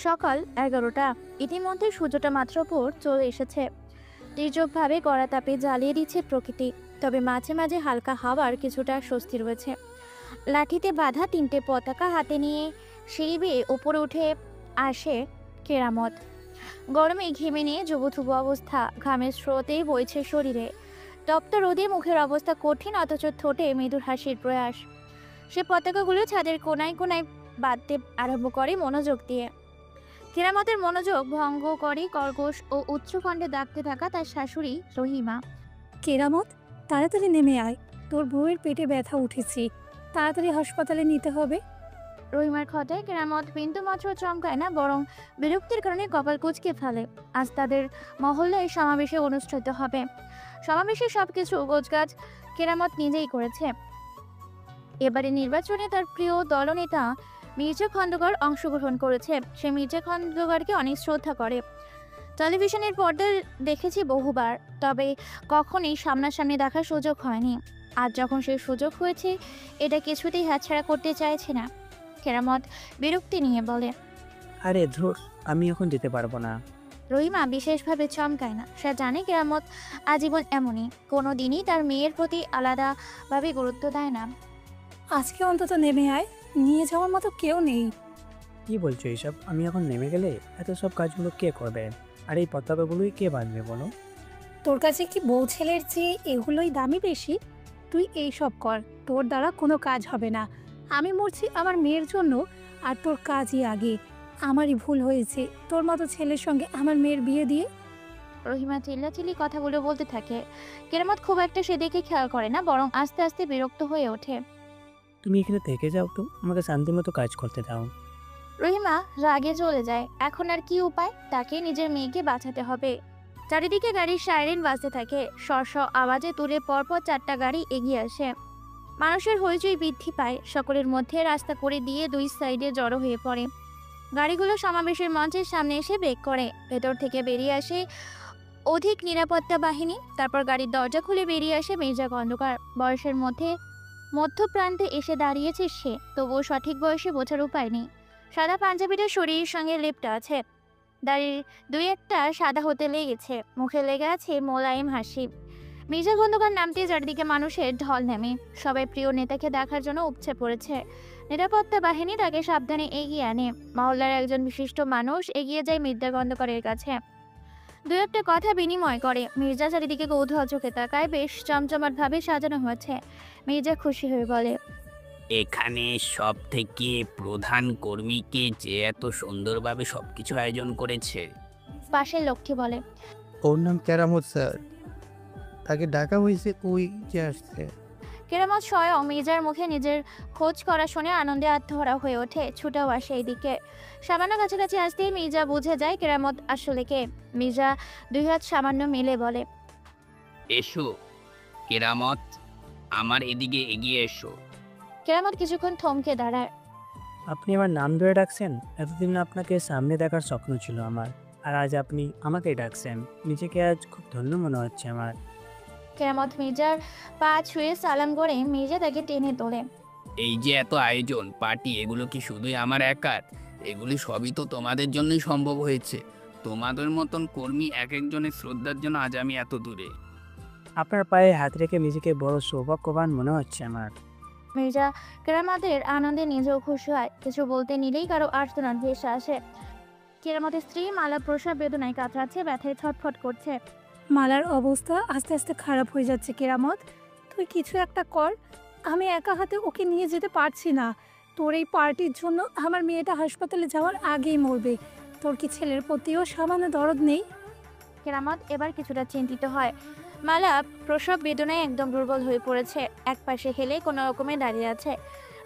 সকাল 11টা। ইতিমধ্যে সূর্যটা মাত্র উপর চলে এসেছে। নির্জীবভাবে গড়া তাপে জ্বালিয়ে দিচ্ছে প্রকৃতি। তবে মাঝে মাঝে হালকা হাওয়ার কিছুটা স্বস্তি রয়েছে। লাঠিতে বাঁধা তিনটে পতাকা হাতে নিয়ে সিঁড়ি বেয়ে উপরে উঠে আসে কেরামত। গরমে ঘেমে নিয়ে জুবুথুবু অবস্থা, ঘামের স্রোতে বইছে শরীরে। তপ্ত রোদে মুখের অবস্থা কঠিন, অথচ ঠোঁটে মৃদুর হাসির প্রয়াস। সে পতাকাগুলো ছাদের কোনায় কোনায় বাঁধতে আরম্ভ করে মনোযোগ দিয়ে। কেরামতের মনোযোগ ভঙ্গ করে কর্কশ ও উচ্চকণ্ঠে ডাকতে থাকা তার শাশুড়ি রহিমা। কেরামত, তাড়াতাড়ি নেমে আয়, তোর বউয়ের পেটে ব্যথা উঠেছে, তাড়াতাড়ি হাসপাতালে নিতে হবে। রহিমার কথায় কেরামত বিন্দুমাত্র চমকায় না, বরং বিরক্তির কারণে কপাল কুঁচকে ফেলে। আজ তাদের মহল্লায় সমাবেশে অনুষ্ঠিত হবে। সমাবেশে সবকিছু গোছগাছ কেরামত নিজেই করেছে। এবারে নির্বাচনে তার প্রিয় দলনেতা মির্জা খন্দকার অংশগ্রহণ করেছে। সে মির্জা খন্দকারকে অনেক শ্রদ্ধা করে। টেলিভিশনের পর্দায় দেখেছি বহুবার, তবে কখনই সামনাসামনি দেখার সুযোগ হয়নি। আজ যখন সেই সুযোগ হয়েছে, এটা কিছুতেই হাতছাড়া করতে চাইছে না। কেরামত বিরক্তি নিয়ে বলে, আরে ধুর, আমি এখন যেতে পারবো না। রহিমা বিশেষভাবে চমকায় না। সে জানে কেরামত আজীবন এমনই, কোনো দিনই তার মেয়ের প্রতি আলাদাভাবে গুরুত্ব দেয় না। আজকে অন্তত নেমে আয়, নিয়ে যাওয়ার মতো কেউ নেই। কি বলছো এইসব? আমি এখন নেমে গেলে এত সব কাজগুলো কে করবে? আর এই পতাকাগুলোই কে বাঁধবে বলো? তোর কাছে কি বউ ছেলের চেয়ে এগুলোই দামি বেশি? তুই এই সব কর, তোর দ্বারা কোনো কাজ হবে না। আমি মরছি আমার মেয়ের জন্য, আর তোর কাজই আগে। আমারই ভুল হয়েছে তোর মতো ছেলের সঙ্গে আমার মেয়ের বিয়ে দিয়ে। রহিমা চিল্লাচিল্লি কথাগুলো বলতে থাকে। কেরামত খুব একটা সেদিকে খেয়াল করে না, বরং আস্তে আস্তে বিরক্ত হয়ে ওঠে। তুমি এখানে থেকে যাও তো, আমাকে শান্তি মতো কাজ করতে দাও। রহিমা রাগে চলে যায়। এখন আর কি উপায়, তাকে নিজের মেয়েকে বাঁচাতে হবে। চারিদিকে গাড়ির সাইরেন বাজতে থাকে। স্ব আওয়াজে তুলে পরপর 4টা গাড়ি এগিয়ে আসে। মানুষের হইচই বৃদ্ধি পায়। সকলের মধ্যে রাস্তা করে দিয়ে দুই সাইডে জড়ো হয়ে পড়ে। গাড়িগুলো সমাবেশের মঞ্চের সামনে এসে ব্রেক করে। ভেতর থেকে বেরিয়ে আসে অধিক নিরাপত্তা বাহিনী। তারপর গাড়ির দরজা খুলে বেরিয়ে আসে মির্জা খন্দকার। বয়সের মধ্যে মধ্যপ্রান্তে এসে দাঁড়িয়েছে সে, তবুও সঠিক বয়সে বোঝার উপায় নেই। সাদা পাঞ্জাবিটা শরীরের সঙ্গে লেপ্ট আছে। দাড়ির দুই একটা সাদা হতে লেগেছে। মুখে লেগে আছে মোলায়েম হাসি। মির্জা খন্দকার নামতে চারিদিকে মানুষের ঢল নামে। সবাই প্রিয় নেতাকে দেখার জন্য উপচে পড়েছে। নিরাপত্তা বাহিনী তাকে সাবধানে এগিয়ে আনে। মহল্লার একজন বিশিষ্ট মানুষ এগিয়ে যায় মির্জা খন্দকারের কাছে। দু একটা কথা বিনিময় করে। মির্জা চারিদিকে কৌতূহল চোখে তাকায়। বেশ চমচমাট ভাবে সাজানো হয়েছে। মির্জা খুশি হয়ে বলে, এখানে সব থেকে প্রধান কর্মীকে যে এত সুন্দরভাবে সবকিছু আয়োজন করেছে। পাশের লোকটি বলে, ওর নাম কেরামত স্যার, তাকে ডাকা হয়েছে, ওই যে আসছে। কেরামত স্বয়ং মির্জার মুখে নিজের খোঁজ করা শুনে আনন্দে আত্মহারা হয়ে ওঠে। ছুটেও আসে এইদিকে। সামান্য কাছাকাছি আসতেই মির্জা বুঝে যায় কেরামত আসলে কে। মির্জা দুই হাত সামান্য মেলে বলে, এসো কেরামত, আমার এদিকে এগিয়ে এসো। কেরামত কিছুক্ষণ থমকে দাঁড়ায়। আপনি আমার নাম ধরে ডাকছেন? এতদিন আপনাকে সামনে দেখার স্বপ্ন ছিল আমার, আর আজ আপনি আমাকেই ডাকছেন। নিজেকে আজ খুব ধন্য মনে হচ্ছে আমার। কেরামত মির্জার পা ছুঁয়ে সালাম করে মির্জা তাকে টেনে তোলে। এই যে এত আয়োজন, পার্টি, এগুলো কি শুধুই আমার একার? এগুলি সবই তো তোমাদের জন্যই সম্ভব হয়েছে। তোমাদের মতন কর্মী এক একজনের শ্রদ্ধার জন্য আজ আমি এত দূরে। আপনার পায়ে হাত রেখে নিজেকে বড় সৌভাগ্যবান মনে হচ্ছে আমার। মির্জা কেরামতের আনন্দে নিজেও খুশি হয়। কিছু বলতে নিলেই কারো আর্তনাদ ভেসে আসে। কেরামতের স্ত্রী মালা প্রসব বেদনায় কাতরাচ্ছে, ব্যথায় ছটফট করছে। মালার অবস্থা আস্তে আস্তে খারাপ হয়ে যাচ্ছে। কেরামত, তুই কিছু একটা কর। আমি একা হাতে ওকে নিয়ে যেতে পারছি না। তোর এই পার্টির জন্য আমার মেয়েটা হাসপাতালে যাওয়ার আগেই মরবে। তোর কি ছেলের প্রতিও সামান্য দরদ নেই? কেরামত এবার কিছুটা চিন্তিত হয়। মালা প্রসব বেদনায় একদম দুর্বল হয়ে পড়েছে। এক পাশে হেলে কোনো রকমে দাঁড়িয়ে আছে।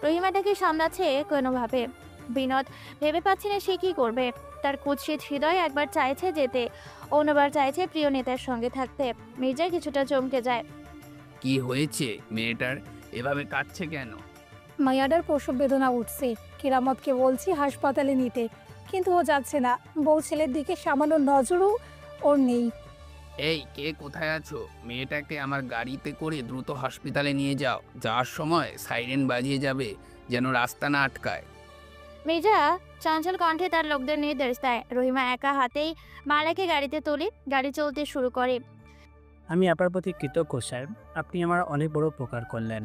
রহিমাটাকে সামলাচ্ছে কোনোভাবে। বিনোদ ভেবে পাচ্ছে না সে কি করবে। তার কুৎসিত হৃদয় একবার চাইছে যেতে, অন্যবার চাইছে প্রিয় নেতার সঙ্গে থাকতে। মির্জা কিছুটা চমকে যায়। কি হয়েছে মেয়েটার? এভাবে কাঁদছে কেন? মায়াডার প্রসব বেদনা উঠছে। কেরামতকে বলছি হাসপাতালে নিতে, কিন্তু ও যাচ্ছে না। বউ ছেলের দিকে সামান্য নজরও ওর নেই। এই, কে কোথায় আছো? মেয়েটাকে আমার গাড়িতে করে দ্রুত হসপিটালে নিয়ে যাও। যাওয়ার সময় সাইরেন বাজিয়ে যাবে, যেন রাস্তা না আটকায়। মির্জা চঞ্চল কণ্ঠে তার লোকদের নির্দেশ দেয়। রহিমা একা হাতেই মালাকে গাড়িতে তুলে গাড়ি চলতে শুরু করে। আমি আপনার প্রতি কৃতজ্ঞ স্যার, আপনি আমার অনেক বড় উপকার করলেন।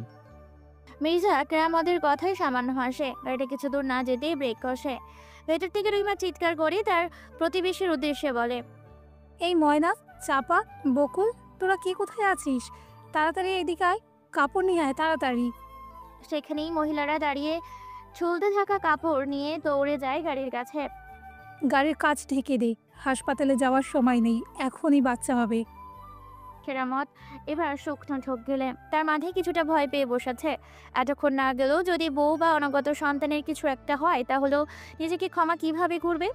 মির্জা কেরামতের কথাই সামান্য হাসে। গাড়িটা কিছু দূর না যেতেই ব্রেক কষে। ভেতর থেকে রহিমা চিৎকার করে তার প্রতিবেশীর উদ্দেশ্যে বলে, এই ময়না, চাপা, বকুল, তোরা কে কোথায় আছিস? তাড়াতাড়ি এদিকে আয়, কাপড় নিয়ে আয় তাড়াতাড়ি। সেখানেই মহিলারা দাঁড়িয়ে ঝুলতে থাকা কাপড় নিয়ে দৌড়ে যায় গাড়ির কাছে। গাড়ির কাজ ঢেকে দে, হাসপাতালে যাওয়ার সময় নেই, এখনই বাচ্চা হবে। কেরামত এবার শুকনো ঠোক গেলে তার মাথায় কিছুটা ভয় পেয়ে বসেছে। এতক্ষণ না গেলেও যদি বউ বা অনাগত সন্তানের কিছু একটা হয় তাহলে নিজেকে ক্ষমা কিভাবে করবে?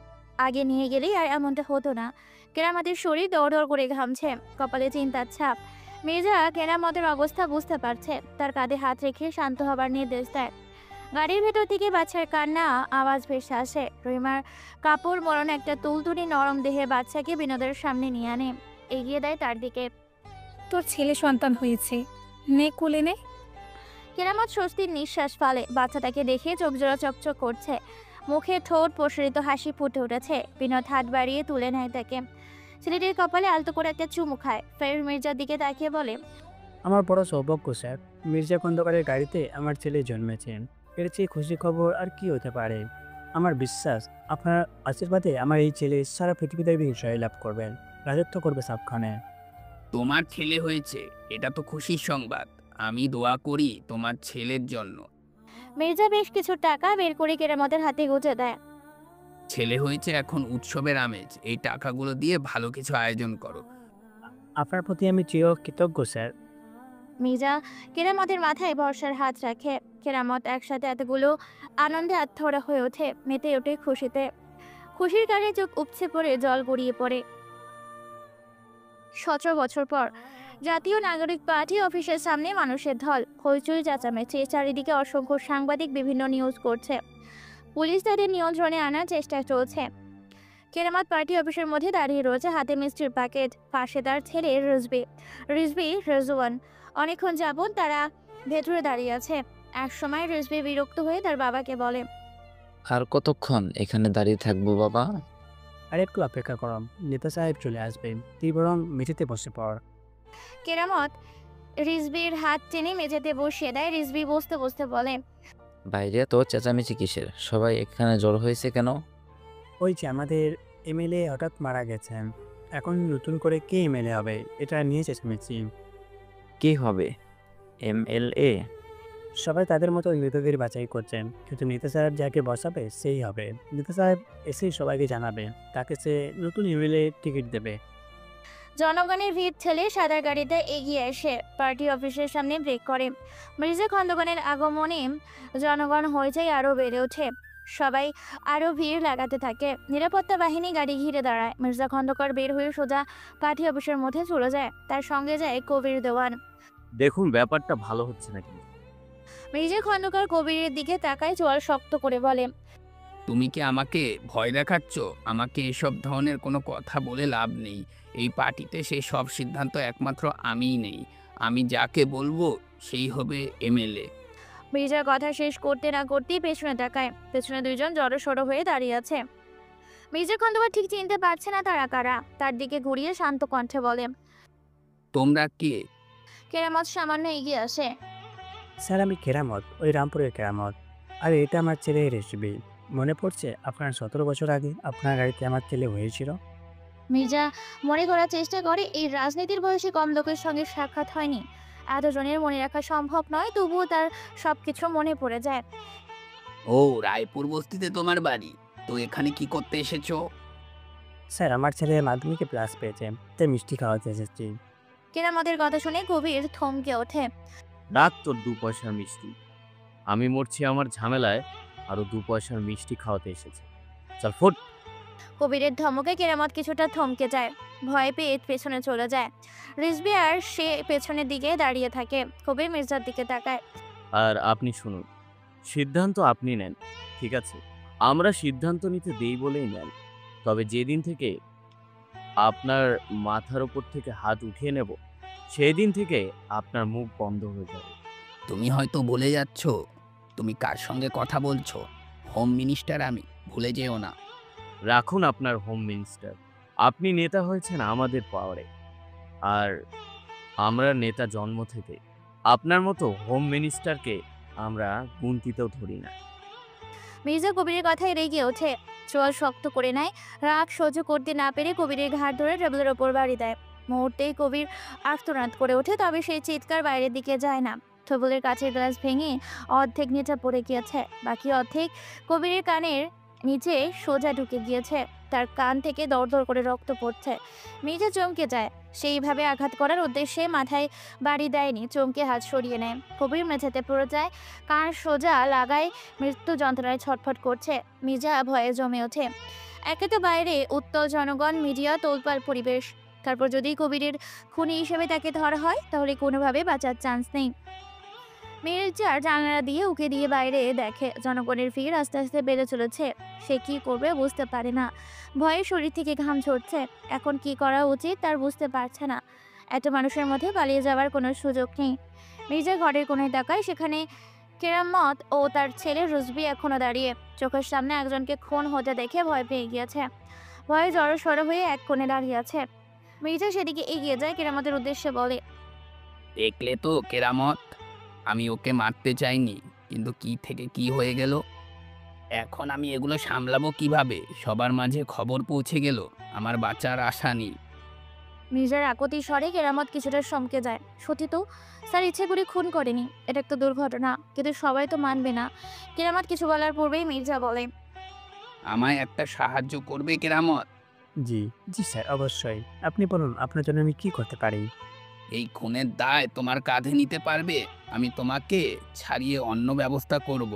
আগে নিয়ে গেলেই আর এমনটা হতো না। কেরামতের শরীর দৌড় দৌড় করে ঘামছে, কপালে চিন্তার ছাপ। মির্জা কেরামতের অবস্থা বুঝতে পারছে, তার কাঁধে হাত রেখে শান্ত হবার নির্দেশ দেয়। গাড়ির ভেতর থেকে বাচ্চার কান্না আওয়াজ ভেসে আসে। রহিমার কাপড় মরণ একটা তুলতুলি নরম দেহে বাচ্চাকে বিনোদের সামনে নিয়ে আনে, এগিয়ে দেয় তার দিকে। তোর ছেলে সন্তান হয়েছে, নে কোলে নে। কেরামত স্বস্তির নিঃশ্বাস ফেলে। বাচ্চাটাকে দেখে চোখ জোড়া চকচক করছে, মুখে ঠোঁট প্রসারিত হাসি ফুটে উঠেছে। বিনোদ হাত বাড়িয়ে তুলে নেয় তাকে, ছেলেটির কপালে আলতো করে একটা চুমু খায়। ফের মির্জার দিকে তাকিয়ে বলে, আমার বড় সৌভাগ্য স্যার, মির্জা খন্দকারের গাড়িতে আমার ছেলে জন্মেছেন। এর চেয়ে খুশি খবর আর কি হতে পারে? আমার বিশ্বাস আপনার আশীর্বাদে আমার এই ছেলে সারা পৃথিবীতে জয় লাভ করবেন, রাজত্ব করবে সবখানে। তোমার ছেলে হয়েছে, এটা তো খুশির সংবাদ। আমি দোয়া করি তোমার ছেলের জন্য। মির্জা বেশ কিছু টাকা বের করে কেরামতের হাতে গুঁজে দেয়। ছেলে হয়েছে, এখন উৎসবের আমেজ। এই টাকাগুলো দিয়ে ভালো কিছু আয়োজন করো। আপনার প্রতি আমি চির কৃতজ্ঞ স্যার। মির্জা কেরামতের মাথায় ভরসার হাত রাখে। কেরামত একসাথে এতগুলো আনন্দে আত্মহরা হয়ে ওঠে, মেতে ওঠে খুশিতে। খুশির কারণে চোখ উপচে পড়ে জল গড়িয়ে পড়ে। 17 বছর পর জাতীয় নাগরিক পার্টি অফিসের সামনে মানুষের ঢল, হইচই চেঁচামেচি, চারিদিকে অসংখ্য সাংবাদিক বিভিন্ন নিউজ করছে। পুলিশ তাদের নিয়ন্ত্রণে আনার চেষ্টা চলছে। কেরামত পার্টি অফিসের মধ্যে দাঁড়িয়ে রয়েছে, হাতে মিষ্টির প্যাকেট, পাশে তার ছেলে রিজবি রেজওয়ান। অনেকক্ষণ যাবৎ তারা ভেতরে দাঁড়িয়ে আছে। এক সময় রিজবি বিরক্ত হয়ে তার বাবাকে বলে, আর কতক্ষণ এখানে দাঁড়িয়ে থাকবো বাবা? আর একটু অপেক্ষা করম, নেতা সাহেব চলে আসবেন, তুই বরং মেঝেতে বসে পড়। কেরামত রিজবির হাত টেনে মেঝেতে বসিয়ে দেয়। রিজবি বসতে বসতে বলে, বাইরে তো চেঁচামেচি কিসের? সবাই এখানে জড়ো হয়েছে কেন? ওই যে আমাদের এমএলএ হঠাৎ মারা গেছেন, এখন নতুন করে কে এমএলএ হবে এটা নিয়ে চেঁচামেচি। কি হবে MLA? সবাই তাদের মতো নেতাদের বাছাই করছেন, কিন্তু নেতা সাহেব যাকে বসাবে সেই হবে। নেতা সাহেব এসেই সবাইকে জানাবে, তাকে সে নতুন এমএলএ টিকিট দেবে। জনগণের ভিড় ঠেলে সাদা গাড়িতে এগিয়ে এসে পার্টি অফিসের সামনে ব্রেক করে। মির্জা খন্দকারের আগমনে জনগণ হইচই আরও বেড়ে ওঠে। সবাই আরও ভিড় লাগাতে থাকে। নিরাপত্তা বাহিনী গাড়ি ঘিরে দাঁড়ায়। মির্জা খন্দকার বের হয়ে সোজা পার্টি অফিসের মধ্যে চলে যায়। তার সঙ্গে যায় কবির দেওয়ান। দেখুন, ব্যাপারটা ভালো হচ্ছে না কিন্তু। মির্জা খন্দকার কবিরের দিকে তাকায়, চোয়াল শক্ত করে বলে, তুমি কি আমাকে ভয় দেখাচ্ছ? আমাকে এসব ধরনের কোনো কথা বলে লাভ নেই। এই পার্টিতে সেই সব সিদ্ধান্ত একমাত্র আমিই নেই। আমি যাকে বলবো সেই হবে MLA। মির্জার কথা শেষ করতে না করতেই পেছনে তাকায়। পেছনে দুইজন জড়সড় হয়ে দাঁড়িয়ে আছে। মির্জা খন্দকার ঠিক চিনতে পারছে না তারা কারা। তার দিকে ঘুরিয়ে শান্ত কণ্ঠে বলে, তোমরা কে? কেরামত সামান্য এগিয়ে আসে। স্যার আমি কেরামত, ওই রামপুরের কেরামত। আর এটা আমার ছেলে রেসিপি। মনে পড়ছে আপনার 17 বছর আগে আপনার গাড়িতে আমার ছেলে হয়েছিল? মির্জা মনে করার চেষ্টা করে এই রাজনীতির বয়সে কম লোকের সঙ্গে সাক্ষাৎ হয়নি। এতজনের মনে রাখা সম্ভব নয়, তবুও তার সবকিছু মনে পড়ে যায়। ও, রায়পুর বস্তিতে তোমার বাড়ি? তো এখানে কি করতে এসেছো? স্যার আমার ছেলে মাধ্যমিকে প্লাস পেয়েছে, তাই মিষ্টি খাওয়াতে এসেছি। কেরামতের কথা শুনে গভীর থমকে ওঠে। রাখ তোর 2 পয়সার মিষ্টি। আমি মরছি আমার ঝামেলায়, আরো 2 পয়সার মিষ্টি খাওয়াতে এসেছে। চল ফুট। কবিরের ধমকে কেরামত কিছুটা থমকে যায়, ভয় পেয়ে পেছনে চলে যায়। রিজবি আর সে পেছনের দিকে দাঁড়িয়ে থাকে। কবির মির্জার দিকে তাকায়। আর আপনি শুনুন, সিদ্ধান্ত আপনি নেন, ঠিক আছে? আমরা সিদ্ধান্ত নিতে দেই বলেই নেন। তবে যেদিন থেকে আপনার মাথার ওপর থেকে হাত উঠিয়ে নেব, সেই দিন থেকে আপনার মুখ বন্ধ হয়ে যাবে। তুমি হয়তো বলে যাচ্ছ তুমি কার সঙ্গে কথা বলছো। হোম মিনিস্টার আমি, ভুলে যেও না। রাখুন আপনার হোম মিনিস্টার। আপনি নেতা হয়েছেন আমাদের পাওয়ারে। আর আমরা নেতা জন্ম থেকে। আপনার মতো হোম মিনিস্টারকে আমরা গুনতিতেও ধরি না। মির্জা কবিরের কথায় রেগে ওঠে, চোয়াল শক্ত করে নেয়। রাগ সহ্য করতে না পেরে কবিরের ঘাড় ধরে টেবিলের ওপর বাড়ি দেয়। মুহূর্তেই কবির আর্তনাদ করে ওঠে, তবে সেই চিৎকার বাইরের দিকে যায় না। টেবিলের কাছের গ্লাস ভেঙে অর্ধেক নিচে পড়ে গিয়েছে, বাকি অর্ধেক কবিরের কানের নিচে সোজা ঢুকে গিয়েছে। তার কান থেকে দরদর করে রক্ত পড়ছে। মির্জা চমকে যায়। সেইভাবে আঘাত করার উদ্দেশ্যে মাথায় বাড়ি দেয়নি, চমকে হাত সরিয়ে নেয়। কবির মেঝেতে পড়ে যায়, কান সোজা লাগায়, মৃত্যু যন্ত্রণায় ছটফট করছে। মির্জা ভয়ে জমে ওঠে। একে তো বাইরে উত্তল জনগণ, মিডিয়া, তোলপাড় পরিবেশ, তারপর যদি কবিরের খুনি হিসেবে তাকে ধরা হয় তাহলে কোনোভাবে বাঁচার চান্স নেই। মির্জার জানালা দিয়ে উঁকি দিয়ে বাইরে দেখে জনগণের ভিড় আস্তে আস্তে বেড়ে চলেছে। সে কি করবে বুঝতে পারে না। ভয়ে শরীর থেকে ঘাম ঝরছে। এখন কি করা উচিত তার বুঝতে পারছে না। এত মানুষের মধ্যে পালিয়ে যাওয়ার কোনো সুযোগ নেই। মির্জা ঘরের কোণে তাকায়, সেখানে কেরামত ও তার ছেলে রুজবি এখনো দাঁড়িয়ে। চোখের সামনে একজনকে খুন হতে দেখে ভয় পেয়ে গিয়েছে। ভয়ে জড়সড় হয়ে এক কোণে দাঁড়িয়ে আছে। মির্জা সেদিকে এগিয়ে যায়, কেরামতের উদ্দেশ্যে বলে, দেখলে তো কেরামত, আমি ওকে মারতে চাইনি, কিন্তু কি থেকে কি হয়ে গেল। এখন আমি এগুলো সামলাবো কিভাবে? সবার মাঝে খবর পৌঁছে গেল, আমার বাঁচার আশা নেই। মির্জার আকতি স্বরে কেরামত কিছুটা চমকে যায়। সত্যি তো, স্যার ইচ্ছে করে খুন করেনি, এটা একটা দুর্ঘটনা, কিন্তু সবাই তো মানবে না। কেরামত কিছু বলার পূর্বেই মির্জা বলে, আমায় একটা সাহায্য করবে কেরামত? জি জি স্যার, অবশ্যই। আপনি বলুন আপনার জন্য আমি কি করতে পারি। এই খুনের দায় তোমার কাঁধে নিতে পারবে? আমি তোমাকে ছাড়িয়ে অন্য ব্যবস্থা করব।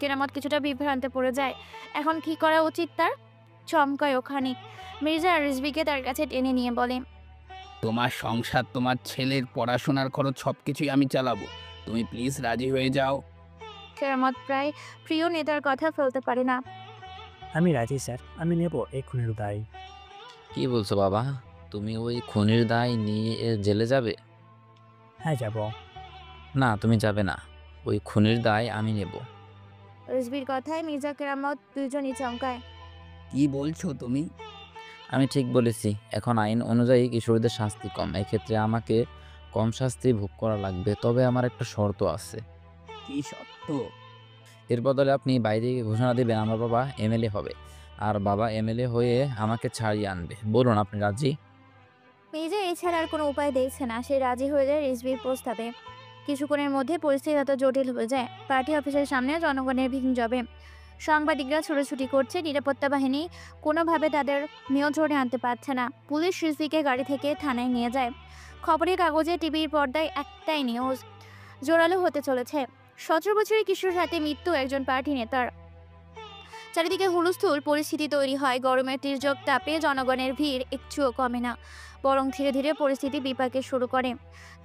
কেরামত কিছুটা বিভ্রান্তে পড়ে যায়। এখন কি করা উচিত তার? চমকায় ওখানে। মির্জা রিজভিকে তার কাছে টেনে নিয়ে বলে, তোমার সংসার, তোমার ছেলের পড়াশোনার খরচ সবকিছুই আমি চালাবো, তুমি প্লিজ রাজি হয়ে যাও। কেরামত প্রায় প্রিয় নেতার কথা ফেলতে পারে না। আমি রাজি স্যার, আমি নেব এই খুনের দায়। কি বলছো বাবা? তুমি ওই খুনির দায় নিয়ে জেলে যাবে? হ্যাঁ যাব। না, তুমি যাবে না। ওই খুনির দায় আমি নেব। রিজভির কথায় মির্জা কেরামত দুইজনই চমকায়। কি বলছো তুমি? আমি ঠিক বলেছি। এখন আইন অনুযায়ী কিশোরীদের শাস্তি কম। এক্ষেত্রে আমাকে কম শাস্তি ভোগ করা লাগবে। তবে আমার একটা শর্ত আছে। কি সত্য? এর বদলে আপনি বাইরে গিয়ে ঘোষণা দিবেন আমার বাবা এমএলএ হবে। আর বাবা এমএলএ হয়ে আমাকে ছাড়িয়ে আনবে। বলুন আপনি রাজি? মির্জা এছাড়া আর কোনো উপায় দেখছে না। সে রাজি হয়ে যায় রিজভির প্রস্তাবে। কিছুক্ষণের মধ্যে পরিস্থিতি এত জটিল হয়ে যায়, পার্টি অফিসের সামনে জনগণের ভিড় জমে। সাংবাদিকরা ছুটোছুটি করছে, নিরাপত্তা বাহিনী কোনোভাবে তাদের নিয়ন্ত্রণে আনতে পারছে না। পুলিশ রিজভিকে গাড়ি থেকে থানায় নিয়ে যায়। খবরের কাগজে, টিভির পর্দায় একটাই নিউজ, জোরালো হতে চলেছে। 17 বছরের কিশোর হাতে মৃত্যু একজন পার্টি নেতার। চারিদিকে হুলস্থুল পরিস্থিতি তৈরি হয়। গরমের তীর্যক তাপে জনগণের ভিড় একটুও কমে না, বরং ধীরে ধীরে পরিস্থিতি বিপাকে শুরু করে।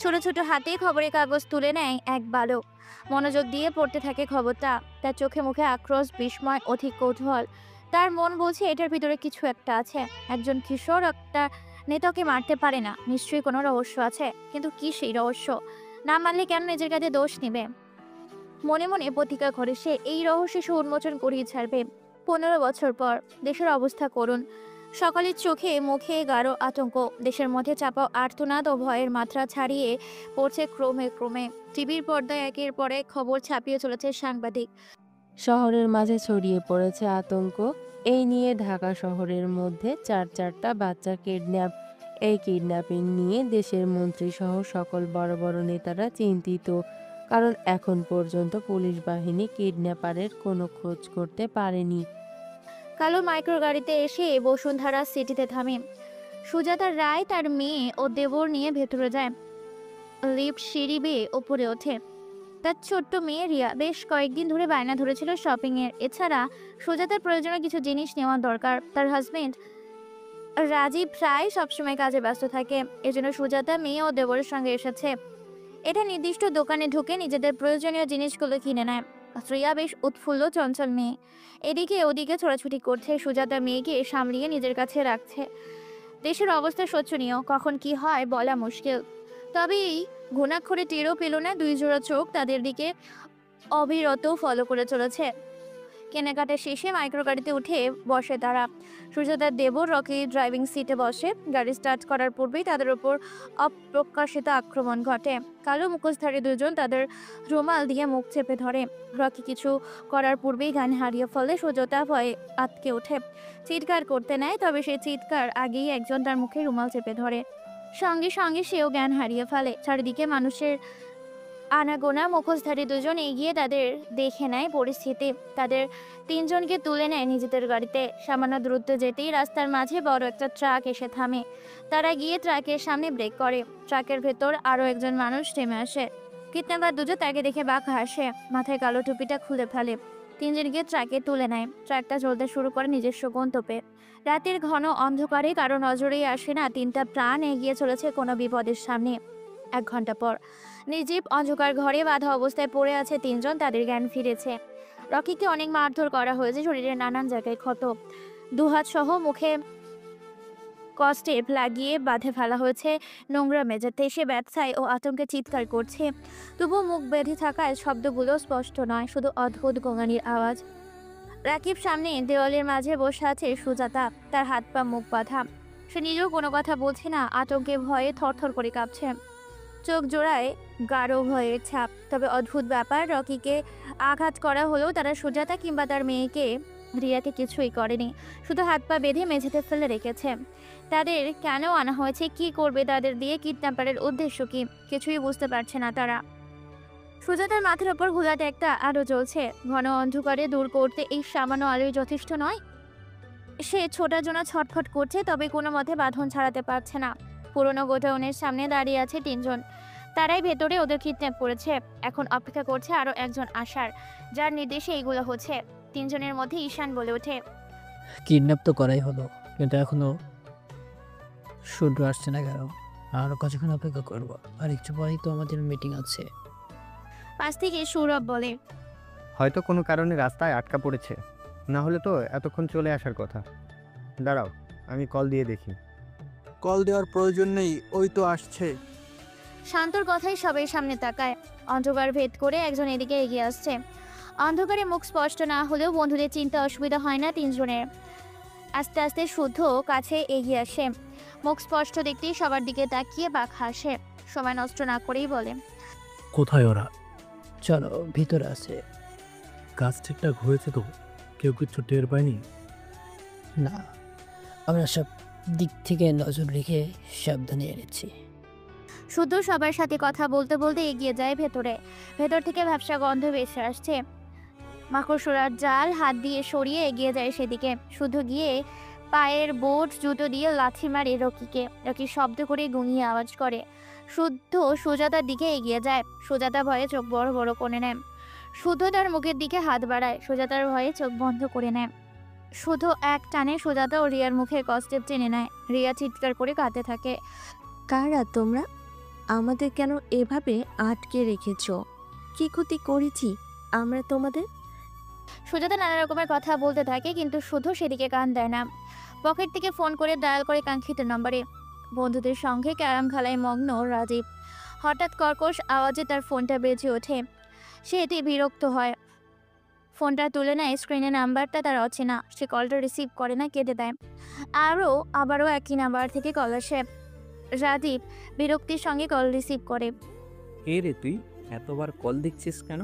ছোট ছোট হাতে খবরের কাগজ তুলে নেয় এক বালক। মনোযোগ দিয়ে পড়তে থাকে খবরটা। তার চোখে মুখে আক্রোশ, বিস্ময়, অধিক কৌতূহল। তার মন বলছে এটার ভিতরে কিছু একটা আছে। একজন কিশোর একটা নেতাকে মারতে পারে না, নিশ্চয়ই কোনো রহস্য আছে। কিন্তু কি সেই রহস্য? না মানলে কেন নিজের কাছে দোষ নেবে? মনে মনে প্রতিজ্ঞা করে সে এই রহস্য সে উন্মোচন করিয়ে ছাড়বে। 15 বছর পর দেশের অবস্থা করুন। সকালের চোখে মুখে গাঢ় আতঙ্ক। দেশের মধ্যে চাপা আর্তনাদ ও ভয়ের মাত্রা ছাড়িয়ে পড়ছে ক্রমে ক্রমে। টিভির পর্দায় একের পর এক খবর ছাপিয়ে চলেছে সাংবাদিক। শহরের মাঝে ছড়িয়ে পড়েছে আতঙ্ক। এই নিয়ে ঢাকা শহরের মধ্যে চারটা বাচ্চা কিডন্যাপ। এই কিডন্যাপিং নিয়ে দেশের মন্ত্রী সহ সকল বড় বড় নেতারা চিন্তিত। কারণ এখন পর্যন্ত পুলিশ বাহিনী কিডন্যাপারের কোনো খোঁজ করতে পারেনি। কালো মাইক্রো গাড়িতে এসে বসুন্ধরা সিটিতে থামে। সুজাতা রায় তার মেয়ে ও দেবর নিয়ে ভেতরে যায়। লিফট সিঁড়ি বেয়ে ওপরে ওঠে। তার ছোট্ট মেয়ে রিয়া বেশ কয়েকদিন ধরে বায়না ধরেছিল শপিং এর। এছাড়া সুজাতার প্রয়োজনীয় কিছু জিনিস নেওয়া দরকার। তার হাজবেন্ড রাজীব প্রায় সবসময় কাজে ব্যস্ত থাকে, এজন্য সুজাতা মেয়ে ও দেবরের সঙ্গে এসেছে। এটা নির্দিষ্ট দোকানে ঢুকে নিজেদের প্রয়োজনীয় জিনিসগুলো কিনে নেয়। রিয়া বেশ উৎফুল্ল চঞ্চল মেয়ে, এদিকে ওদিকে ছোটাছুটি করছে। সুজাতা মেয়েকে সামলিয়ে নিজের কাছে রাখছে। দেশের অবস্থা শোচনীয়, কখন কি হয় বলা মুশকিল। তবে এই ঘুণাক্ষরে টেরও পেল না দুই জোড়া চোখ তাদের দিকে অবিরত ফলো করে চলেছে। কেনাকাটা শেষে মাইক্রো গাড়িতে উঠে বসে তারা। সুজাতার দেবর রকি ড্রাইভিং সিটে বসে। গাড়ি স্টার্ট করার পূর্বেই তাদের উপর অপ্রকাশিত আক্রমণ ঘটে। কালো মুখোশধারী দুজন তাদের রুমাল দিয়ে মুখ চেপে ধরে। রকি কিছু করার পূর্বেই জ্ঞান হারিয়ে ফেলে। সুজাতা ভয়ে আটকে ওঠে, চিৎকার করতে নেয়, তবে সেই চিৎকার আগেই একজন তার মুখে রুমাল চেপে ধরে। সঙ্গে সঙ্গে সেও জ্ঞান হারিয়ে ফেলে। চারিদিকে মানুষের আনাগোনা। মুখোশধারী দুজন এগিয়ে তাদের দেখে নেয় পরিস্থিতি। তাদের তিনজনকে তুলে নেয় নিজেদের গাড়িতে। সামান্য দ্রুত যেতেই রাস্তার মাঝে বড় একটা ট্রাক এসে থামে। তারা গিয়ে ট্রাকের সামনে ব্রেক করে। ট্রাকের ভেতর আরও একজন মানুষ নেমে আসে। কিডন্যাপার দুজন তাকে দেখে বাঁকা হাসে, মাথায় কালো টুপিটা খুলে ফেলে। তিনজনকে ট্রাকে তুলে নেয়। ট্রাকটা চলতে শুরু করে নিজস্ব গন্তব্যে। রাতের ঘন অন্ধকারে কারো নজরেই আসে না তিনটা প্রাণ এগিয়ে চলেছে কোনো বিপদের সামনে। 1 ঘন্টা পর নির্জীব অন্ধকার ঘরে বাঁধা অবস্থায় পড়ে আছে তিনজন। তাদের জ্ঞান ফিরেছে। রকিকে অনেক মারধর করা হয়েছে, শরীরের নানান জায়গায় ক্ষত, দুহাত সহ মুখে কস্টেপ লাগিয়ে বাঁধে ফেলা হয়েছে নোংরা মেঝেতে। সে ব্যথায় ও আতঙ্কে চিৎকার করছে, তবুও মুখ বেঁধে থাকায় শব্দগুলো স্পষ্ট নয়, শুধু অদ্ভুত গোঙানির আওয়াজ। রাকিব সামনে দেওয়ালের মাঝে বসে আছে সুজাতা, তার হাত পা মুখ বাঁধা। সে নিজেও কোনো কথা বলছে না, আতঙ্কে ভয়ে থরথর করে কাঁপছে। চোখ জোড়ায় গাঢ় ভয়ের ছাপ। তবে অদ্ভুত ব্যাপার, রকিকে আঘাত করা হলেও তারা সুজাতা কিংবা তার মেয়েকে রিয়াকে কিছুই করেনি, শুধু হাত পা বেঁধে মেঝেতে ফেলে রেখেছে। তাদের কেন আনা হয়েছে, কি করবে তাদের দিয়ে, কিডন্যাপারের উদ্দেশ্য কি, কিছুই বুঝতে পারছে না তারা। সুজাতার মাথার ওপর ঘোলাটে একটা আলো জ্বলছে। ঘন অন্ধকারে দূর করতে এই সামান্য আলোই যথেষ্ট নয়। সে ছোটার জন্য ছটফট করছে, তবে কোনো মতে বাঁধন ছাড়াতে পারছে না। পুরনো গোডাউনের সামনে দাঁড়িয়ে আছে তিনজন। তারাই ভেতরে ওদের কিডন্যাপ করেছে। এখন অপেক্ষা করছে আরও একজন আসার, যার নির্দেশে এইগুলো হচ্ছে। তিনজনের মধ্যে ঈশান বলে ওঠে, কিডন্যাপ তো করাই হলো, কিন্তু এখনো সূর্য আসছে না কেন? আরও কতক্ষণ অপেক্ষা করবো? আর একটু পরেই তো আমাদের মিটিং আছে। পাশ থেকে সৌরভ বলে, হয়তো কোনো কারণে রাস্তায় আটকা পড়েছে, না হলে তো এতক্ষণ চলে আসার কথা। দাঁড়াও, আমি কল দিয়ে দেখি। কল দেওয়ার প্রয়োজন নেই, ওই তো আসছে। শান্তর কথাই সবাই সামনে তাকায়। অন্ধকার ভেদ করে একজন এদিকে এগিয়ে আসছে। অন্ধকারে মুখ স্পষ্ট না হলেও বন্ধুদের চিন্তা অসুবিধা হয় না তিনজনের। আস্তে আস্তে শুদ্ধ কাছে এগিয়ে আসে। মুখ স্পষ্ট দেখতেই সবার দিকে তাকিয়ে বাঁক হাসে। সময় নষ্ট না করেই বলে, কোথায় ওরা? চলো, ভিতরে আছে। কাজ ঠিকঠাক হয়েছে তো? কেউ কিছু টের পায়নি? না, আমরা সব দিক থেকে নজর রেখে সাবধানে এনেছি। শুদ্ধ সবার সাথে কথা বলতে বলতে এগিয়ে যায় ভেতরে। ভেতর থেকে ভ্যাপসা গন্ধ ভেসে আসছে। মাকড়সার জাল হাত দিয়ে সরিয়ে এগিয়ে যায় সেদিকে। শুধু গিয়ে পায়ের বোট জুতো দিয়ে লাথি মারে রকিকে। রকি শব্দ করে গুঙিয়ে আওয়াজ করে। শুদ্ধ সুজাতার দিকে এগিয়ে যায়। সুজাতা ভয়ে চোখ বড় বড় করে নেয়। শুদ্ধ তার মুখের দিকে হাত বাড়ায়। সুজাতার ভয়ে চোখ বন্ধ করে নেয়। শুধু এক টানে সুজাতা ও রিয়ার মুখে কস্টেপ টেনে নেয়। রিয়া চিৎকার করে কাঁদতে থাকে। কারা তোমরা? আমাদের কেন এভাবে আটকে রেখেছো? কি ক্ষতি করেছি আমরা তোমাদের? সুজাতা নানা রকমের কথা বলতে থাকে, কিন্তু শুধু সেদিকে কান দেয় না। পকেট থেকে ফোন করে ডায়াল করে কাঙ্ক্ষিত নম্বরে। বন্ধুদের সঙ্গে ক্যারাম খেলায় মগ্ন রাজীব। হঠাৎ কর্কশ আওয়াজে তার ফোনটা বেজে ওঠে। সে এতে বিরক্ত হয়। ফোনটা তুলে নেয়। স্ক্রিনে নাম্বারটা তার অচেনা। সে কলটা রিসিভ করে না, কেটে দেয়। আবারও একই নাম্বার থেকে কল আসে। রাজীব বিরক্তির সঙ্গে কল রিসিভ করে। কে রে তুই? এতবার কল দিচ্ছিস কেন?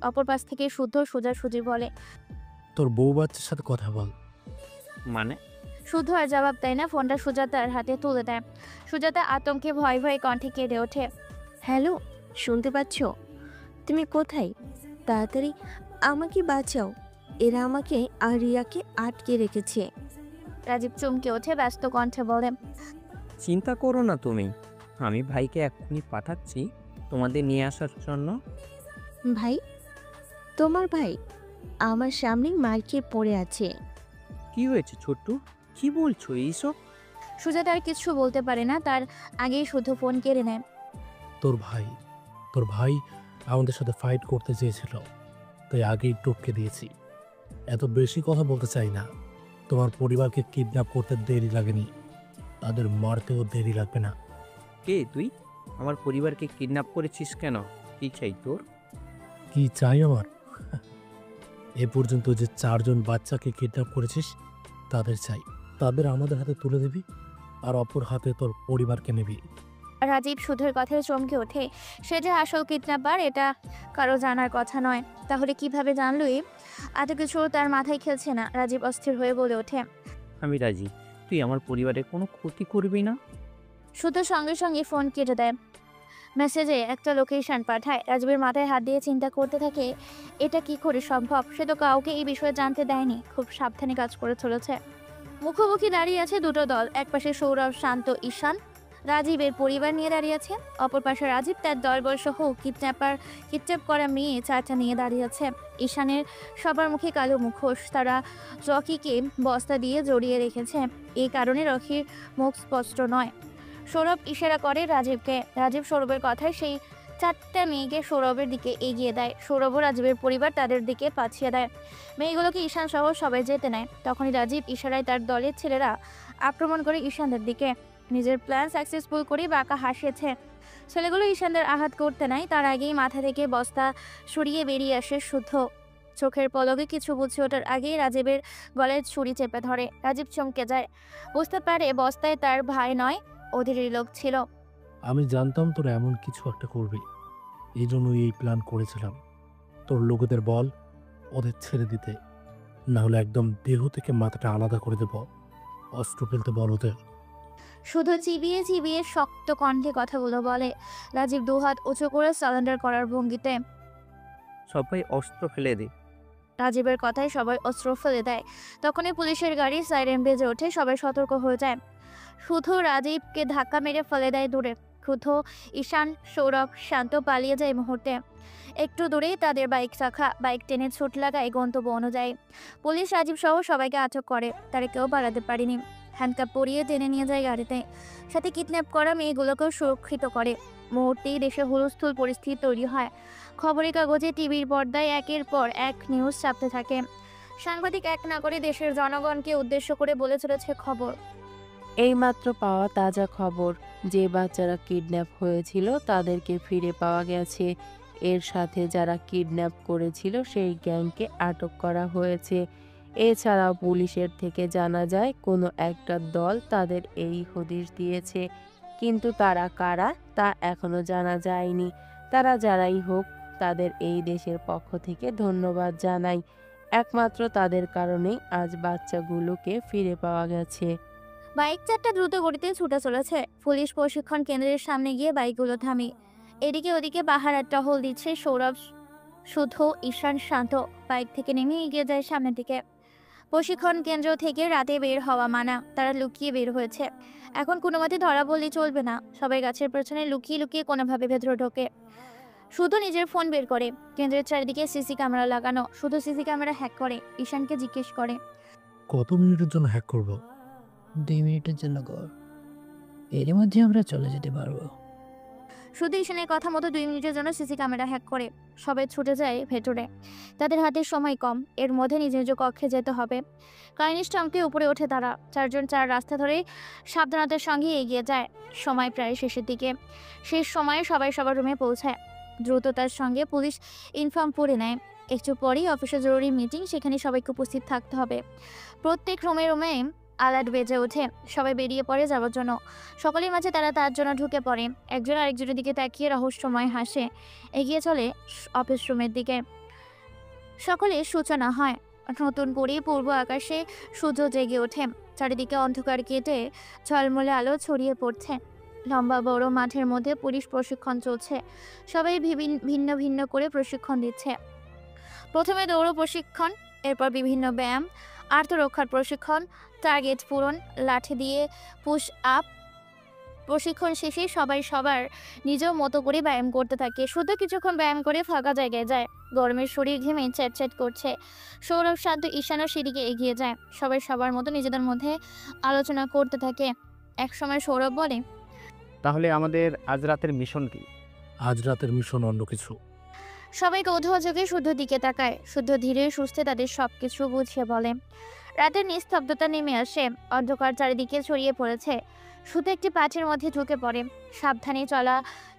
অপর পাশ থেকে শুদ্ধ সোজাসুজি বলে, তোর বউ বাচ্চার সাথে কথা বল। মানে? শুদ্ধ আর জবাব দেয় না। ফোনটা সুজাতার হাতে তুলে দেয়। সুজাতা আতঙ্কে ভয় ভয়ে কণ্ঠে কেঁদে ওঠে। হ্যালো, শুনতে পাচ্ছ? তুমি কোথায়? তাড়াতাড়ি আমাকে বাঁচাও, এরা আমাকে আর রিয়াকে আটকে রেখেছে। রাজীব চমকে ওঠে, ব্যস্ত কণ্ঠে বলে, চিন্তা করো না তুমি, আমি ভাইকে এক্ষুনি পাঠাচ্ছি তোমাদের নিয়ে আসার জন্য। ভাই? তোমার ভাই? আমার সামনেই মার খেয়ে পড়ে আছে। কি হয়েছে ছোট্টু, কি বলছো এইসব? সুজাতা আর কিছু বলতে পারে না। তার আগেই শুদ্ধ ফোন কেড়ে নেয়। তোর ভাই আমাদের সাথে ফাইট করতে চেয়েছিল, তাই আগেই টপকে দিয়েছি। এত বেশি কথা বলতে চাই না। তোমার পরিবারকে কিডন্যাপ করতে দেরি লাগেনি, তাদের মারতেও দেরি লাগবে না। কে তুই? আমার পরিবারকে কিডন্যাপ করেছিস কেন? কি চাই তোর? কি চাই আমার? এ পর্যন্ত যে 4জন বাচ্চাকে কিডন্যাপ করেছিস তাদের চাই। তাদের আমাদের হাতে তুলে দিবি আর অপর হাতে তোর পরিবারকে নিবি। রাজীব শুধুর কথায় চমকে ওঠে। সে যে আসল কিডন্যাপার এটা কারো জানার কথা নয়। তাহলে কিভাবে জানলই? এত কিছু তার মাথায় খেলছে না। রাজীব অস্থির হয়ে বলে ওঠে। আমি রাজি, তুই আমার পরিবারের কোনো ক্ষতি করবি না। শুধু সঙ্গে সঙ্গে ফোন কেটে দেয়। মেসেজে একটা লোকেশন পাঠায়। রাজীবের মাথায় হাত দিয়ে চিন্তা করতে থাকে, এটা কি করে সম্ভব? সে তো কাউকে এই বিষয়ে জানতে দেয়নি। খুব সাবধানে কাজ করে চলেছে। মুখোমুখি দাঁড়িয়ে আছে দুটো দল। একপাশে সৌরভ, শান্ত, ঈশান রাজীবের পরিবার নিয়ে দাঁড়িয়ে আছে। অপর পাশে রাজীব তার দলবল সহ কিডন্যাপ করা মেয়ে 4টা নিয়ে দাঁড়িয়ে আছে। ঈশানের সবার মুখে কালো মুখোশ। তারা রকিকে বস্তা দিয়ে জড়িয়ে রেখেছে। এই কারণে রকির মুখ স্পষ্ট নয়। সৌরভ ইশারা করে রাজীবকে। রাজীব সৌরভের কথায় সেই 4টা মেয়েকে সৌরভের দিকে এগিয়ে দেয়। সৌরভ ও রাজীবের পরিবার তাদের দিকে পাঠিয়ে দেয়। মেয়েগুলোকে ঈশান সহ সবাই যেতে নেয়। তখনই রাজীব ইশারায় তার দলের ছেলেরা আক্রমণ করে ঈশানদের দিকে। নিজের প্ল্যান সাকসেসফুল করে বাঁকা হাসিয়েছে। ছেলেগুলো ঈশানদের আঘাত করতে নাই, তার আগেই মাথা থেকে বস্তা সরিয়ে বেরিয়ে আসে শুদ্ধ। চোখের পলকে কিছু বুঝে ওঠার আগেই রাজীবের গলায় ছুরি চেপে ধরে। রাজীব চমকে যায়। বুঝতে পারে বস্তায় তার ভাই নয়, ওদেরই লোক ছিল। আমি জানতাম তোর এমন কিছু একটা করবি, এই জন্যই এই প্ল্যান করেছিলাম। তোর লোকেদের বল ওদের ছেড়ে দিতে, না হলে একদম দেহ থেকে মাথাটা আলাদা করে দেব। অস্ত্র ফেলতে বল ওদের। শুধু চিবিয়ে চিবিয়ে শক্ত কণ্ঠে কথাগুলো বলে। রাজীব দুহাত উঁচু করে সারেন্ডার করার ভঙ্গিতে। সবাই অস্ত্র ফেলে দে। রাজীবের কথায় সবাই অস্ত্র ফেলে দেয়। তখনই পুলিশের গাড়ি সাইরেন বেজে ওঠে। সবাই সতর্ক হয়ে যায়। শুধু রাজীবকে ধাক্কা মেরে ফেলে দেয় দূরে। শুধু ঈশান, সৌরভ, শান্ত পালিয়ে যায় মুহূর্তে। একটু দূরেই তাদের বাইক রাখা। বাইক টেনে ছুট লাগায় গন্তব্য অনুযায়ী। পুলিশ রাজীব সহ সবাইকে আটক করে। তারা কেউ পালাতে পারেনি। হ্যান্ডকাপ পরিয়ে টেনে নিয়ে যায় গাড়িতে। সাথে কিডন্যাপ করা মেয়েগুলোকেও সুরক্ষিত করে। মুহূর্তেই দেশে হুলস্থুল পরিস্থিতি তৈরি হয়। খবরের কাগজে, টিভির পর্দায় একের পর এক নিউজ ছাপতে থাকে। সাংবাদিক এক না করে দেশের জনগণকে উদ্দেশ্য করে বলে চলেছে খবর। এইমাত্র পাওয়া তাজা খবর, যে বাচ্চারা কিডন্যাপ হয়েছিল তাদেরকে ফিরে পাওয়া গেছে। এর সাথে যারা কিডন্যাপ করেছিল সেই গ্যাংকে আটক করা হয়েছে। এছাড়াও পুলিশের থেকে জানা যায় কোনো একটা দল তাদের এই হদিশ দিয়েছে, কিন্তু তারা কারা তা এখনো জানা যায়নি। তারা যারাই হোক, তাদের এই দেশের পক্ষ থেকে ধন্যবাদ জানাই। একমাত্র তাদের কারণেই আজ বাচ্চাগুলোকে ফিরে পাওয়া গেছে। বাইক 4টা দ্রুত গতিতে ছুটে চলেছে। পুলিশ প্রশিক্ষণ কেন্দ্রের সামনে গিয়ে বাইকগুলো থামে। এদিকে ওদিকে পাহারার টহল দিচ্ছে সৌরভ, শুধু, ঈশান, শান্ত বাইক থেকে নেমে এগিয়ে যায় সামনের দিকে। প্রশিক্ষণ কেন্দ্র থেকে রাতে বের হওয়া মানা। তারা লুকিয়ে বের হয়েছে। এখন কোনো মতে ধরা বললে চলবে না। সবাই গাছের পেছনে লুকিয়ে লুকিয়ে কোনোভাবে ভেতরে ঢোকে। শুধু নিজের ফোন বের করে। কেন্দ্রের চারিদিকে সিসি ক্যামেরা লাগানো। শুধু সিসি ক্যামেরা হ্যাক করে। ঈশানকে জিজ্ঞেস করে, কত মিনিটের জন্য হ্যাক করব? 2 মিনিটের জন্য কর, এর মধ্যে আমরা চলে যেতে পারবো। শুধু ঈশানের কথা মতো 2 মিনিটের জন্য সিসি ক্যামেরা হ্যাক করে। সবাই ছুটে যায় ভেতরে। তাদের হাতে সময় কম। এর মধ্যে নিজ নিজ কক্ষে যেতে হবে। কাইনিস চমকে উপরে ওঠে তারা। 4জন 4 রাস্তা ধরে সাবধানতার সঙ্গে এগিয়ে যায়। সময় প্রায় শেষের দিকে। শেষ সময়ে সবাই সবার রুমে পৌঁছায়। দ্রুততার সঙ্গে পুলিশ ইনফর্ম করে নেয়। একটু পরেই অফিসে জরুরি মিটিং, সেখানে সবাইকে উপস্থিত থাকতে হবে। প্রত্যেক রুমে রুমে আলার্ট বেজে ওঠে। সবাই বেরিয়ে পড়ে যাওয়ার জন্য। সকলের মাঝে তারা তার জন্য ঢুকে পড়ে। একজন আরেকজনের দিকে তাকিয়ে রহস্যময় হাসে। এগিয়ে চলে অফিস রুমের দিকে। সকলে সূচনা হয়। নতুন করে পূর্ব আকাশে সূর্য জেগে ওঠে। চারিদিকে অন্ধকার কেটে ঝলমলে আলো ছড়িয়ে পড়ছে। লম্বা বড় মাঠের মধ্যে পুলিশ প্রশিক্ষণ চলছে। সবাই ভিন্ন ভিন্ন করে প্রশিক্ষণ দিচ্ছে। প্রথমে দৌড় প্রশিক্ষণ, এরপর বিভিন্ন ব্যায়াম, আত্মরক্ষার প্রশিক্ষণ, টার্গেট পূরণ, লাঠি দিয়ে পুশ আপ। প্রশিক্ষণ শেষে সবাই সবার নিজের মতো করে ব্যায়াম করতে থাকে। শুধু কিছুক্ষণ ব্যায়াম করে ফাঁকা জায়গায় যায়। গরমের শরীর ঘেমে চ্যাট করছে। সৌরভ, শান্ত, ঈশানও সেদিকে এগিয়ে যায়। সবাই সবার মতো নিজেদের মধ্যে আলোচনা করতে থাকে। একসময় সৌরভ বলে, তাহলে আমাদের আজ রাতের মিশন কি? আজ রাতের মিশন অন্য কিছু। সবাই কৌতূহলযোগে শুদ্ধ দিকে তাকায়। শুদ্ধ ধীরে সুস্থে তাদের সবকিছু বুঝিয়ে বলে। রাতের নিস্তব্ধতা নেমে আসে। অন্ধকার চারিদিকে ছড়িয়ে পড়েছে। শুধু একটি পার্টির মধ্যে ঢুকে পড়ে। সাবধানে চলা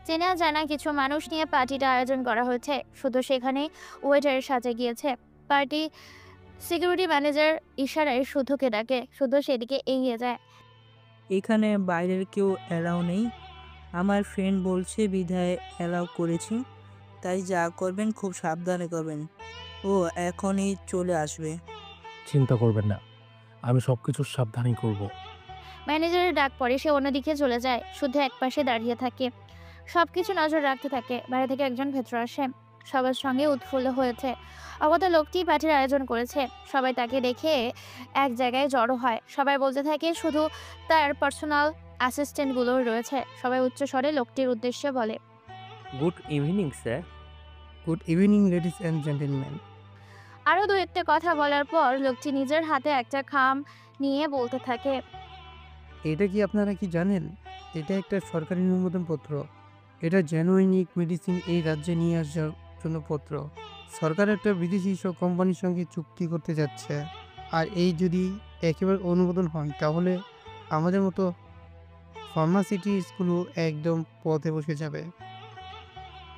চেনা জানা কিছু মানুষ নিয়ে পার্টিটা আয়োজন করা হয়েছে। শুধু সেখানে ওয়েটারের সাজে গিয়েছে। পার্টি সিকিউরিটি ম্যানেজার ইশারায় শুধুকে ডাকে। শুধু সেদিকে এগিয়ে যায়। এখানে বাইরের কেউ অ্যালাউ নেই। আমার ফ্রেন্ড বলছে বিধায় অ্যালাউ করেছি, তাই যা করবেন খুব সাবধানে করবেন। ও এখনই চলে আসবে। চিন্তা করবেন না, আমি সব কিছু সাবধানেই করব। ম্যানেজারের ডাক পড়ে, সে অন্যদিকে চলে যায়। শুধু একপাশে দাঁড়িয়ে থাকে, সবকিছু নজর রাখতে থাকে। বাইরে থেকে একজন ভেতরে আসে, সবার সঙ্গে উৎফুল্ল হয়েছে। অগত লোকটি পার্টির আয়োজন করেছে। সবাই তাকে দেখে এক জায়গায় জড়ো হয়। সবাই বলতে থাকে শুধু তার পার্সোনাল অ্যাসিস্ট্যান্টগুলো রয়েছে। সবাই উচ্চ স্বরে লোকটির উদ্দেশ্যে বলে, good evening sir. Good evening ladies and gentleman. আরও দু একটা কথা বলার পর লোকটি নিজের হাতে একটা খাম নিয়ে বলতে থাকে, এটা কি আপনারা কি জানেন? এটা একটা সরকারি অনুমোদনপত্র। এটা জেনুইনিক মেডিসিন এই রাজ্যে নিয়ে আসার জন্য পত্র। সরকার একটা বিদেশি সব কোম্পানির সঙ্গে চুক্তি করতে যাচ্ছে, আর এই যদি একেবারে অনুমোদন হয় তাহলে আমাদের মতো ফার্মাসিউটিক্সগুলো একদম পথে বসে যাবে।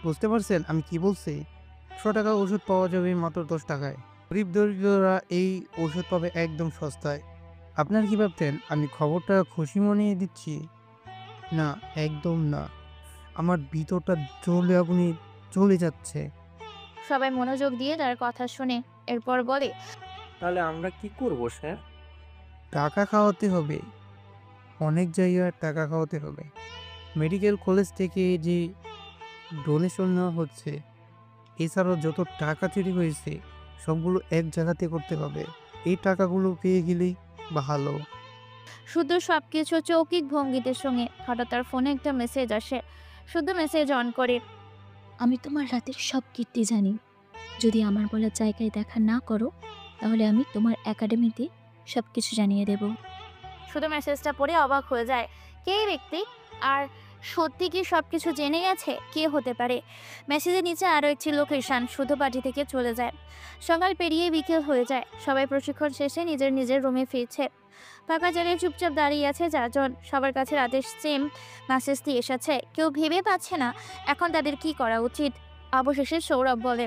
বুঝতে পারছেন আমি কি বলছি? 100 টাকা ওষুধ পাওয়া যাবে মাত্র 10 টাকায়। গরিব দরিদ্ররা এই ওষুধ পাবে একদম সস্তায়। আপনার কি ভাবতেন আমি খবরটা খুশি মনে দিচ্ছি? না, একদম না। আমার ভিতরটা জ্বলে আপনি চলে যাচ্ছে। সবাই মনোযোগ দিয়ে তার কথা শুনে। এরপর বলে, তাহলে আমরা কি করব স্যার? টাকা খাওয়াতে হবে, অনেক জায়গায় টাকা খাওয়াতে হবে। মেডিকেল কলেজ থেকে যে ডোনেশন নেওয়া হচ্ছে, এছাড়াও যত টাকা চুরি হয়েছে সবগুলো এক জায়গাতে করতে হবে। এই টাকাগুলো পেয়ে গেলেই ভালো। শুধু সবকিছু চৌকিক ভঙ্গিতে সঙ্গে হঠাৎ তার ফোনে একটা মেসেজ আসে। শুধু মেসেজ অন করে, আমি তোমার রাতের সব কীর্তি জানি। যদি আমার বলার জায়গায় দেখা না করো তাহলে আমি তোমার একাডেমিতে সব কিছু জানিয়ে দেব। শুধু মেসেজটা পড়ে অবাক হয়ে যায়। কে এই ব্যক্তি? আর সত্যি কি সবকিছু জেনে গেছে? কে হতে পারে? মেসেজের নিচে আরও একটি লোকেশন। শুধু পার্টি থেকে চলে যায়। সকাল পেরিয়ে বিকেল হয়ে যায়। সবাই প্রশিক্ষণ শেষে নিজের নিজের রুমে ফিরছে। ফাঁকা জায়গায় চুপচাপ দাঁড়িয়ে আছে চারজন। সবার কাছে রাতের সেম মেসেজটি এসেছে। কেউ ভেবে পাচ্ছে না এখন তাদের কি করা উচিত। অবশেষে সৌরভ বলে,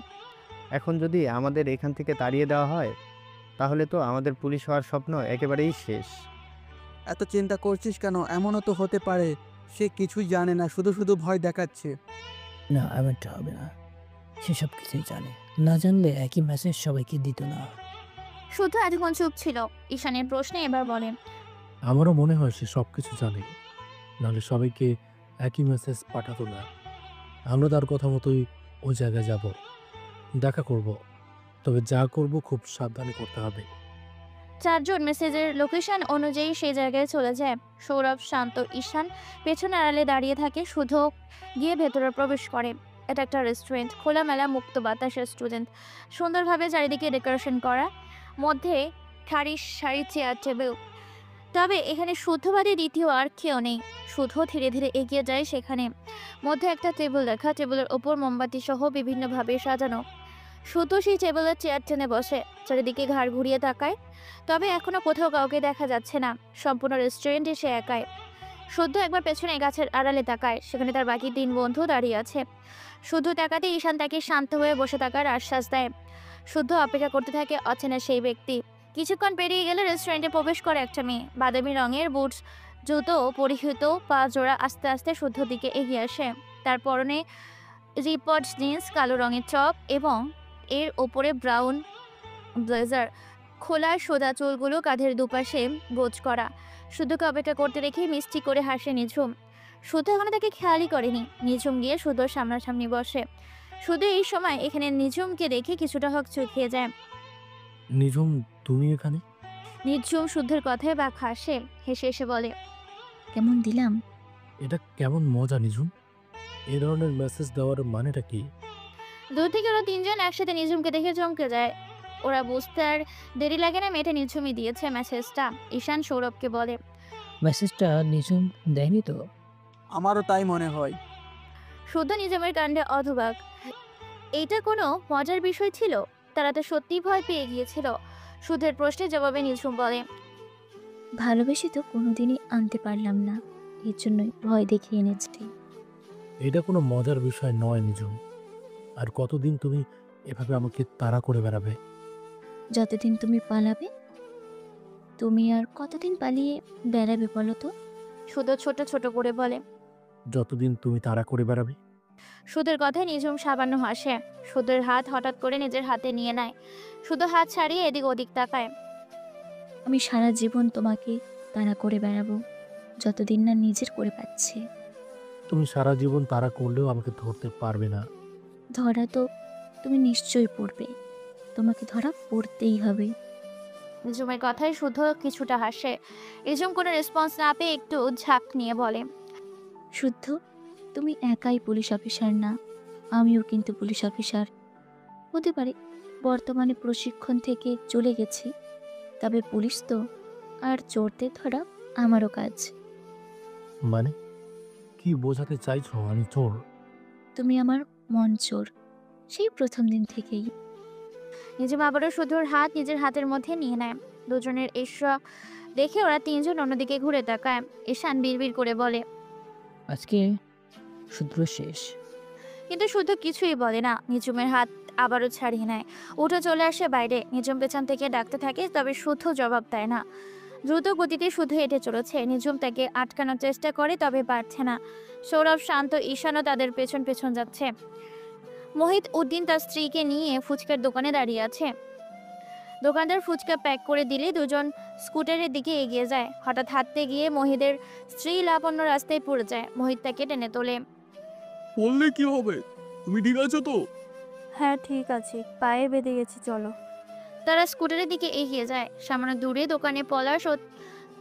এখন যদি আমাদের এখান থেকে তাড়িয়ে দেওয়া হয় তাহলে তো আমাদের পুলিশ হওয়ার স্বপ্ন একেবারেই শেষ। এত চিন্তা করছিস কেন? এমনও তো হতে পারে সে কিছুই জানে না, শুধু শুধু ভয় দেখাচ্ছে। না, এমনটা হবে না। সে সব কিছুই জানে। না জানলে একই মেসেজ সবাইকে দিত না। শুধু এতক্ষণ চুপ ছিল। ঈশানের প্রশ্নে এবার বলেন, আমারও মনে হয় সে সব কিছু জানে, নাহলে সবাইকে একই মেসেজ পাঠাতো না। আমরা তার কথা মতোই ওই জায়গায় যাব, দেখা করব। তবে যা করব খুব সাবধানে করতে হবে। চারজন মেসেজের লোকেশন অনুযায়ী সেই জায়গায় চলে যায়। সৌরভ, শান্ত, ঈশান পেছনে আড়ালে দাঁড়িয়ে থাকে। শুধু গিয়ে ভেতরে প্রবেশ করে। এটা একটা রেস্টুরেন্ট, খোলামেলা মুক্ত বাতাস রেস্টুরেন্ট, সুন্দরভাবে চারিদিকে ডেকোরেশন করা, মধ্যে সারি সারি চেয়ার টেবিল। তবে এখানে শুদ্ধবাদী দ্বিতীয় আর কেউ নেই। শুধু ধীরে ধীরে এগিয়ে যায় সেখানে। মধ্যে একটা টেবিল রাখা, টেবিলের ওপর মোমবাতি সহ বিভিন্নভাবে সাজানো। শুধু সেই টেবিলের চেয়ার টেনে বসে, চারিদিকে ঘাড় ঘুরিয়ে তাকায়। তবে এখনো কোথাও কাউকে দেখা যাচ্ছে না। সম্পূর্ণ রেস্টুরেন্টে সে একাই। শুদ্ধ একবার পেছনে গাছের আড়ালে তাকায়, সেখানে তার বাকি 3 বন্ধু দাঁড়িয়ে আছে। শুধু তাকাতে ঈশান তাকে শান্ত হয়ে বসে থাকার আশ্বাস দেয়। শুদ্ধ অপেক্ষা করতে থাকে অচেনা সেই ব্যক্তি। কিছুক্ষণ পেরিয়ে গেলে রেস্টুরেন্টে প্রবেশ করে একটা মেয়ে। বাদামি রঙের বুটস জুতো পরিহিত, পা জোড়া। আস্তে আস্তে শুদ্ধ দিকে এগিয়ে আসে। তার পরনে রিপড জিন্স, কালো রঙের টপ এবং এর ওপরে ব্রাউন ব্লেজার। খোলা সোজা চুলগুলো কাঁধের দুপাশে গোছ করা। শুদ্ধকে অপেক্ষা করতে রেখে মিষ্টি করে হাসে নিঝুম। শুদ্ধ এখনো তাকে খেয়ালই করেনি। নিঝুম গিয়ে শুদ্ধর সামনাসামনি বসে। শুধু এই সময় এখানে নিঝুমকে দেখে কিছুটা হক চুকিয়ে যায়। নিঝুম, তুমি এখানে? নিঝুম শুদ্ধের কথায় বাক হাসে। হেসে এসে বলে, কেমন দিলাম? এটা কেমন মজা নিঝুম? এই ধরনের মেসেজ দেওয়ার মানেটা কি? দূর থেকে ওরা 3 জন একসাথে নিঝুমকে দেখে চমকে যায়। ওরা বুঝতে আর দেরি লাগে না, মেয়েটা নিঝুমই দিয়েছে মেসেজটা। ঈশান সৌরভকে বলে, মেসেজটা নিঝুম দেয়নি তো? আমারও তাই মনে হয়। শুদ্ধ নিঝুমের কাণ্ডে অধবাক। এইটা কোনো মজার বিষয় ছিল? তারা তো সত্যিই ভয় পেয়ে গিয়েছিল। শুদ্ধের প্রশ্নের জবাবে নিঝুম বলে, ভালোবেসে তো কোনোদিনই আনতে পারলাম না, এর জন্যই ভয় দেখিয়ে এনেছি। এটা কোনো মজার বিষয় নয় নিঝুম। আর কতদিন তুমি এভাবে আমাকে তাড়া করে বেড়াবে? যতদিন তুমি পালাবে। তুমি আর কতদিন পালিয়ে বেড়াবে বলো তো? শুধু ছোট ছোট করে বলে। যতদিন তুমি তাড়া করে বেড়াবে। সুধের কথায় নিঝুম সামান্য হাসে। সুধের হাত হঠাৎ করে নিজের হাতে নিয়ে নেয়। শুধু হাত ছাড়িয়ে এদিক ওদিক তাকায়। আমি সারা জীবন তোমাকে তাড়া করে বেড়াবো, যতদিন না নিজের করে পাচ্ছি। তুমি সারা জীবন তাড়া করলেও আমাকে ধরতে পারবে না। ধরা তো তুমি নিশ্চয়ই পড়বে, তোমাকে ধরা পড়তেই হবে। নিঝুমের কথায় শুধু কিছুটা হাসে। নিঝুম কোনো রেসপন্স না পেয়ে একটু ঝাঁক নিয়ে বলে, শুদ্ধ, তুমি একাই পুলিশ অফিসার না, আমিও কিন্তু পুলিশ অফিসার। হতে পারে বর্তমানে প্রশিক্ষণ থেকে চলে গেছি, তবে পুলিশ তো, আর চোরদের ধরা আমারও কাজ। মানে কি বোঝাতে চাইছো আমি চোর? তুমি আমার মন চোর, সেই প্রথম দিন থেকেই। নিঝুম আবারও শুধুর হাত নিজের হাতের মধ্যে নিয়ে নেয়। দুজনের এসব দেখে ওরা তিনজন অন্যদিকে ঘুরে তাকায়। ঈশান বিড়বিড় করে বলে, আজকে শুধু শেষ। কিন্তু শুধু কিছুই বলে না। নিঝুমের হাত আবারও ছাড়িয়ে নেয়। উঠে চলে আসে বাইরে। নিঝুম পেছন থেকে ডাকতে থাকে, তবে শুধু জবাব দেয় না। দ্রুত গতিতে শুধু হেঁটে চলেছে। নিঝুম তাকে আটকানোর চেষ্টা করে, তবে পারছে না। সৌরভ, শান্ত, ঈশানও তাদের পেছন পেছন যাচ্ছে। মোহিত উদ্দিন তার স্ত্রীকে নিয়ে ফুচকার দোকানে দাঁড়িয়ে আছে। দোকানদার ফুচকা প্যাক করে দিলে দুজন স্কুটারের দিকে এগিয়ে যায়। হঠাৎ হাঁটতে গিয়ে মোহিতের স্ত্রী লাবণ্য রাস্তায় পড়ে যায়। মোহিত তাকে টেনে তোলে। বললে কি হবে? তুমি ঠিক আছো তো? হ্যাঁ ঠিক আছে, পায়ে বেঁধে গেছি, চলো। তারা স্কুটারের দিকে এগিয়ে যায়। সামান্য দূরে দোকানে পলাশ ও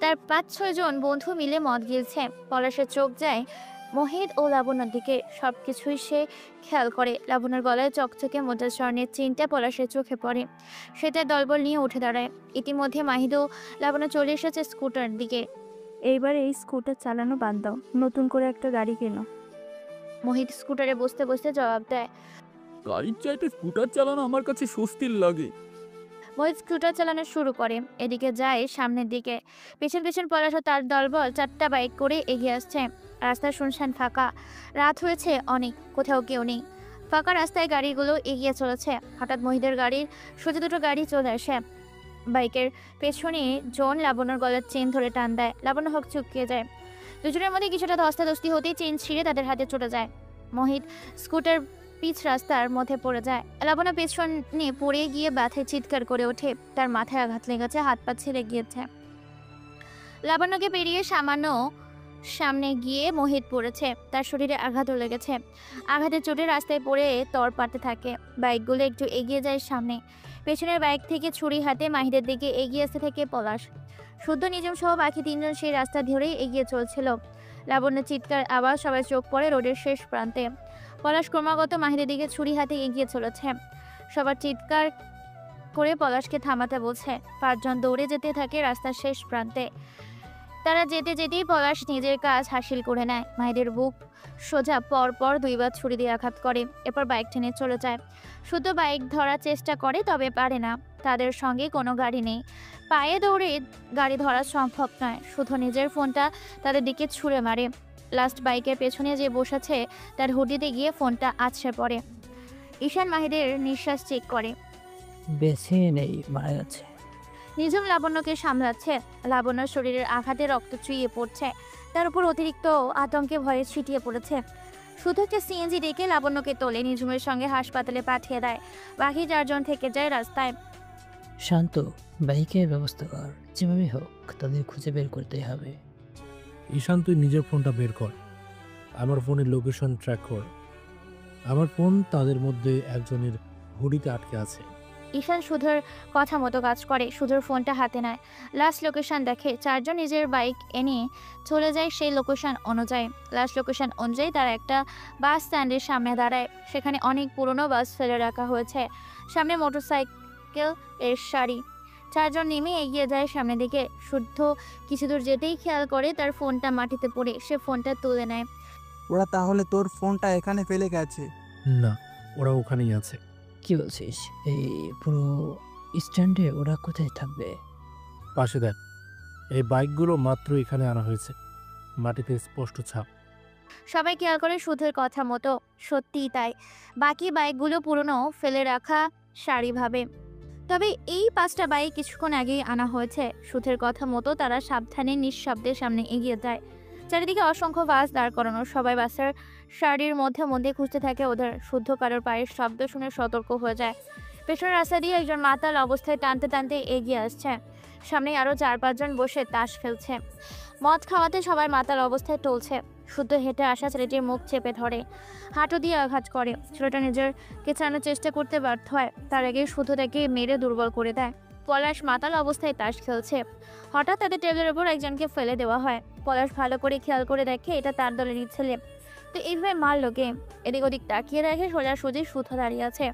তার ৫-৬ জন বন্ধু মিলে মদ গিলছে। পলাশের চোখ যায় মোহিত ও লাবণ্যর দিকে। সবকিছুই সে খেয়াল করে। লাবণ্যর গলায় চকচকে মোটা স্বর্ণের চেইনটা পলাশের চোখে পড়ে। সে তার দলবল নিয়ে উঠে দাঁড়ায়। ইতিমধ্যে মাহিদ ও লাবণ্য চলে এসেছে স্কুটার দিকে। এইবার এই স্কুটার চালানো বাদ দাও, নতুন করে একটা গাড়ি কেনো। মোহিত স্কুটারে বসতে বসতে জবাব দেয়, গাড়ির চাইতে স্কুটার চালানো আমার কাছে স্বস্তির লাগে। মোহিত স্কুটার চালানো শুরু করে। এদিকে যায় সামনের দিকে। পেছন পেছন পলাশ ও তার দলবল 4টা বাইক করে এগিয়ে আসছে। রাস্তা শুনশান, ফাঁকা। রাত হয়েছে অনেক, কোথাও কেউ নেই। ফাঁকা রাস্তায় গাড়িগুলো এগিয়ে চলেছে। হঠাৎ মোহিতের গাড়ির সোজা দুটো গাড়ি চলে আসে। বাইকের পেছনে জন লাবণ্যর গলার চেন ধরে টান দেয়। লাবণ্য হোক চুকিয়ে যায়। দুজনের মধ্যে কিছুটা ধস্তাধস্তি হতেই চেন ছিঁড়ে তাদের হাতে চলে যায়। মোহিত স্কুটার পিচ রাস্তার মধ্যে পড়ে যায়। লাবণ্য পেছনে পড়ে গিয়ে ব্যথায় চিৎকার করে ওঠে। তার মাথায় আঘাত লেগেছে, হাত পা ছিঁড়ে গিয়েছে। লাবণ্যকে পেরিয়ে সামান্য সামনে গিয়ে মোহিত পড়েছে। তার শরীরে আঘাতও লেগেছে। আঘাতের চোটে রাস্তায় পড়ে তর পাতে থাকে। বাইকগুলো একটু এগিয়ে যায় সামনে। পেছনের বাইক থেকে ছুরি হাতে মাহিদের দিকে এগিয়ে আসতে থাকে পলাশ। শুদ্ধ, নিঝুম সহ বাকি 3জন সেই রাস্তা ধরেই এগিয়ে চলছিল। লাবণ্যের চিৎকার আওয়াজ সবাই চোখ পড়ে রোডের শেষ প্রান্তে। পলাশ ক্রমাগত মাহিদের দিকে ছুরি হাতে এগিয়ে চলেছে। সবার চিৎকার করে পলাশকে থামাতে বলছে। 5 জন দৌড়ে যেতে থাকে রাস্তার শেষ প্রান্তে। তারা যেতে যেতেই পলাশ নিজের কাজ হাসিল করে নেয়। মাহিদের বুক সোজা পর পর 2বার ছুরি দিয়ে আঘাত করে। এরপর বাইক টেনে চলে যায়। শুধু বাইক ধরার চেষ্টা করে, তবে পারে না। তাদের সঙ্গে কোনো গাড়ি নেই। পায়ে দৌড়ে গাড়ি ধরা সম্ভব নয়। শুধু নিজের ফোনটা তাদের দিকে ছুঁড়ে মারে। লাস্ট বাইকের পেছনে যে বসেছে তার হুডিতে গিয়ে ফোনটা আছড়ে পড়ে। ঈশান মাহিদের নিঃশ্বাস চেক করে। বেছে নেই, মারা গেছে। নিঝুম লাবণ্যকে সামলাচ্ছে। লাবণ্যর শরীরের আঘাতে রক্ত চুইয়ে পড়ছে। তার উপর অতিরিক্ত আতঙ্কে ভয়ে ছিটিয়ে পড়েছে। শুধু একটা সিএনজি ডেকে লাবণ্যকে তোলে নিঝুমের সঙ্গে হাসপাতালে পাঠিয়ে দেয়। বাকি 4 জন থেকে যায় রাস্তায়। শান্ত, বাইকের ব্যবস্থা কর, যেভাবে হোক তাদের খুঁজে বের করতে হবে। ঈশান, তুই নিজের ফোনটা বের কর, আমার ফোনের লোকেশন ট্র্যাক কর। আমার ফোন তাদের মধ্যে একজনের হুডিতে আটকে আছে। ঈশান সুধোর কথা মতো কাজ করে। সুধোর ফোনটা হাতে নেয়। লাস্ট লোকেশন দেখে। 4 জন নিজের বাইক এনে চলে যায় সেই লোকেশন অনুযায়ী। লাস্ট লোকেশন অনুযায়ী তারা একটা বাস স্ট্যান্ডের সামনে দাঁড়ায়। সেখানে অনেক পুরনো বাস ফেলে রাখা হয়েছে। সামনে মোটরসাইকেল এর সারি। 4 জন নেমে এগিয়ে যায় সামনের দিকে। শুদ্ধ কিছু দূর যেতেই খেয়াল করে তার ফোনটা মাটিতে পড়ে। সে ফোনটা তুলে নেয়। ওরা তাহলে তোর ফোনটা এখানে ফেলে গেছে? না, ওরা ওখানেই আছে। কি বলছিস? এই পুরো স্ট্যান্ডে ওরা কোথায় থাকবে? পাশে দেখ, এই বাইকগুলো মাত্র এখানে আনা হয়েছে, মাটিতে স্পষ্ট ছাপ। সবাই খেয়াল করে সুধের কথা মতো। সত্যিই তাই। বাকি বাইকগুলো পুরনো ফেলে রাখা সারিভাবে। তবে এই 5টা বাইক কিছুক্ষণ আগেই আনা হয়েছে। সুধের কথা মতো তারা সাবধানে নিঃশব্দের সামনে এগিয়ে যায়। চারিদিকে অসংখ্য বাস দাঁড় করানো, সবাই বাসের সারির মধ্যে মধ্যে খুঁজতে থাকে ওদের। শুদ্ধ কারোর পায়ের শব্দ শুনে সতর্ক হয়ে যায়। পেছনের রাস্তা দিয়ে একজন মাতাল অবস্থায় টানতে টানতে এগিয়ে আসছে। সামনে আরো 4-5 জন বসে তাস খেলছে। মদ খাওয়াতে সবাই মাতাল অবস্থায় টলছে। শুদ্ধ হেঁটে আসা ছেলেটির মুখ চেপে ধরে, হাঁটু দিয়ে আঘাত করে। ছেলেটা নিজের কেচানোর চেষ্টা করতে ব্যর্থ হয়। তার আগে শুদ্ধ তাকে মেরে দুর্বল করে দেয়। পলাশ মাতাল অবস্থায় তাস খেলছে। হঠাৎ তাদের টেবিলের উপর একজনকে ফেলে দেওয়া হয়। পলাশ ভালো করে খেয়াল করে দেখে এটা তার দলেরই ছেলে। তো এইভাবে মারলো কে? এদিক ওদিক তাকিয়ে দেখে সোজাসুজি শুদ্ধ দাঁড়িয়ে আছে।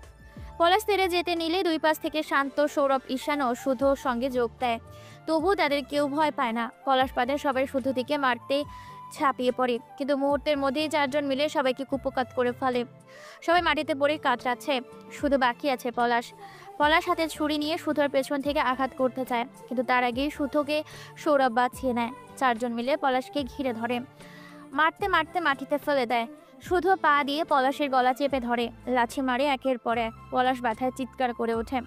পলাশ তেড়ে যেতে নিলে দুই পাশ থেকে শান্ত, সৌরভ, ঈশান ও শুদ্ধর সঙ্গে যোগ দেয়। তবুও তাদের কেউ ভয় পায় না। পলাশ পাতে সবাই শুদ্ধ দিকে মারতে ছাপিয়ে পড়ে, কিন্তু মুহূর্তের মধ্যেই 4 জন মিলে সবাইকে কুপকাত করে ফেলে। সবাই মাটিতে পড়ে কাতরাচ্ছে। শুধু বাকি আছে পলাশ। পলাশ হাতে ছুরি নিয়ে শুদ্ধর পেছন থেকে আঘাত করতে চায়, কিন্তু তার আগেই শুদ্ধকে সৌরভ বাঁচিয়ে নেয়। 4 জন মিলে পলাশকে ঘিরে ধরে, মারতে মারতে মাটিতে ফেলে দেয়। শুধু পা দিয়ে পলাশের গলা চেপে ধরে, লাঠি মারে একের পর এক। পলাশ ব্যথায় চিৎকার করে ওঠে।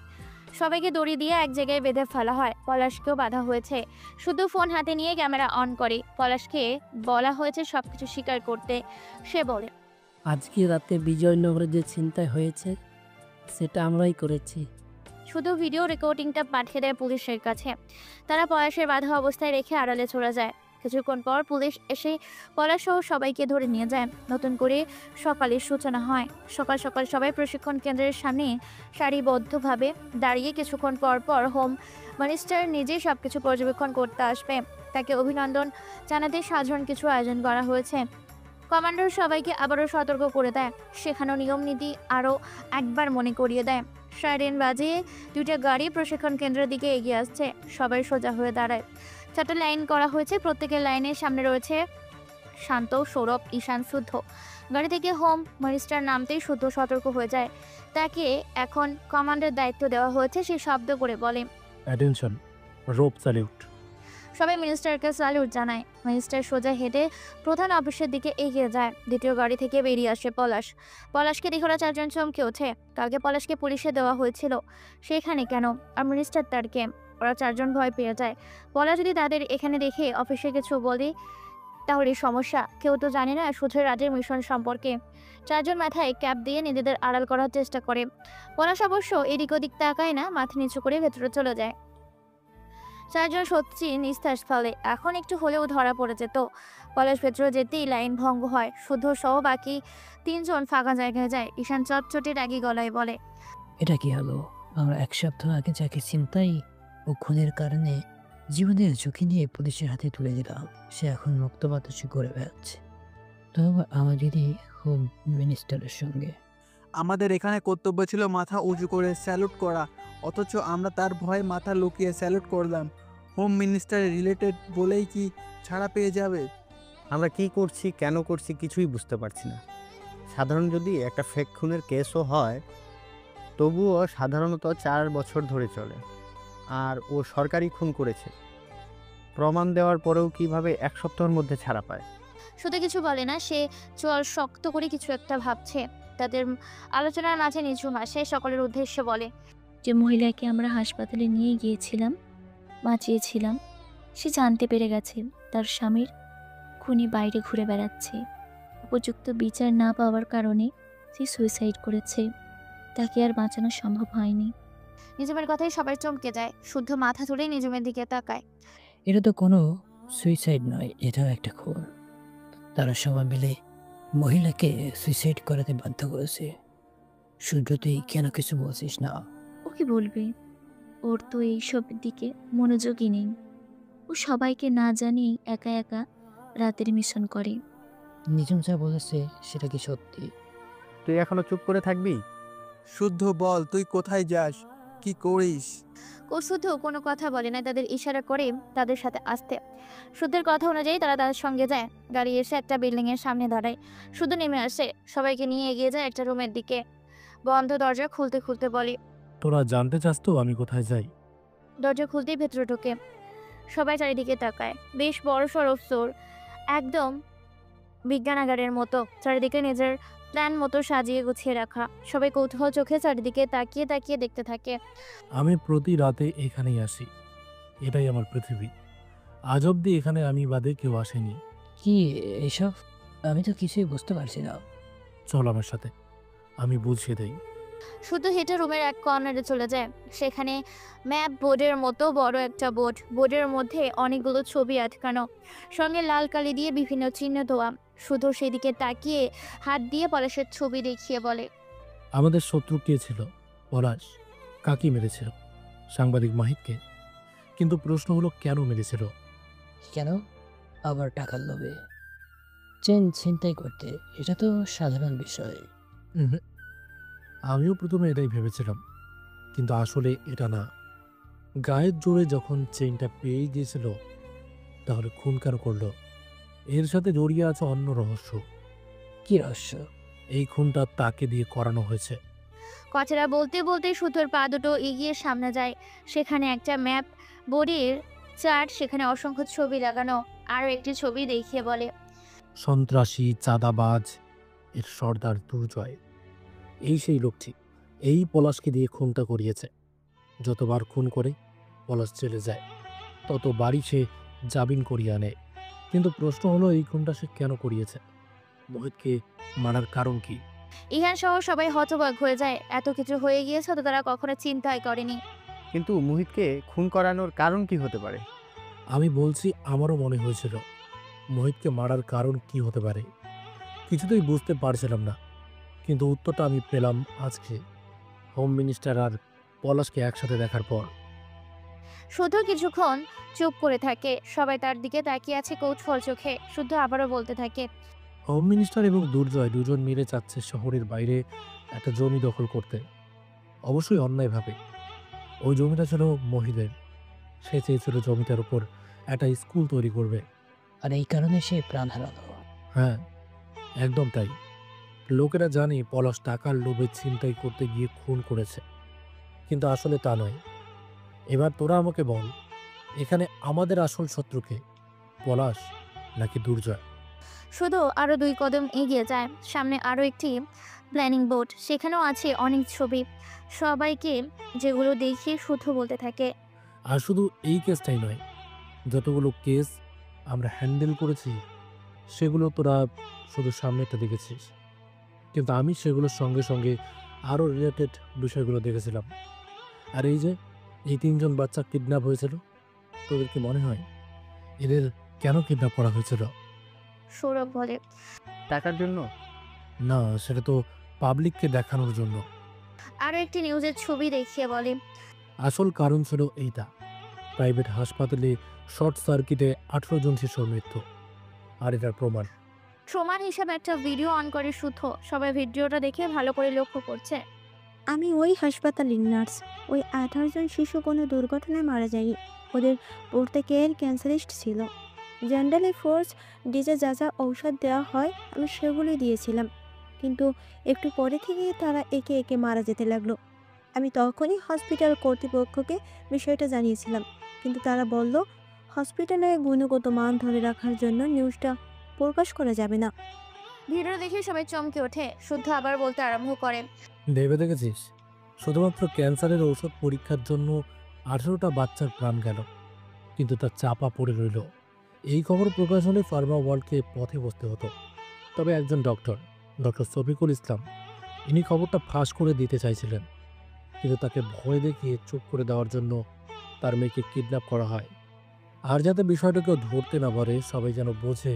সবাইকে দড়ি দিয়ে এক জায়গায় বেঁধে ফেলা হয়। পলাশকেও বাধা হয়েছে। শুধু ফোন হাতে নিয়ে ক্যামেরা অন করে। পলাশকে বলা হয়েছে সবকিছু স্বীকার করতে। সে বলে, আজকে রাতে বিজয়নগরে যে ছিনতাই হয়েছে সেটা আমরাই করেছি। শুধু ভিডিও রেকর্ডিংটা পাঠিয়ে দেয় পুলিশের কাছে। তারা পলাশের বাধা অবস্থায় রেখে আড়ালে চলে যায়। কিছুক্ষণ পর পুলিশ এসে পলাশ সহ সবাইকে ধরে নিয়ে যায়। নতুন করে সকালের সূচনা হয়। সকাল সকাল সবাই প্রশিক্ষণ কেন্দ্রের সামনে সারিবদ্ধভাবে দাঁড়িয়ে কিছুক্ষণ পর পর হোম মিনিস্টার নিজেই সবকিছু পর্যবেক্ষণ করতে আসবে। তাকে অভিনন্দন জানাতে সাধারণ কিছু আয়োজন করা হয়েছে। কমান্ডার সবাইকে আবারও সতর্ক করে দেয়। শেখানো নিয়ম নীতি আরও একবার মনে করিয়ে দেয়। সাইরেন বাজিয়ে 2টা গাড়ি প্রশিক্ষণ কেন্দ্রের দিকে এগিয়ে আসছে। সবাই সোজা হয়ে দাঁড়ায়। 4টা লাইন করা হয়েছে। প্রত্যেকের লাইনের সামনে রয়েছে শান্ত, সৌরভ, ঈশান, শুদ্ধ। গাড়ি থেকে হোম মিনিস্টার নামতেই শুদ্ধ সতর্ক হয়ে যায়। তাকে এখন কমান্ডের দায়িত্ব দেওয়া হয়েছে। সে শব্দ করে বলে, অ্যাটেনশন, রোপ স্যালিউট। সবাই মিনিস্টারকে স্যালুট জানায়। মিনিস্টার সোজা হেঁটে প্রধান অফিসের দিকে এগিয়ে যায়। দ্বিতীয় গাড়ি থেকে বেরিয়ে আসে পলাশ। পলাশকে দেখে ওরা 4 জন চমকে ওঠে। কালকে পলাশকে পুলিশে দেওয়া হয়েছিল, সেখানে কেন? আর মিনিস্টার তার কে? ওরা 4 জন ভয় পেয়ে যায়। পলাশ যদি তাদের এখানে দেখে অফিসে কিছু বলে তাহলে সমস্যা। কেউ তো জানে না সুধের রাজের মিশন সম্পর্কে। 4 জন মাথায় ক্যাপ দিয়ে নিজেদের আড়াল করার চেষ্টা করে। পলাশ অবশ্য এদিক ওদিক তাকায় না, মাথা নিচু করে ভেতরে চলে যায়। 4 জন সত্যি নিস্তাস ফলে। এখন একটু হলেও ধরা পড়ে যেত। পলাশ ভেতরে যেতেই লাইন ভঙ্গ হয়। শুদ্ধ সহ বাকি 3 জন ফাঁকা জায়গায় যায়। ঈশান চটচটে রাগী গলায় বলে, এটা কি হলো? আমরা 1 সপ্তাহ আগে যাকে ছিনতাই ও খুনের কারণে জীবনের ঝুঁকি নিয়ে পুলিশের হাতে তুলে দিলাম, সে এখন মুক্ত বাতাসে ঘুরে বেড়াচ্ছে। তো আমাদেরই হোম মিনিস্টারের সঙ্গে। আমাদের এখানে কর্তব্য ছিল মাথা উঁচু করে স্যালুট করা, অথচ আমরা তার ভয়ে মাথা লুকিয়ে স্যালুট করলাম। হোম মিনিস্টার রিলেটেড বলেই কি ছাড়া পেয়ে যাবে? আমরা কি করছি, কেন করছি কিছুই বুঝতে পারছি না। সাধারণ যদি একটা ফেক খুনের কেসও হয়, তবুও সাধারণত 4 বছর ধরে চলে। আর ও সরকারি খুন করেছে, প্রমাণ দেওয়ার পরেও কিভাবে 1 সপ্তাহের মধ্যে ছাড়া পায়? শুধু কিছু বলে না, সে চোয়াল শক্ত করে কিছু একটা ভাবছে। তাদের আলোচনার মাঝে নিঝুম আসে। সকলের উদ্দেশ্যে বলে, যে মহিলাকে আমরা হাসপাতালে নিয়ে গিয়েছিলাম, বাঁচিয়েছিলাম, সে জানতে পেরে গেছে তার স্বামীর খুনি বাইরে ঘুরে বেড়াচ্ছে। উপযুক্ত বিচার না পাওয়ার কারণে সে সুইসাইড করেছে। তাকে আর বাঁচানো সম্ভব হয়নি। নিঝুমের কথাই সবাই চমকে যায়। শুদ্ধ মাথা তুলে নিঝুমের দিকে তাকায়। এটা তো কোনো সুইসাইড নয়, এটাও একটা খুন। তারা সবাই মিলে মহিলাকে সুইসাইড করাতে বাধ্য করেছে। সূর্য, তুই কেন কিছু বলছিস না? ও কি বলবে? ওর তো এইসব দিকে মনোযোগই নেই। ও সবাইকে না জানিয়ে একা একা রাতের মিশন করে। নিজম যা বলেছে সেটা কি সত্যি? তুই এখনো চুপ করে থাকবি? শুদ্ধ বল, তুই কোথায় যাস, কি করিস? শুদ্ধ কোনো কথা বলে না। তাদের ইশারা করে তাদের সাথে আসতে। শুদ্ধের কথা অনুযায়ী তারা তাদের সঙ্গে যায়। গাড়ি এসে একটা বিল্ডিং এর সামনে দাঁড়ায়। শুদ্ধ নেমে আসে, সবাইকে নিয়ে এগিয়ে যায় একটা রুমের দিকে। বন্ধ দরজা খুলতে খুলতে বলে, তোরা জানতে চাস তো আমি কোথায় যাই? দরজা খুলতেই ভেতরে ঢোকে। সবাই চারিদিকে তাকায়। বেশ বড় সড় ফ্লোর, একদম বিজ্ঞানাগারের মতো। চারিদিকে নিজের প্ল্যান মতো সাজিয়ে গুছিয়ে রাখা। সবাই কৌতূহল চোখে চারিদিকে তাকিয়ে তাকিয়ে দেখতে থাকে। আমি প্রতি রাতে এখানেই আসি, এটাই আমার পৃথিবী। আজ অব্দি এখানে আমি বাদে কেউ আসেনি। কি এসব? আমি তো কিছুই বুঝতে পারছি না। চল আমার সাথে, আমি বুঝিয়ে দেই। শুধু হেঁটে রুমের এক কর্নারে চলে যায়। সেখানে ম্যাপ বোর্ডের মতো বড় একটা বোর্ড, বোর্ডের মধ্যে অনেকগুলো ছবি আটকানো, সঙ্গে লাল কালি দিয়ে বিভিন্ন চিহ্ন দেওয়া। শুধু সেদিকে তাকিয়ে হাত দিয়ে পলাশের ছবি দেখিয়ে বলে, আমাদের শত্রু কে ছিল? পলাশ। কাকি মেরেছিল? সাংবাদিক মাহিতকে। কিন্তু প্রশ্ন হলো কেন মেরেছিল? কেন? আবার টাকার লোভে চেন ছিনতাই করতে? এটা তো সাধারণ বিষয়। উহুম। আমিও প্রথমে এটাই ভেবেছিলাম, কিন্তু আসলে এটা না। গায়ের জোরে যখন চেইনটা পেয়ে গিয়েছিল, তাহলে খুন কেন করলো? এর সাথে জড়িয়ে আছে অন্য রহস্য। কি রহস্য? এই খুনটা তাকে দিয়ে করানো হয়েছে। কথাটা বলতে বলতে সুতোর পা দুটো এগিয়ে সামনে যায়। সেখানে একটা ম্যাপ বোর্ডের চার্ট, সেখানে অসংখ্য ছবি লাগানো। আরও একটি ছবি দেখিয়ে বলে, সন্ত্রাসী, চাঁদাবাজ, এর সর্দার দুর্জয়। এই সেই লোকটি এই পলাশকে দিয়ে খুনটা করিয়েছে। যতবার খুন করে পলাশ চলে যায়, ততবারই সে জামিন করিয়ে আনে। কিন্তু প্রশ্ন হলো এই খুনটা সে কেন করিয়েছে? মোহিতকে মারার কারণ কি? ইহান সহ সবাই হতবাক হয়ে যায়। এত কিছু হয়ে গিয়েছে তো তারা কখনো চিন্তাই করেনি। কিন্তু মোহিতকে খুন করানোর কারণ কি হতে পারে? আমি বলছি, আমারও মনে হয়েছিল মোহিতকে মারার কারণ কি হতে পারে। কিছুতেই বুঝতে পারছিলাম না, কিন্তু উত্তরটা আমি পেলাম আজকে, হোম মিনিস্টার আর পলাশকে একসাথে দেখার পর। শুধু কিছুক্ষণ চুপ করে থাকে। সবাই তার দিকে তাকিয়ে আছে কৌতূহল চোখে। শুদ্ধ আবারও বলতে থাকে, হোম মিনিস্টার এবং দুর্জয় দুজন মিলে চাচ্ছে শহরের বাইরে একটা জমি দখল করতে, অবশ্যই অন্যায়ভাবে। ওই জমিটা ছিল মহিদের। সে চেয়েছিল জমিটার উপর একটা স্কুল তৈরি করবে। আর এই কারণে সে প্রাণ হারালো। হ্যাঁ, একদম তাই। লোকেরা জানে পলাশ টাকার লোভে ছিনতাই করতে গিয়ে খুন করেছে, কিন্তু আসলে তা নয়। এবার তোরা আমাকে বল, এখানে আমাদের আসল শত্রুকে, পলাশ নাকি দুর্জয়? শুধু আরো 2 কদম এগিয়ে যায়। সামনে আরো একটি প্ল্যানিং বোর্ড, সেখানেও আছে অনেক ছবি। সবাইকে যেগুলো দেখিয়ে শুধু বলতে থাকে, আর শুধু এই কেসটাই নয়, যতগুলো কেস আমরা হ্যান্ডেল করেছি সেগুলো তোরা শুধু সামনেটা দেখেছিস, কিন্তু আমি সেগুলোর সঙ্গে সঙ্গে আরও রিলেটেড বিষয়গুলো দেখেছিলাম। আর এই যে এই 3 জন বাচ্চা কিডন্যাপ হয়েছিল, তোদের কি মনে হয় এদের কেন কিডন্যাপ করা হয়েছিল? সৌরভ বলে, টাকার জন্য? না, সেটা তো পাবলিককে দেখানোর জন্য। আরো একটি নিউজের ছবি দেখিয়ে বলে, আসল কারণ ছিল এইটা, প্রাইভেট হাসপাতালে শর্ট সার্কিটে 18 জন শিশুর মৃত্যু। আর এটার প্রমাণ প্রমাণ হিসাবে একটা ভিডিও অন করে শুদ্ধ। সবাই ভিডিওটা দেখে ভালো করে লক্ষ্য করছে। আমি ওই হাসপাতালের নার্স। ওই 18 জন শিশু কোনো দুর্ঘটনায় মারা যায়নি। ওদের প্রত্যেকের ক্যান্সারিস্ট ছিল। জেনারেলি ফোর্স ডিজে যা যা ঔষধ দেওয়া হয় আমি সেগুলোই দিয়েছিলাম, কিন্তু একটু পরে থেকে তারা একে একে মারা যেতে লাগলো। আমি তখনই হসপিটাল কর্তৃপক্ষকে বিষয়টা জানিয়েছিলাম, কিন্তু তারা বলল হসপিটালে গুণগত মান ধরে রাখার জন্য নিউজটা প্রকাশ করা যাবে না। ভিডিও দেখে সবাই চমকে ওঠে। শুদ্ধ আবার বলতে আরম্ভ করে, ভেবে দেখেছিস, শুধুমাত্র ক্যান্সারের ঔষধ পরীক্ষার জন্য 18টা বাচ্চার প্রাণ গেল, কিন্তু তা চাপা পড়ে রইল। এই খবর প্রকাশ হলে ফার্মা ওয়ার্ল্ডকে পথে বসতে হতো। তবে একজন ডক্টর শফিকুল ইসলাম, ইনি খবরটা ফাঁস করে দিতে চাইছিলেন, কিন্তু তাকে ভয় দেখিয়ে চুপ করে দেওয়ার জন্য তার মেয়েকে কিডন্যাপ করা হয়। আর যাতে বিষয়টা কেউ ধরতে না পারে, সবাই যেন বোঝে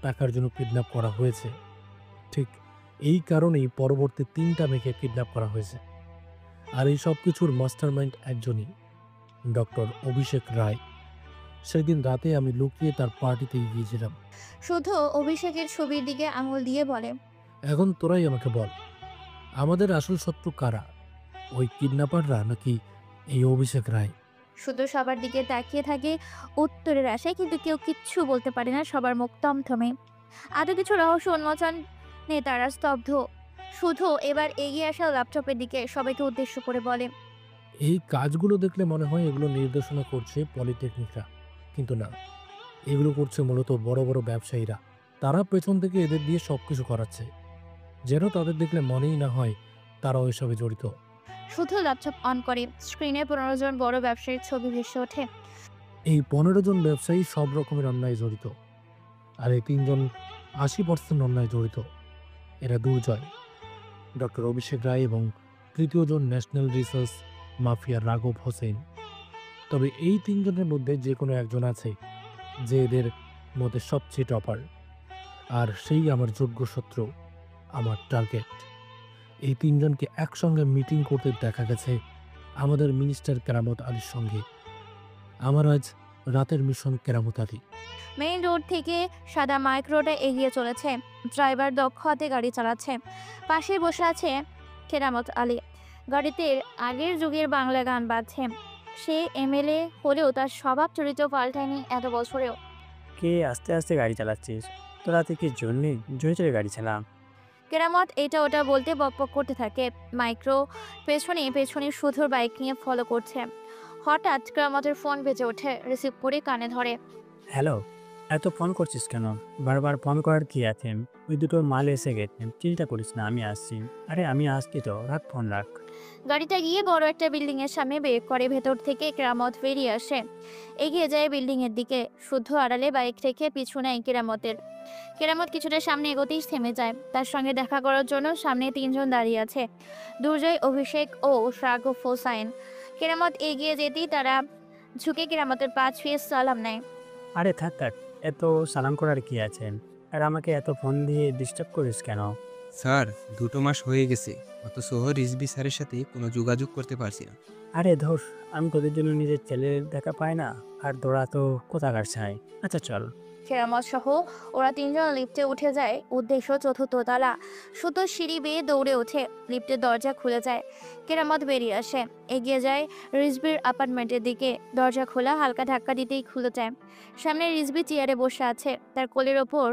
টাকার জন্য কিডন্যাপ করা হয়েছে। ঠিক এই কারণেই পরবর্তী 3টা মেয়েকে কিডন্যাপ করা হয়েছে। আর এই সব কিছুর মাস্টারমাইন্ড একজনই, ডক্টর অভিষেক রায়। সেদিন রাতে আমি লুকিয়ে তার পার্টিতে গিয়েছিলাম। শুধু অভিষেকের ছবির দিকে আঙুল দিয়ে বলে, এখন তোরাই আমাকে বল, আমাদের আসল শত্রু কারা? ওই কিডন্যাপাররা নাকি এই অভিষেক রায়? শুধু সবার দিকে তাকিয়ে থাকে উত্তরের আশায়, কিন্তু কেউ কিচ্ছু বলতে পারে না। সবার মুখ থমথমে। আরো কিছু রহস্য উন্মোচনে তারা স্তব্ধ। শুধু এবার এগিয়ে আসা ল্যাপটপের দিকে সবাইকে উদ্দেশ্য করে বলে, এই কাজগুলো দেখলে মনে হয় এগুলো নির্দেশনা করছে পলিটেকনিকরা, কিন্তু না, এগুলো করছে মূলত বড় বড় ব্যবসায়ীরা। তারা পেছন থেকে এদের দিয়ে সবকিছু করাচ্ছে। যেন তাদের দেখলে মনেই না হয় তারাও এসবে জড়িত। শুধু ল্যাপটপ অন করে স্ক্রিনে 15 জন বড় ব্যবসায়ীর ছবি ভেসে ওঠে। এই 15 জন ব্যবসায়ী সব রকমের অন্যায় জড়িত, আর এই 3 জন 80% অন্যায় জড়িত। এরা দুর্জয়, ডক্টর অভিষেক রায় এবং তৃতীয় জন ন্যাশনাল রিসার্চ মাফিয়া রাঘব হোসেন। তবে এই 3 জনের মধ্যে যে কোনো একজন আছে যে এদের মধ্যে সবচেয়ে টপার, আর সেই আমার যোগ্য শত্রু, আমার টার্গেট। এই 3 জনকে একসঙ্গে মিটিং করতে দেখা গেছে আমাদের মিনিস্টার কেরামত আলীর সঙ্গে। আমার আজ রাতের মিশন কেরামত আলী। মেইন রোড থেকে সাদা মাইক্রোটা এগিয়ে চলেছে। ড্রাইভার দক্ষ হাতে গাড়ি চালাচ্ছে। পাশে বসে আছে কেরামত আলী। গাড়িতে আগের যুগের বাংলা গান বাজছে। সে এমএলএ হলেও তার স্বভাব চরিত্র পাল্টায়নি এত বছরেও। কে আস্তে আস্তে গাড়ি চালাচ্ছিস? তোরা থেকে জন্যে জোরে জোরে গাড়ি চালাম। কেরামত এটা ওটা বলতে বকবক করতে থাকে। মাইক্রো পেছনে পেছনে সুধুর বাইক নিয়ে ফলো করছে। হঠাৎ কেরামতের ফোন বেজে ওঠে। রিসিভ করে কানে ধরে। হ্যালো, এত ফোন করছিস কেন? বারবার ফোন করার কি আছে? ওই দুটো মাল এসে গেছে, চিন্তা করিস না, আমি আসছি। আরে আমি আসছি তো, রাখ ফোন রাখ। গাড়িটা গিয়ে বড় একটা বিল্ডিং এর সামনে ব্রেক করে। ভেতর থেকে কেরামত বেরিয়ে আসে। এগিয়ে যায় বিল্ডিং এর দিকে। শুদ্ধ আড়ালে বাইক রেখে পিছু নেয় কেরামতের। কেরামত কিছুটা সামনে এগোতেই থেমে যায়। তার সঙ্গে দেখা করার জন্য সামনে 3 জন দাঁড়িয়ে আছে, দুর্জয়, অভিষেক ও রাঘব হোসাইন। কেরামত এগিয়ে যেতেই তারা ঝুঁকে কেরামতের পা ছুঁয়ে সালাম নেয়। আরে থাক থাক, এত সালাম করার কি আছে? আর আমাকে এত ফোন দিয়ে ডিস্টার্ব করিস কেন? স্যার 2 মাস হয়ে গেছে, অথচ রিজভি স্যারের সাথে কোনো যোগাযোগ করতে পারছি না। আরে ধর, আমি তোদের জন্য নিজের ছেলের দেখা পাই না, আর তোরা তো কোথাকার চাই। আচ্ছা চল। কেরামত সহ ওরা 3 জন লিফটে উঠে যায়। উদ্দেশ্য 4র্থ তলা। শুদ্ধ সিঁড়ি বেয়ে দৌড়ে ওঠে। লিফটের দরজা খুলে যায়। কেরামত বেরিয়ে আসে। এগিয়ে যায় রিজভির অ্যাপার্টমেন্টের দিকে। দরজা খোলা, হালকা ধাক্কা দিতেই খুলে যায়। সামনে রিজভি চেয়ারে বসে আছে। তার কোলের ওপর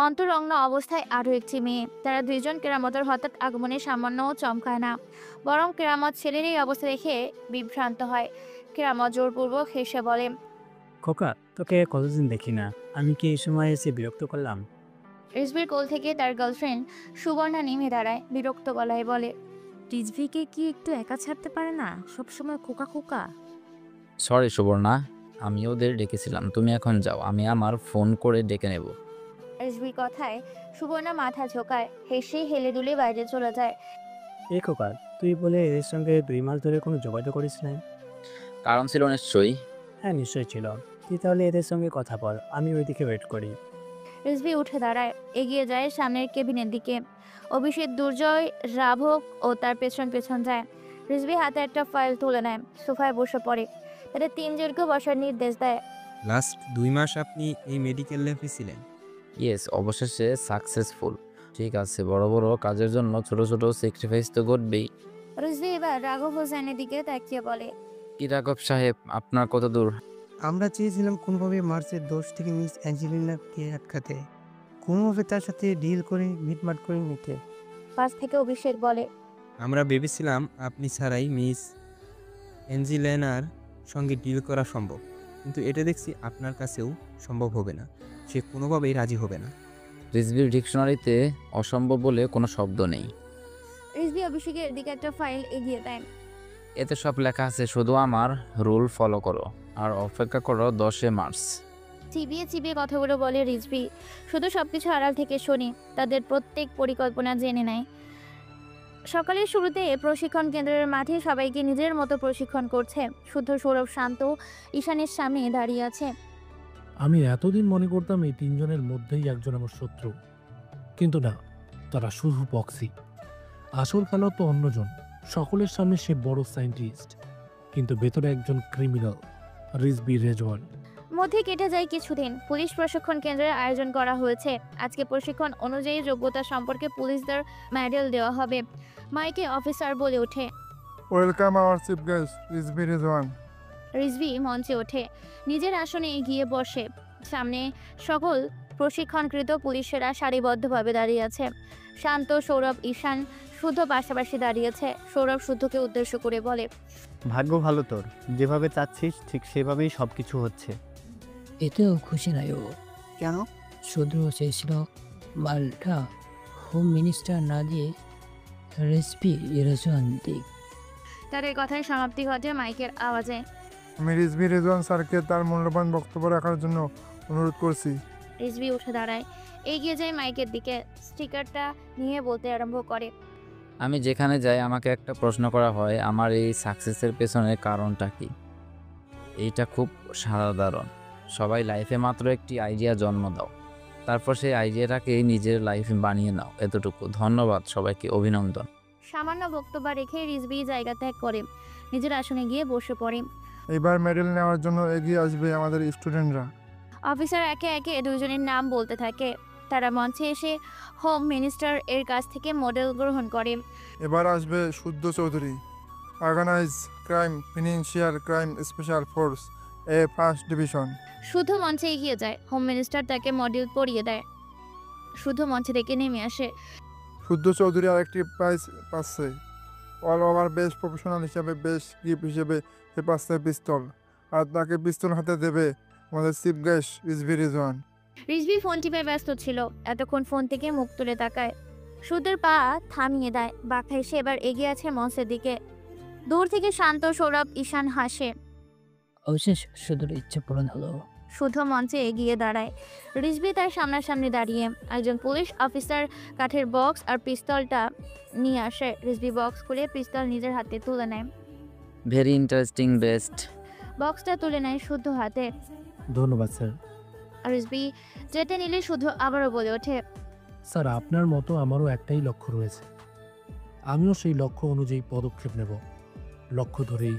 অন্তরঙ্গ অবস্থায় আরও একটি মেয়ে। তারা 2 জন কেরামতের হঠাৎ আগমনে সামান্যও চমকায় না, বরং কেরামত ছেলের এই অবস্থা দেখে বিভ্রান্ত হয়। কেরামত জোরপূর্বক হেসে বলে, খোকা, তোকে কতদিন দেখি না, আমি কি এই সময় এসে বিরক্ত করলাম? রিজভির কোল থেকে তার গার্লফ্রেন্ড সুবর্ণা নেমে দাঁড়ায়। বিরক্ত গলায় বলে, রিজভিকে কি একটু একা ছাড়তে পারে না? সবসময় খোকা খোকা। সরি সুবর্ণা, আমি ওদের ডেকেছিলাম। তুমি এখন যাও, আমি আমার ফোন করে ডেকে নেব। রিজভির কথায় সুবর্ণা মাথা ঝোঁকায়। হেসে হেলে দুলে বাইরে চলে যায়। এ খোকা, তুই বলে এদের সঙ্গে 2 মাস ধরে কোনো যোগাযোগ করিস না? কারণ ছিল নিশ্চয়ই। হ্যাঁ নিশ্চয়ই ছিল। তুই তাহলে এদের সঙ্গে কথা বল, আমি ওইদিকে ওয়েট করি। রিজভি উঠে দাঁড়ায়। এগিয়ে যায় সামনের কেবিনের দিকে। অভিষেক, দুর্জয়, রাঘব ও তার পেছন পেছন যায়। রিজভি হাতে একটা ফাইল তুলে নেয়। সোফায় বসে পড়ে। তাদের 3 জনকে বসার নির্দেশ দেয়। লাস্ট 2 মাস আপনি এই মেডিকেল ল্যাবে ছিলেন? ইয়েস, অবশেষে সাকসেসফুল। ঠিক আছে, বড় বড় কাজের জন্য ছোট ছোট স্যাক্রিফাইস তো ঘটবেই। রিজভি এবার রাঘব হোসেনের দিকে তাকিয়ে বলে, কি রাঘব সাহেব, আপনার কত দূর? আমরা চেয়েছিলাম কোনোভাবে মার্চের দোষ থেকে মিস অ্যাঞ্জেলিনাকে আটকাতে, কোনোভাবে তার সাথে ডিল করে মিটমাট করে নিতে। পাশ থেকে অভিষেক বলে, আমরা ভেবেছিলাম আপনি ছাড়াই মিস অ্যাঞ্জেলিনার সঙ্গে ডিল করা সম্ভব, কিন্তু এটা দেখছি আপনার কাছেও সম্ভব হবে না। সে কোনোভাবেই রাজি হবে না। রিজভির ডিকশনারিতে অসম্ভব বলে কোনো শব্দ নেই। রিজভি অভিষেকের দিকে একটা ফাইল এগিয়ে দেয়। এতে সব লেখা আছে, শুধু আমার রুল ফলো করো আর অপেক্ষা করো 10 মার্চ। চিবিয়ে চিবিয়ে কথাগুলো বলে রিজভি। শুধু সবকিছু আড়াল থেকে শুনি, তাদের প্রত্যেক পরিকল্পনা জেনে নেয়। সকালের শুরুতে প্রশিক্ষণ কেন্দ্রের মাঠে সবাইকে নিজের মতো প্রশিক্ষণ করছে। শুদ্ধ, সৌরভ, শান্ত ঈশানের সামনে দাঁড়িয়ে আছে। আমি এতদিন মনে করতাম এই 3 জনের মধ্যেই একজন আমার শত্রু, কিন্তু না, তারা শুধু পক্সি। আসল খেলা তো অন্যজন। সকলের সামনে সে বড় সায়েন্টিস্ট, কিন্তু ভেতরে একজন ক্রিমিনাল, রিজভি রেজওয়ান। মধ্যে কেটে যায় কিছুদিন। পুলিশ প্রশিক্ষণ কেন্দ্রের আয়োজন করা হয়েছে। আজকে প্রশিক্ষণ অনুযায়ী যোগ্যতা সম্পর্কে পুলিশদের মেডেল দেওয়া হবে। মাইকে অফিসার বলে ওঠে, welcome hour chief guest Rizvi Rezwan. Rizvi মঞ্চে ওঠে, নিজের আসনে এগিয়ে বসে। সামনে সকল প্রশিক্ষণকৃত পুলিশেরা সারিবদ্ধভাবে দাঁড়িয়ে আছে। শান্ত, সৌরভ, ঈশান, শুদ্ধ পাশাপাশি দাঁড়িয়েছে। সৌরভ শুদ্ধকে উদ্দেশ্য করে বলে, ভাগ্য ভালো তোর, যেভাবে চাচ্ছিস ঠিক সেভাবেই সব কিছু হচ্ছে। এতেও খুশি নাই ও। কেন? শুধু চেয়েছিল মালটা হোম মিনিস্টার না দিয়ে রেসপি রেজওয়ান দিক। তাদের কথায় সমাপ্তি ঘটে মাইকের আওয়াজে। আমি রিজভি রেজওয়ান স্যারকে তার মূল্যবান বক্তব্য রাখার জন্য অনুরোধ করছি। রিজভি উঠে দাঁড়ায়, এগিয়ে যায় মাইকের দিকে, স্টিকারটা নিয়ে বলতে আরম্ভ করে। আমি যেখানে যাই আমাকে একটা প্রশ্ন করা হয়, আমার এই সাকসেসের পেছনে কারণটা কি? এইটা খুব সাধারণ। সবাই লাইফে মাত্র একটি আইডিয়া জন্ম দাও, তারপর সেই আইডিয়াটাকে নিজের লাইফে বানিয়ে নাও, এতটুকু। ধন্যবাদ সবাইকে, অভিনন্দন। সামান্য বক্তব্য রেখে রিজভি জায়গা ত্যাগ করে নিজের আসনে গিয়ে বসে পড়ে। এবার মেডেল নেওয়ার জন্য এগিয়ে আসবে আমাদের স্টুডেন্টরা। অফিসার একে একে দুজনের নাম বলতে থাকে। তারা মঞ্চে এসে হোম মিনিস্টার এর কাছ থেকে মডেল গ্রহণ করে। এবার আসবে Shuddha Chowdhury, organise crime financial crime special force এ ফার্স্ট ডিভিশন। শুধু মঞ্চে এগিয়ে যায়, হোম মিনিস্টার তাকে মডেল পরিয়ে দেয়। শুধু মঞ্চে থেকে নেমে আসে। শুদ্ধ চৌধুরী আরেকটি প্রাইজ পাচ্ছে, অল ওভার বেস্ট প্রফেশনাল হিসাবে বেস্ট গিফট হিসেবে সে পাচ্ছে পিস্তল, আর তাকে পিস্তল হাতে দেবে আমাদের chief guest Rizvi Rezwan. Rizvi phone টিপে ব্যস্ত ছিল, এতক্ষণ ফোন থেকে মুখ তুলে তাকায়। শুদ্ধের পা থামিয়ে দেয়, বাঁকা এসে এবার এগিয়ে আছে মঞ্চের দিকে। দূর থেকে শান্ত সৌরভ ঈশান হাসে। অবশেষ শুধুর ইচ্ছে পূরণ হলো। শুদ্ধ মঞ্চে এগিয়ে দাঁড়ায়। রিজভি তার সামনাসামনি দাঁড়িয়ে। একজন পুলিশ অফিসার কাঠের বক্স আর পিস্তলটা নিয়ে আসে। রিজভি বক্স খুলে পিস্তল নিজের হাতে তুলে নেয়। Very interesting, best. বক্সটা তুলে নেয় শুদ্ধ হাতে। ধন্যবাদ স্যার। রিজভি যেতে নিলে শুদ্ধ আবারও বলে ওঠে, স্যার আপনার মতো আমারও একটাই লক্ষ্য রয়েছে, আমিও সেই লক্ষ্য অনুযায়ী পদক্ষেপ নেব, লক্ষ্য ধরেই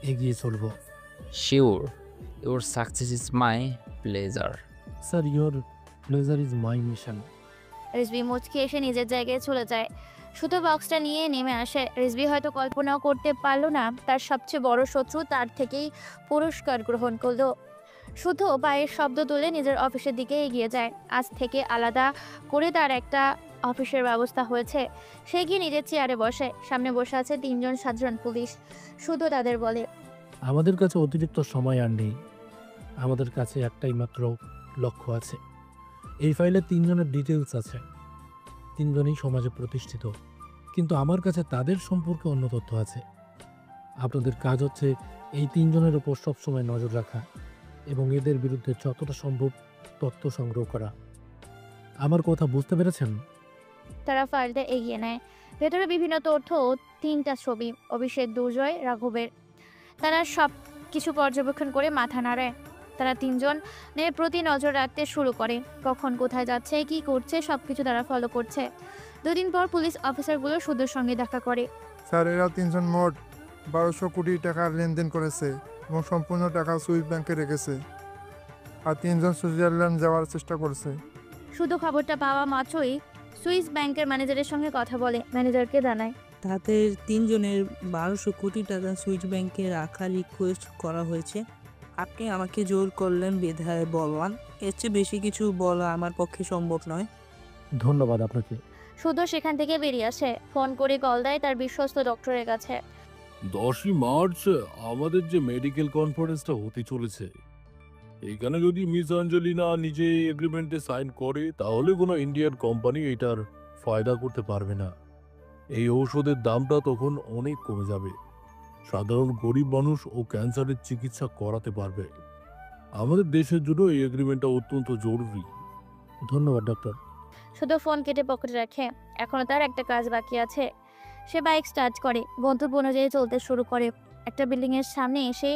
এগিয়ে চলব। Sure, your success is my pleasure. Sir your pleasure is my mission. Rizvi মুচকি এসে নিজের জায়গায় চলে যায়। শুধু বক্সটা নিয়ে নেমে আসে। রিজভি হয়তো কল্পনাও করতে পারলো না তার সবচেয়ে বড় শত্রু তার থেকেই পুরস্কার গ্রহণ করলো। শুধু পায়ের শব্দ তুলে নিজের অফিসের দিকে এগিয়ে যায়। আজ থেকে আলাদা করে তার একটা অফিসের ব্যবস্থা হয়েছে। সে গিয়ে নিজের চেয়ারে বসে। সামনে বসে আছে 3 জন সাধারণ পুলিশ। শুধু তাদের বলে, আমাদের কাছে অতিরিক্ত সময় আর নেই, আমাদের কাছে একটাই মাত্র লক্ষ্য আছে। এই ফাইলে 3 জনের ডিটেলস আছে, 3 জনই সমাজে প্রতিষ্ঠিত, কিন্তু আমার কাছে তাদের সম্পর্কে অন্য তথ্য আছে। আপনাদের কাজ হচ্ছে এই 3 জনের ওপর সবসময় নজর রাখা এবং এদের বিরুদ্ধে যতটা সম্ভব তথ্য সংগ্রহ করা। আমার কথা বুঝতে পেরেছেন? তারা ফাইলটা এগিয়ে নেয়। ভেতরে বিভিন্ন তথ্য ও 3টা ছবি অভিষেক, দুর্জয়, রাঘবের। তারা সব কিছু পর্যবেক্ষণ করে মাথা নাড়ায়। তারা 3 জনের প্রতি নজর রাখতে শুরু করে। কখন কোথায় যাচ্ছে, কি করছে, সবকিছু তারা ফলো করছে। 2 দিন পর পুলিশ অফিসারগুলো শুদ্ধর সঙ্গে দেখা করে। স্যার এরা 3 জন মোট 1200 কোটি টাকার লেনদেন করেছে এবং সম্পূর্ণ টাকা সুইস ব্যাংকে রেখেছে, আর 3 জন সুইজারল্যান্ড যাওয়ার চেষ্টা করছে। শুধু খবরটা পাওয়া মাত্রই সুইস ব্যাংকের ম্যানেজারের সঙ্গে কথা বলে। ম্যানেজারকে জানায়, তাদের 3 জনের 1200 কোটি টাকা সুইস ব্যাংকে রাখার রিকোয়েস্ট করা হয়েছে। আপনি আমাকে জোর করলেন বিধায় বললাম, এর চেয়ে বেশি কিছু বলা আমার পক্ষে সম্ভব নয়। ধন্যবাদ আপনাকে। শুধু সেখান থেকে বেরিয়ে আসে। ফোন করে কল দেয় তার বিশ্বস্ত ডক্টরের কাছে। 10ই মার্চ আমাদের যে মেডিকেল কনফারেন্সটা হতে চলেছে, এখানে যদি মিস অঞ্জলিনা নিজে এগ্রিমেন্টে সাইন করে তাহলে কোনো ইন্ডিয়ান কোম্পানি এটার ফায়দা করতে পারবে না। এই ঔষধের দামটা তখন অনেক কমে যাবে, সাধারণ গরিব মানুষ ও ক্যান্সারের চিকিৎসা করাতে পারবে। আমাদের দেশের জন্য এই এগ্রিমেন্টটা অত্যন্ত জরুরি। ধন্যবাদ ডক্টর। শুধু ফোন কেটে পকেটে রাখে। এখনো তার একটা কাজ বাকি আছে। সে বাইক স্টার্ট করে, গন্তব্য অনুযায়ী চলতে শুরু করে। একটা বিল্ডিংয়ের সামনে এসে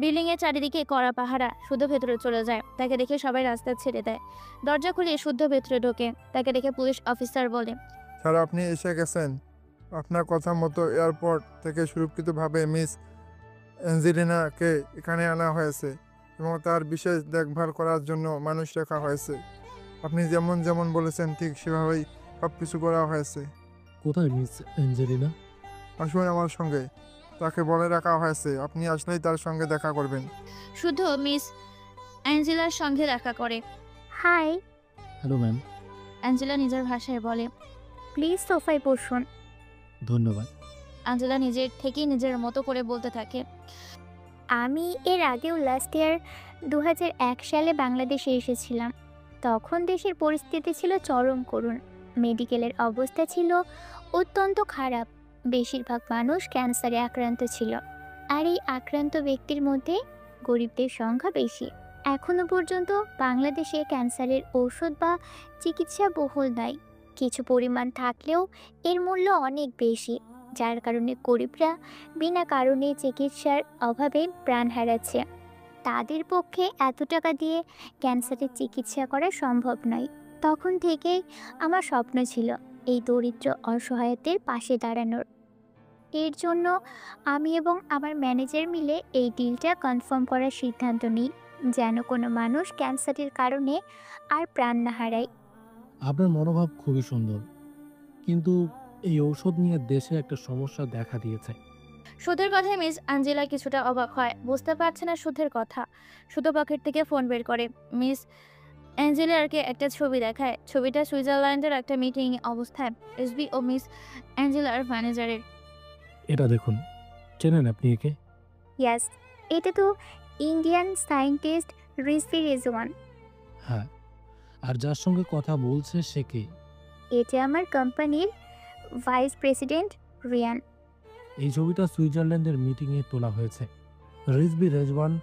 বিল্ডিংয়ের চারিদিকে কড়া পাহারা। শুদ্ধ ভেতরে চলে যায়। তাকে দেখে সবাই রাস্তা ছেড়ে দেয়। দরজা খুলে শুদ্ধ ভেতরে ঢোকে। তাকে দেখে পুলিশ অফিসার বলে, স্যার আপনি এসে গেছেন। আপনার কথা মতো এয়ারপোর্ট থেকে সুরক্ষিতভাবে মিস অ্যাঞ্জেলিনাকে এখানে আনা হয়েছে এবং তার বিশেষ দেখভাল করার জন্য মানুষ রাখা হয়েছে। আপনি যেমন যেমন বলেছেন ঠিক সেভাবেই সব কিছু করা হয়েছে। কোথায় মিস অ্যাঞ্জেলিনা? আসুন আমার সঙ্গে, তাকে বলে রাখা হয়েছে আপনি আসলেই তার সঙ্গে দেখা করবেন। শুদ্ধ মিস অ্যাঞ্জেলার সঙ্গে দেখা করে। হাই। Hello ma'am. অ্যাঞ্জেলা নিজের ভাষায় বলে, প্লিজ সোফায় বসুন। ধন্যবাদ। অ্যাঞ্জেলা নিজের থেকেই নিজের মতো করে বলতে থাকে, আমি এর আগেও লাস্ট ইয়ার 2001 সালে বাংলাদেশে এসেছিলাম। তখন দেশের পরিস্থিতি ছিল চরম করুণ। মেডিকেলের অবস্থা ছিল অত্যন্ত খারাপ। বেশিরভাগ মানুষ ক্যান্সারে আক্রান্ত ছিল, আর এই আক্রান্ত ব্যক্তির মধ্যে গরিবদের সংখ্যা বেশি। এখনো পর্যন্ত বাংলাদেশে ক্যান্সারের ঔষধ বা চিকিৎসা বহুল নয়। কিছু পরিমাণ থাকলেও এর মূল্য অনেক বেশি, যার কারণে গরিবরা বিনা কারণে চিকিৎসার অভাবে প্রাণ হারাচ্ছে। তাদের পক্ষে এত টাকা দিয়ে ক্যান্সারের চিকিৎসা করা সম্ভব নয়। তখন থেকেই আমার স্বপ্ন ছিল এই দরিদ্র অসহায়দের পাশে দাঁড়ানোর। এর জন্য আমি এবং আমার ম্যানেজার মিলে এই ডিলটা কনফার্ম করার সিদ্ধান্ত নিই, যেন কোনো মানুষ ক্যান্সারের কারণে আর প্রাণ না হারায়। আপনার মনোভাব খুবই সুন্দর, কিন্তু এই ঔষধ নিয়ে দেশে একটা সমস্যা দেখা দিয়েছে। সুধের কথায় মিস আঞ্জেলা কিছুটা অবাক হয়, বুঝতে পারছে না সুধের কথা। সুধো পকেট থেকে ফোন বের করে মিস অ্যাঞ্জেলারকে একটা ছবি দেখায়। ছবিটা সুইজারল্যান্ডের একটা মিটিং অবস্থায় এসবি ও মিস অ্যাঞ্জেলার ম্যানেজারের। এটা দেখুন, চেনেন আপনি একে? ইয়াস, এটা তো ইন্ডিয়ান সায়েন্টিস্ট রিজভি রেজওয়ান। হ্যাঁ, আর যার সঙ্গে কথা বলছে সে কে? এটা আমার কোম্পানির ভাইস প্রেসিডেন্ট রিয়ান। এই ছবিটা সুইজারল্যান্ডের মিটিংয়ে তোলা হয়েছে। রিজভি রেজওয়ান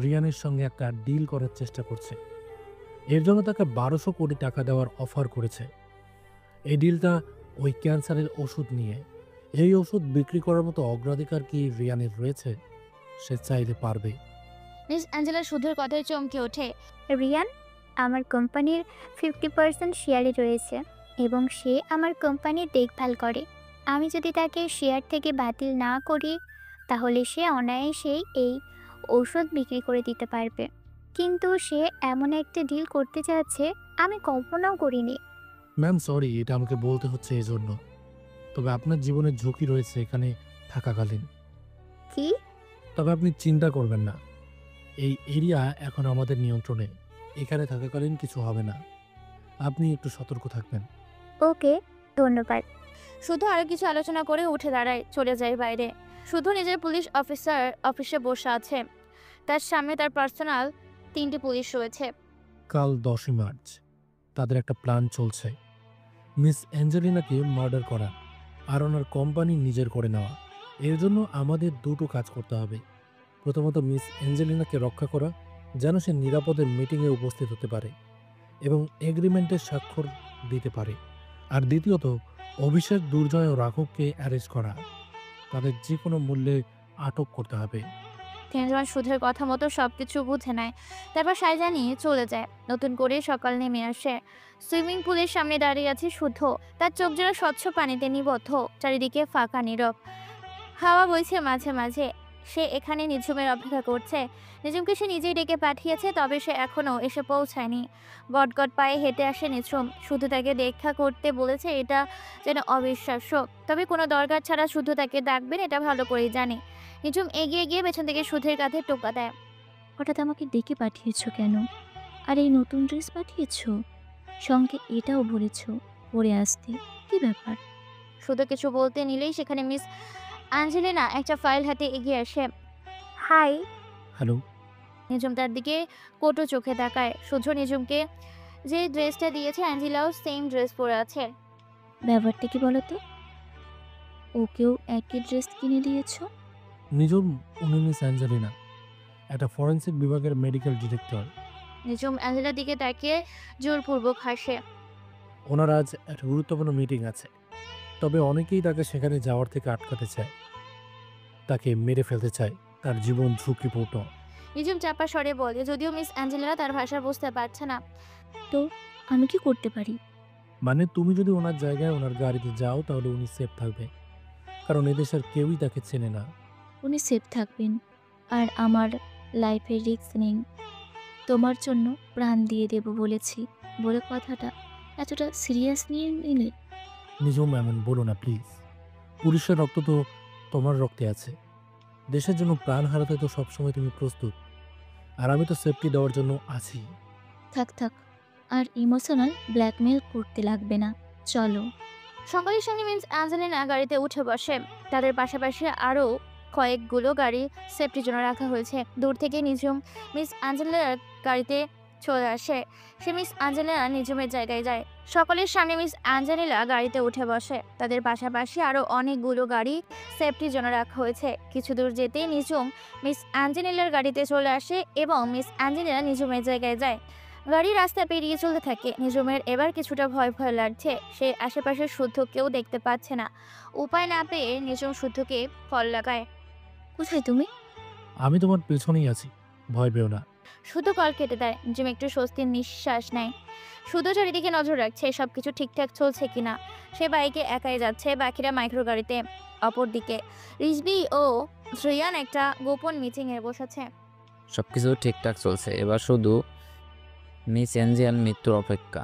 রিয়ানের সঙ্গে একটা ডিল করার চেষ্টা করছে। এর জন্য তাকে 1200 কোটি টাকা দেওয়ার অফার করেছে। এই ডিলটা ওই ক্যান্সারের ওষুধ নিয়ে। এই ওষুধ বিক্রি করার মতো অগ্রাধিকার কি রিয়ানের রয়েছে? সে চাইলে পারবে। মিস অ্যাঞ্জেলা সুধের কথায় চমকে ওঠে। রিয়ান আমার কোম্পানির 50% শেয়ারে রয়েছে এবং সে আমার কোম্পানির দেখভাল করে। আমি যদি তাকে শেয়ার থেকে বাতিল না করি তাহলে সে অনায়াসেই এই ঔষধ বিক্রি করে দিতে পারবে। কিন্তু সে এমন একটা ডিল করতে চাচ্ছে আমি কল্পনাও করিনি। ম্যাম সরি, এটা আমাকে বলতে হচ্ছে এই জন্য। তবে আপনার জীবনের ঝুঁকি রয়েছে এখানে থাকাকালীন। কি? তবে আপনি চিন্তা করবেন না, এই এরিয়া এখন আমাদের নিয়ন্ত্রণে। এখানে থাকাকালীন কিছু হবে না। আপনি একটু সতর্ক থাকবেন। ওকে, ধন্যবাদ। শুধু আরো কিছু আলোচনা করে উঠে দাঁড়ায়, চলে যায় বাইরে। শুধু নিজের পুলিশ অফিসার অফিসে বসে আছে। তার সামনে তার পার্সোনাল 3টি পুলিশ রয়েছে। কাল 10ই মার্চ তাদের একটা প্ল্যান চলছে, মিস অ্যাঞ্জেলিনাকে মার্ডার করা আর ওনার কোম্পানি নিজের করে নেওয়া। এর জন্য আমাদের দুটো কাজ করতে হবে। প্রথমত মিস অ্যাঞ্জেলিনাকে রক্ষা করা, যেন সে নিরাপদে মিটিংয়ে উপস্থিত হতে পারে এবং এগ্রিমেন্টের স্বাক্ষর দিতে পারে। আর দ্বিতীয়ত অভিষেক, দুর্জয় ও রাঘবকে অ্যারেস্ট করা। তাদের যে কোনো মূল্যে আটক করতে হবে। তিনজন সুধের কথা মতো সবকিছু বুঝে নেয়, তারপর সাইজা নিয়ে চলে যায়। নতুন করে সকাল নেমে আসে। সুইমিং পুলের সামনে দাঁড়িয়ে আছে শুদ্ধ। তার চোখ যেন স্বচ্ছ পানিতে নিবদ্ধ, চারিদিকে ফাঁকা নীরব। হাওয়া বইছে মাঝে মাঝে। সে এখানে নিঝুমের অপেক্ষা করছে। নিঝুমকে সে নিজেই ডেকে পাঠিয়েছে, তবে সে এখনও এসে পৌঁছায়নি। গটগট পায়ে হেঁটে আসে নিঝুম। শুধু তাকে দেখা করতে বলেছে, এটা যেন অবিশ্বাস্য। তবে কোনো দরকার ছাড়া শুধু তাকে ডাকবেন এটা ভালো করেই জানে। নিঝুম এগিয়ে গিয়ে পেছন থেকে সুধের কাঁধে টোকা দেয়। হঠাৎ আমাকে ডেকে পাঠিয়েছো কেন? আর এই নতুন ড্রেস পাঠিয়েছো, সঙ্গে এটাও বলেছো পরে আসতে, কি ব্যাপার? শুধু কিছু বলতে নিলেই সেখানে মিস অ্যাঞ্জেলিনা একটা ফাইল হাতে এগিয়ে আসে। হাই। হ্যালো। নিঝুম তার দিকে কোটো চোখে তাকায়। শুধু নিঝুমকে যে ড্রেসটা দিয়েছে অ্যাঞ্জেলাও সেম ড্রেস পরে আছে। ব্যাপারটা কি বলো তো? ওকেও একই ড্রেস কিনে দিয়েছো? নিঝুম, উনি মিস অ্যাঞ্জেলিনা, একটা ফরেন্সিক বিভাগের মেডিকেল ডিরেক্টর। নিঝুম অ্যাঞ্জেলার দিকে তাকিয়ে জোরপূর্বক হাসে। ওনার আজ একটা গুরুত্বপূর্ণ মিটিং আছে, তবে অনেকেই তাকে সেখানে যাওয়ার থেকে আটকাতে চায়, তাকে মেরে ফেলতে চায়। তার জীবন ঝুঁকিপূর্ণ। নিঝুম চাপা স্বরে বলে, যদিও মিস অ্যাঞ্জেলিনা তার ভাষা বুঝতে পারছে না। তো আমি কি করতে পারি? মানে তুমি যদি ওনার জায়গায় ওনার গাড়িতে যাও তাহলে উনি সেফ থাকবে, কারণ এদেশের কেউই তাকে চেনে না। উনি সেফ থাকবেন আর আমার লাইফের রিস্ক নেই। তোমার জন্য প্রাণ দিয়ে দেব বলেছি বলে কথাটা এতটা সিরিয়াস নিয়ে নিলে? নিঝুম, এমন বলো না প্লিজ। পুলিশের রক্ত তো তোমার রক্তে আছে। দেশের জন্য প্রাণ হারাতে তো সবসময় তুমি প্রস্তুত, আর আমি তো সেফটি দেওয়ার জন্য আছি। থাক থাক, আর ইমোশনাল ব্ল্যাকমেল করতে লাগবে না, চলো। সঙ্গে সঙ্গে মিস অ্যাঞ্জেলিনা গাড়িতে উঠে বসে। তাদের পাশাপাশি আরও কয়েকগুলো গাড়ি সেফটির জন্য রাখা হয়েছে। দূর থেকে নিঝুম মিস অ্যাঞ্জেলিনার গাড়িতে চলে আসে। সে মিস অ্যাঞ্জেলিনা নিজুমের জায়গায় যায়। সকলের সামনে মিস অ্যাঞ্জেলিনা গাড়িতে উঠে বসে। তাদের পাশাপাশি আরও অনেকগুলো গাড়ি সেফটির জন্য রাখা হয়েছে। কিছু দূর যেতেই নিজুম মিস অ্যাঞ্জেলিনার গাড়িতে চলে আসে এবং মিস অ্যাঞ্জেলিনা নিজুমের জায়গায় যায়। গাড়ি রাস্তা পেরিয়ে চলতে থাকে। নিজুমের এবার কিছুটা ভয় ভয় লাগছে। সে আশেপাশে শুদ্ধ কেউ দেখতে পাচ্ছে না। উপায় না পেয়ে নিজুম শুদ্ধকে ফল লাগায়। কোথায় তুমি? আমি তোমার পেছনেই আছি, ভয় পেও না। শুধু কল কেটে দেয়। জিম একটু স্বস্তির নিঃশ্বাস নেয়। শুধু চারিদিকে নজর রাখছে সবকিছু ঠিকঠাক চলছে কিনা। সে বাইকে একাই যাচ্ছে, বাকিরা মাইক্রো গাড়িতে। অপরদিকে রিজবি ও রিয়ান একটা গোপন মিটিংয়ে বসেছে। সবকিছু ঠিকঠাক চলছে, এবার শুধু মিস এঞ্জেল মৃত্যুর অপেক্ষা।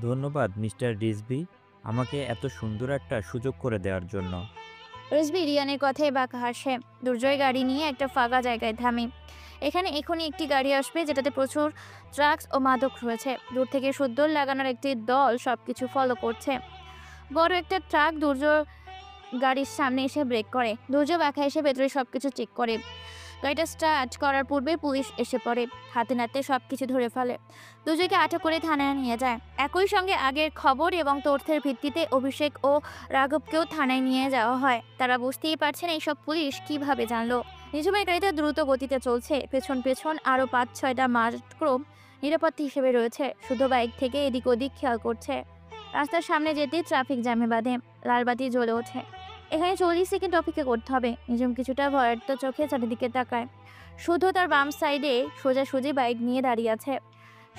ধন্যবাদ মিস্টার রিজবি, আমাকে এত সুন্দর একটা সুযোগ করে দেওয়ার জন্য। রিজবি রিয়ানের কথায় বাঁকা হাসে। দুর্জয় গাড়ি নিয়ে একটা ফাঁকা জায়গায় থামে। এখানে এখনই একটি গাড়ি আসবে যেটাতে প্রচুর ড্রাগস ও মাদক রয়েছে। দূর থেকে সুদ্দর লাগানোর একটি দল সবকিছু ফলো করছে। বড় একটা ট্রাক দুর্জয় গাড়ির সামনে এসে ব্রেক করে। দুর্জয় বাঁকা এসে ভেতরে সবকিছু চেক করে। গাড়িটা স্টার্ট করার পূর্বে পুলিশ এসে পড়ে। হাতে নাতে সবকিছু ধরে ফেলে। দুর্জয়কে আটক করে থানায় নিয়ে যায়। একই সঙ্গে আগের খবর এবং তথ্যের ভিত্তিতে অভিষেক ও রাঘবকেও থানায় নিয়ে যাওয়া হয়। তারা বুঝতেই পারছেন এইসব পুলিশ কিভাবে জানলো। নিজুমের গাড়িতে দ্রুত গতিতে চলছে। পেছন পেছন আরও 5-6টা মাইক্রো নিরাপত্তা হিসেবে রয়েছে। শুধু বাইক থেকে এদিক ওদিক খেয়াল করছে। রাস্তার সামনে যেতেই ট্রাফিক জ্যামে বাঁধে। লালবাতি জ্বলে ওঠে। এখানে 40 সেকেন্ড অপেক্ষা করতে হবে। নিজুম কিছুটা ভয়ার্ত চোখে চারিদিকে তাকায়। শুদ্ধ তার বাম সাইডে সোজাসুজি বাইক নিয়ে দাঁড়িয়ে আছে।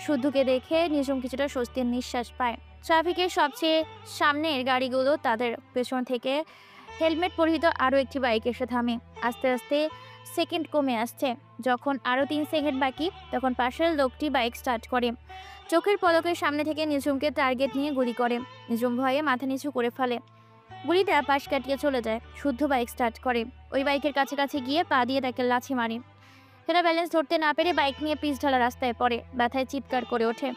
শুদ্ধকে দেখে নিজুম কিছুটা স্বস্তির নিঃশ্বাস পায়। ট্রাফিকের সবচেয়ে সামনের গাড়িগুলো তাদের পেছন থেকে হেলমেট পরিহিত আরও একটি বাইক এসে থামে। আস্তে আস্তে সেকেন্ড কমে আসছে। যখন আরও 3 সেকেন্ড বাকি, তখন পাশের লোকটি বাইক স্টার্ট করে। চোখের পলকের সামনে থেকে নিজুমকে টার্গেট নিয়ে গুলি করে। নিজুম ভয়ে মাথা নিচু করে ফেলে। গুলিটা পাশ কাটিয়ে চলে যায়। শুদ্ধ বাইক স্টার্ট করে। ওই বাইকের কাছাকাছি গিয়ে পা দিয়ে তাকে লাথি মারে। সেটা ব্যালেন্স ধরতে না পেরে বাইক নিয়ে পিচ ঢালা রাস্তায় পড়ে। ব্যথায় চিৎকার করে ওঠে।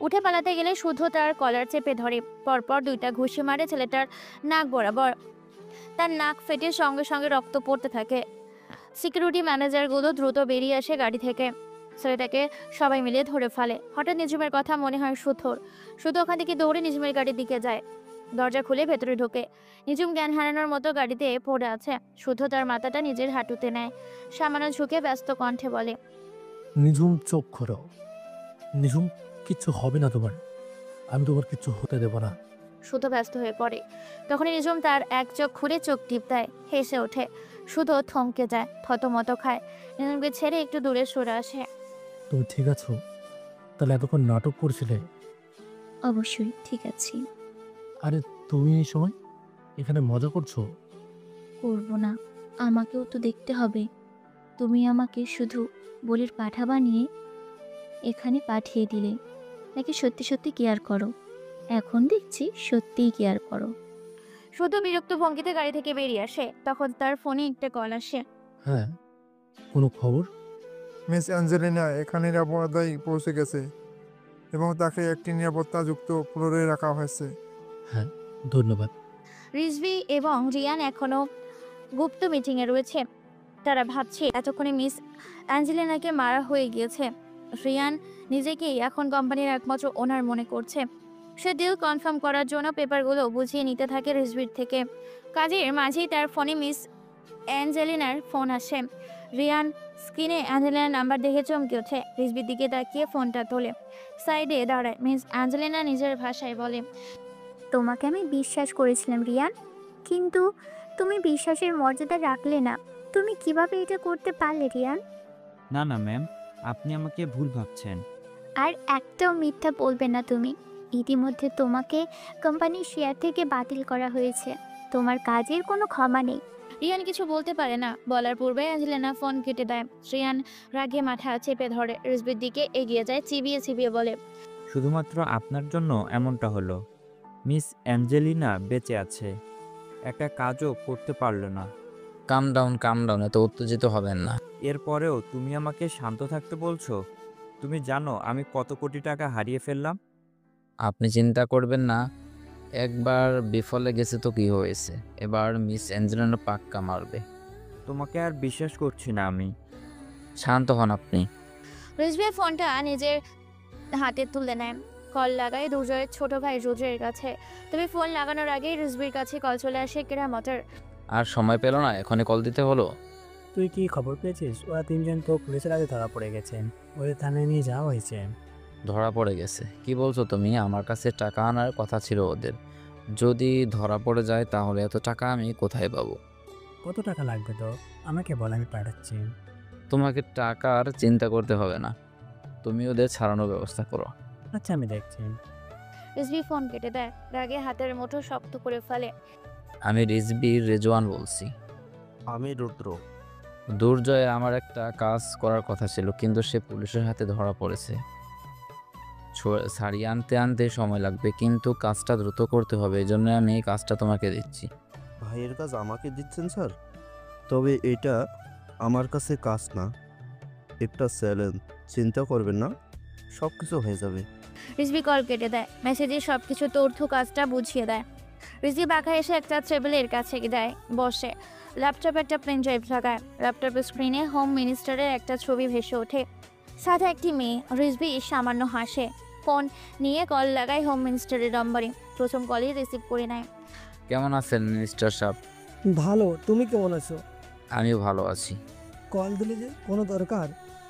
উঠে পালাতে গেলে শুদ্ধ তার কলার চেপে ধরে। পরপর 2টা ঘুষি মারে ছেলেটার নাক বরাবর। তার নাক ফেটে সঙ্গে সঙ্গে রক্ত পড়তে থাকে। সিকিউরিটি ম্যানেজারগুলো দ্রুত বেরিয়ে আসে গাড়ি থেকে। ছেলেটাকে সবাই মিলে ধরে ফেলে। হঠাৎ নিজুমের কথা মনে হয় শুদ্ধর। শুদ্ধ ওখান থেকে দৌড়ে নিজুমের গাড়ির দিকে যায়। দরজা খুলে ভেতরে ঢোকে। নিজুম জ্ঞান হারানোর মতো গাড়িতে পড়ে আছে। শুদ্ধ তার মাথাটা নিজের হাঁটুতে নেয়। সামান্য ঝুঁকে ব্যস্ত কণ্ঠে বলে, নিঝুম চোখ খোলো। নিঝুম, কিচ্ছু হবে না তোমার। আমি তোমার কিচ্ছু হতে দেব না। শুদ্ধ ব্যস্ত হয়ে পড়ে। তখনই নিজুম তার এক চোখ খুলে চোখ টিপ দেয়। হেসে ওঠে। শুদ্ধ থমকে যায়, থতমত খায়। নিজুমকে ছেড়ে একটু দূরে সরে আসে। তুমি ঠিক আছো? তাহলে এতক্ষণ নাটক করছিলে? অবশ্যই ঠিক আছি। আরে তুমি এই সময় এখানে মজা করছো? করব না, আমাকেও তো দেখতে হবে। তুমি আমাকে শুধু বলির পাঠা বানিয়ে এখানে পাঠিয়ে দিলে, নাকি সত্যি সত্যি কেয়ার করো? এখন দেখছি সত্যিই কেয়ার করো। শুদ্ধ বিরক্ত ভঙ্গিতে গাড়ি থেকে বেরিয়ে আসে। তখন তার ফোনে একটা কল আসে। হ্যাঁ, কোনো খবর? মিস অ্যাঞ্জেলিনা এখানে নিরাপত্তায় পৌঁছে গেছে এবং তাকে একটি নিরাপত্তাযুক্ত ফ্লোরে রাখা হয়েছে। হ্যাঁ, ধন্যবাদ। রিজভি এবং রিয়ান এখনো গুপ্ত মিটিংয়ে রয়েছে। তারা ভাবছে এতক্ষণে মিস অ্যাঞ্জেলিনাকে মারা হয়ে গিয়েছে। রিয়ান নিজেকেই এখন কোম্পানির একমাত্র ওনার মনে করছে। সে ডিল কনফার্ম করার জন্য পেপারগুলো বুঝিয়ে নিতে থাকে রিজভির থেকে। কাজের মাঝেই তার ফোনে মিস অ্যাঞ্জেলিনার ফোন আসে। রিয়ান স্ক্রিনে অ্যাঞ্জেলিনার নাম্বার দেখে চমকে ওঠে। রিজভির দিকে তাকিয়ে ফোনটা তোলে। সাইডে দাঁড়ায়। মিস অ্যাঞ্জেলিনা নিজের ভাষায় বলে, তোমাকে আমি বিশ্বাস করেছিলাম রিয়ান, কিন্তু তুমি বিশ্বাসের মর্যাদা রাখলে না। তুমি কিভাবে এটা করতে পারলে রিয়ান? না না ম্যাম, আপনি আমাকে ভুল ভাবছেন। আর একটাও মিথ্যা বলবে না তুমি। ইতিমধ্যে তোমাকে কোম্পানির শেয়ার থেকে বাতিল করা হয়েছে। তোমার কাজের কোনো ক্ষমা নেই। রিয়ান কিছু বলতে পারে না। বলার পূর্বে অ্যাঞ্জেলিনা ফোন কেটে দেয়। রিয়ান রাগে মাথা চেপে ধরে রিজভির দিকে এগিয়ে যায়। চিবিয়ে চিবিয়ে বলে, শুধুমাত্র আপনার জন্য এমনটা হলো। মিস অ্যাঞ্জেলিনা বেঁচে আছে, একটা কাজও করতে পারল না। কাম ডাউন, এত উত্তেজিত হবেন না। এরপরেও তুমি আমাকে শান্ত থাকতে বলছো? তুমি জানো আমি কত কোটি টাকা হারিয়ে ফেললাম? আপনি চিন্তা করবেন না, একবার বিফলে গেছে তো কি হয়েছে, এবার মিস অ্যাঞ্জেলিনা পাক্কা মারবে। তোমাকে আর বিশ্বাস করছি না আমি। শান্ত হন আপনি। রিজভি ফোনটা নিজের হাতে তুলে নেয়। কল লাগায় দুর্জয়ের ছোট ভাই রুদ্রের কাছে। তবে ফোন লাগানোর আগেই রিজভির কাছে কল চলে আসে কেরামতের। আর সময় পেল না, এখনই কল দিতে হলো। তুই কি খবর পেয়েছিস? ওরা 3 জন তো পুলিশের হাতে ধরা পড়ে গেছেন। ওদের থানায় নিয়ে যাওয়া হয়েছে। ধরা পড়ে গেছে? কি বলছো তুমি? আমার কাছে টাকা আনার কথা ছিল ওদের। যদি ধরা পড়ে যায় তাহলে এত টাকা আমি কোথায় পাবো? কত টাকা লাগবে তো? আমাকে বল, আমি পাঠাচ্ছি। তোমাকে টাকার চিন্তা করতে হবে না, তুমি ওদের ছাড়ানোর ব্যবস্থা করো। আচ্ছা, আমি দেখছি। রিজভি ফোন কেটে দেয়, রাগে হাতের মুঠো শক্ত করে ফেলে। আমি রিজবির রেজওয়ান বলছি। আমি রুদ্র। দুর্জয় আমার একটা কাজ করার কথা ছিল, কিন্তু সে পুলিশের হাতে ধরা পড়েছে। ছাড়িয়ে আনতে আনতে সময় লাগবে, কিন্তু কাজটা দ্রুত করতে হবে। এই জন্য আমি এই কাজটা তোমাকে দিচ্ছি। ভাইয়ের কাজ আমাকে দিচ্ছেন স্যার? তবে এটা আমার কাছে কাজ না, একটা চ্যালেঞ্জ। চিন্তা করবেন না, সব কিছু হয়ে যাবে। রিজভি কল কেটে দেয়, মেসেজে সবকিছু তথ্য কাজটা বুঝিয়ে দেয়। রিজভি বাঁকা এসে একটা টেবিলের কাছে দেয়, বসে। ল্যাপটপে একটা পেন ড্রাইভ লাগায়। ল্যাপটপের স্ক্রিনে হোম মিনিস্টারের একটা ছবি ভেসে ওঠে, সাথে একটি মেয়ে। রিজভি সামান্য হাসে, ফোন নিয়ে কল লাগায় হোম মিনিস্টারের নম্বরে। প্রথম কলই রিসিভ করে নেয়। কেমন আছেন মিনিস্টার সাহেব? ভালো, তুমি কেমন আছো? আমিও ভালো আছি। কল দিলে যে, কোনো দরকার?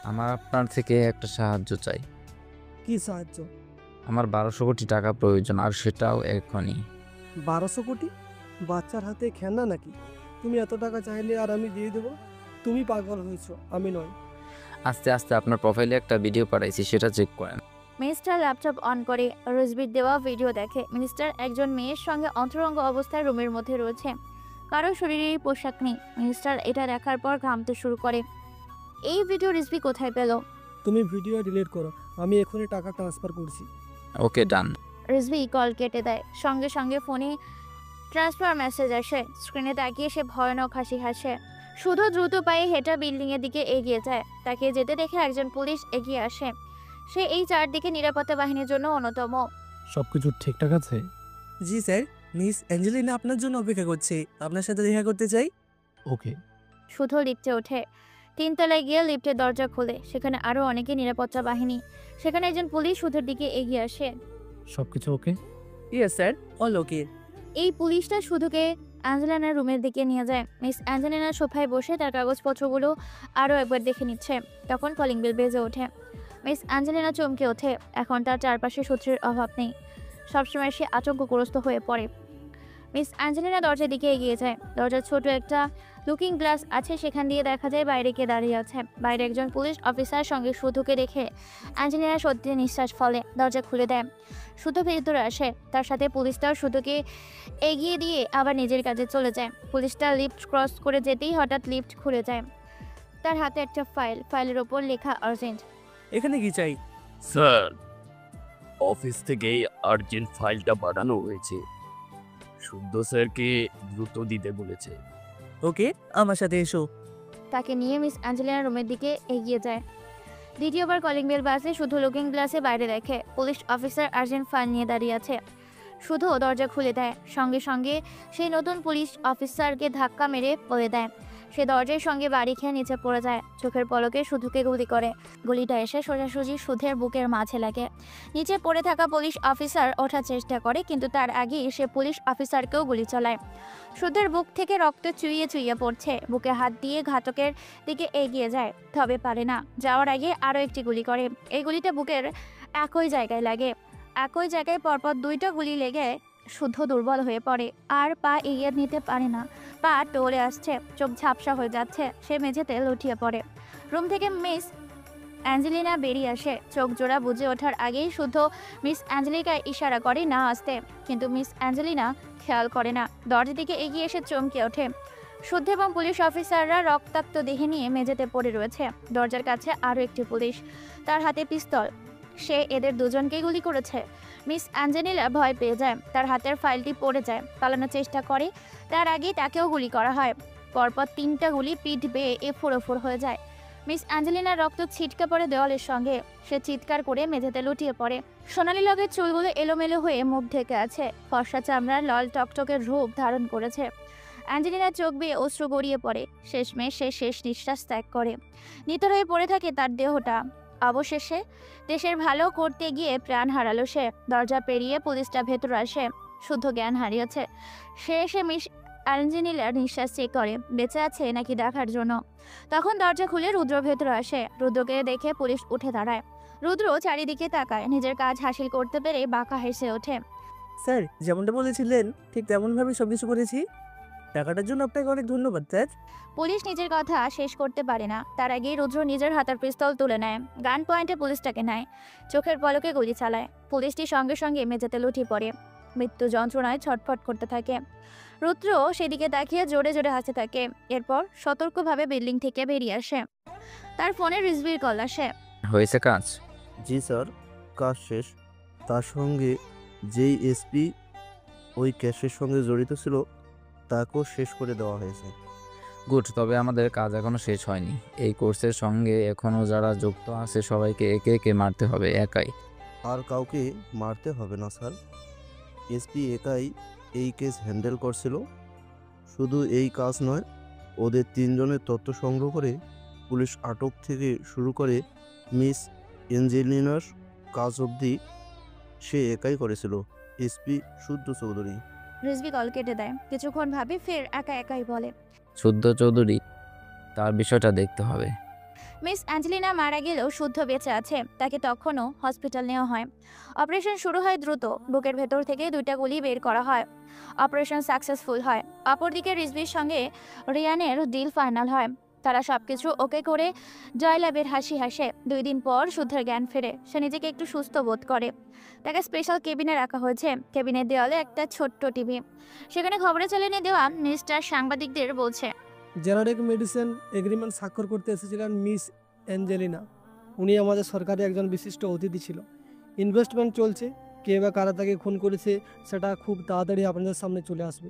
আমার আপনার থেকে একটা সাহায্য চাই। কি সাহায্য? আমার 1200 কোটি টাকা প্রয়োজন, আর সেটাও এখনই। 1200 কোটি? বাচ্চার হাতে খেলনা নাকি? তুমি এত টাকা চাইলে আর আমি দিয়ে দেবো? তুমি পাগল হয়েছো, আমি নয়। আস্তে আস্তে আপনার প্রোফাইলে একটা ভিডিও পাঠাইছি, সেটা চেক করেন। মিনিস্টার ল্যাপটপ অন করে রিজভির দেওয়া ভিডিও দেখে। মিনিস্টার একজন মেয়ের সঙ্গে অন্তরঙ্গ অবস্থায় রুমের মধ্যে রয়েছে, কারো শরীরের পোশাক নেই। মিনিস্টার এটা দেখার পর ঘামতে শুরু করে। এই ভিডিও রিজভি কোথায় পেল? তুমি ভিডিও ডিলিট করো, আমি এখনই টাকা ট্রান্সফার করছি। ওকে, ডান। রিজভি কল কেটে দেয়, সঙ্গে সঙ্গে ফোনে ট্রান্সফার মেসেজ আসে। স্ক্রিনে তাকিয়ে সে ভয়ানক হাসি হাসে। শুধু দ্রুত পায়ে হেঁটে বিল্ডিংয়ের দিকে এগিয়ে যায়। তাকে যেতে দেখে একজন পুলিশ এগিয়ে আসে। সে এই চারদিকে নিরাপত্তা বাহিনীর জন্য অন্যতম। সবকিছু ঠিকঠাক আছে? জি স্যার, মিস অ্যাঞ্জেলিনা আপনার জন্য অপেক্ষা করছে, আপনার সাথে দেখা করতে চাই। ওকে। শুধু লিফটে ওঠে। 3 তলায় গিয়ে লিফটের দরজা খোলে। সেখানে আরো অনেকে নিরাপত্তা বাহিনী। সেখানে একজন পুলিশ শুধুর দিকে এগিয়ে আসে। সবকিছু okay? Yes sir, all okay. এই পুলিশটা শুধুকে অ্যাঞ্জেলিনার রুমের দিকে নিয়ে যায়। মিস অ্যাঞ্জেলিনা সোফায় বসে তার কাগজপত্রগুলো আরও একবার দেখে নিচ্ছে। তখন কলিং বেল বেজে ওঠে। মিস অ্যাঞ্জেলিনা চমকে ওঠে। এখন তার চারপাশে শত্রুর অভাব নেই। সবসময় সে আতঙ্কগ্রস্ত হয়ে পড়ে। মিস অ্যাঞ্জেলিনা দরজার দিকে এগিয়ে যায়। দরজার ছোট একটা লুকিং গ্লাস আছে, সেখান দিয়ে দেখা যায় বাইরে কে দাঁড়িয়ে আছে। বাইরে একজন পুলিশ অফিসার সঙ্গে শুধুকে দেখে অ্যাঞ্জেলিনা সত্যি নিঃশ্বাস ফেলে। দরজা খুলে দেয়। শুধু ভেতরে আসে। তার সাথে পুলিশটাও শুধুকে এগিয়ে দিয়ে আবার নিজের কাজে চলে যায়। পুলিশটা লিফট ক্রস করে যেতেই হঠাৎ লিফট খুলে যায়। তার হাতে একটা ফাইল, ফাইলের ওপর লেখা আর্জেন্ট। এখানে কি চাই? স্যার, অফিস থেকে আর্জেন্ট ফাইলটা পাঠানো হয়েছে। শুদ্ধ স্যারকে দ্রুত দিতে বলেছে। ওকে, আমার সাথে এসো। তাকে নিয়ে মিস অ্যাঞ্জেলিনার রুমের দিকে এগিয়ে যায়। দ্বিতীয়বার কলিং বেল বাজে। শুধু লুকিং গ্লাসে বাইরে দেখে পুলিশ অফিসার আর্জেন্ট ফাইল নিয়ে দাঁড়িয়ে আছে। শুধু দরজা খুলে দেয়। সঙ্গে সঙ্গে সেই নতুন পুলিশ অফিসারকে ধাক্কা মেরে পড়ে দেয়। সে দরজার সঙ্গে বাড়ি খেয়ে নিচে পড়ে যায়। চোখের পলকে শুধুকে গুলি করে। গুলিটা এসে সোজাসুজি সুধের বুকের মাঝে লাগে। নিচে পড়ে থাকা পুলিশ অফিসার ওঠার চেষ্টা করে, কিন্তু তার আগেই সে পুলিশ অফিসারকেও গুলি চালায়। সুধের বুক থেকে রক্ত চুইয়ে চুইয়ে পড়ছে। বুকে হাত দিয়ে ঘাতকের দিকে এগিয়ে যায়, তবে পারে না। যাওয়ার আগে আরও একটি গুলি করে। এই গুলিটা বুকের একই জায়গায় লাগে। একই জায়গায় পরপর 2টা গুলি লেগে শুদ্ধ দুর্বল হয়ে পড়ে। আর পা এগিয়ে নিতে পারে না। পা টলে আসছে, চোখ ঝাপসা হয়ে যাচ্ছে। সে মেঝেতে লুটিয়ে পড়ে। রুম থেকে মিস অ্যাঞ্জেলিনা বেরিয়ে আসে। চোখ জোড়া বুঝে ওঠার আগেই শুদ্ধ মিস অ্যাঞ্জেলিকায় ইশারা করে না আসতে, কিন্তু মিস অ্যাঞ্জেলিনা খেয়াল করে না। দরজার দিকে এগিয়ে এসে চমকে ওঠে। শুদ্ধ এবং পুলিশ অফিসাররা রক্তাক্ত দেহে নিয়ে মেঝেতে পড়ে রয়েছে। দরজার কাছে আরও একটি পুলিশ, তার হাতে পিস্তল। সে এদের দুজনকেই গুলি করেছে। মিস অ্যাঞ্জেলিনা ভয় পেয়ে যায়। তার হাতের ফাইলটি পড়ে যায়। পালানোর চেষ্টা করে, তার আগেই তাকেও গুলি করা হয়। পরপর 3টা গুলি পিঠ বেয়ে এফোড় হয়ে যায়। মিস অ্যাঞ্জেলিনার রক্ত ছিটকে পড়ে দেওয়ালের সঙ্গে। সে চিৎকার করে মেঝেতে লুটিয়ে পড়ে। সোনালি লগের চুলগুলো এলোমেলো হয়ে মুখ ঢেকে আছে। ফর্সা চামড়ার লাল টকটকের রূপ ধারণ করেছে। অ্যাঞ্জেলিনার চোখ বেয়ে অশ্রু গড়িয়ে পড়ে। শেষমেশ সে শেষ নিঃশ্বাস ত্যাগ করে। নিথর হয়ে পড়ে থাকে তার দেহটা। অবশেষে দেশের ভালো করতে গিয়ে প্রাণ হারালো সে। দরজা পেরিয়ে পুলিশটা ভেতর আসে। শুদ্ধ জ্ঞান হারিয়েছে। সে এসে মিস অ্যাঞ্জেলিনার নিঃশ্বাস চেক করে, বেঁচে আছে নাকি দেখার জন্য। তখন দরজা খুলে রুদ্র ভেতরে আসে। রুদ্রকে দেখে পুলিশ উঠে দাঁড়ায়। রুদ্র চারিদিকে তাকায়, নিজের কাজ হাসিল করতে পেরে বাঁকা হেসে ওঠে। স্যার, যেমনটা বলেছিলেন ঠিক তেমনভাবেই সব কিছু করেছি। টাকাটার জন্য আপনাকে অনেক ধন্যবাদ স্যার। পুলিশ নিজের কথা শেষ করতে পারে না, তার আগেই রুদ্র নিজের হাতের পিস্তল তুলে নেয়। গান পয়েন্টে পুলিশটাকে নেয়, চোখের পলকে গুলি চালায়। পুলিশটি সঙ্গে সঙ্গে মেঝেতে লুটিয়ে পড়ে, মৃত্যু যন্ত্রণায় ছটফট করতে থাকে। রুদ্র সেদিকে তাকিয়ে জোরে জোরে হাসতে থাকে। এরপর সতর্কভাবে বিল্ডিং থেকে বেরিয়ে আসে। তার ফোনে রিজভির কল আসে। হয়েছে কাজ? জি স্যার, কাজ শেষ। তার সঙ্গে যেই এসপি ওই কেসের সঙ্গে জড়িত ছিল তাকেও শেষ করে দেওয়া হয়েছে। গুড, তবে আমাদের কাজ এখনো শেষ হয়নি। এই কোর্সের সঙ্গে এখনো যারা যুক্ত আছে সবাইকে একে একে মারতে হবে, একাই। আর কাউকে মারতে হবে না স্যার, এসপি একাই এই কেস হ্যান্ডেল করছিল। শুধু এই কাজ নয়, ওদের 3 জনের তথ্য সংগ্রহ করে পুলিশ আটক থেকে শুরু করে মিস এঞ্জেলিনার কাজ অবধি সে একাই করেছিল, এসপি শুদ্ধ চৌধুরী। রিজভি কল কেটে দেয়। কিছুক্ষণ ভাবে ফের একা একাই বলে, শুদ্ধ চৌধুরী, তার বিষয়টা দেখতে হবে। মিস অ্যাঞ্জেলিনা মারা গেলেও শুদ্ধ বেঁচে আছে। তাকে তখনও হসপিটাল নেওয়া হয়। অপারেশন শুরু হয় দ্রুত। বুকের ভেতর থেকে 2টা গুলি বের করা হয়। অপারেশন সাকসেসফুল হয়। অপরদিকে রিজভির সঙ্গে রিয়ানের ডিল ফাইনাল হয়। তারা সবকিছু ওকে করে জয়লাভের হাসি হাসে। 2 দিন পর শুদ্ধের জ্ঞান ফেরে। সে নিজেকে একটু সুস্থ বোধ করে। তাকে স্পেশাল কেবিনে রাখা হয়েছে। কেবিনের দেওয়ালে একটা ছোট্ট টিভি। সেখানে খবরে চ্যানেলে দেওয়া মিস্টার সাংবাদিকদের বলছে, জেনারিক মেডিসিন এগ্রিমেন্ট স্বাক্ষর করতে এসেছিলেন মিস অ্যাঞ্জেলিনা। উনি আমাদের সরকারি একজন বিশিষ্ট অতিথি ছিল। ইনভেস্টমেন্ট চলছে, কে বা কারা তাকে খুন করেছে সেটা খুব তাড়াতাড়ি আপনাদের সামনে চলে আসবে।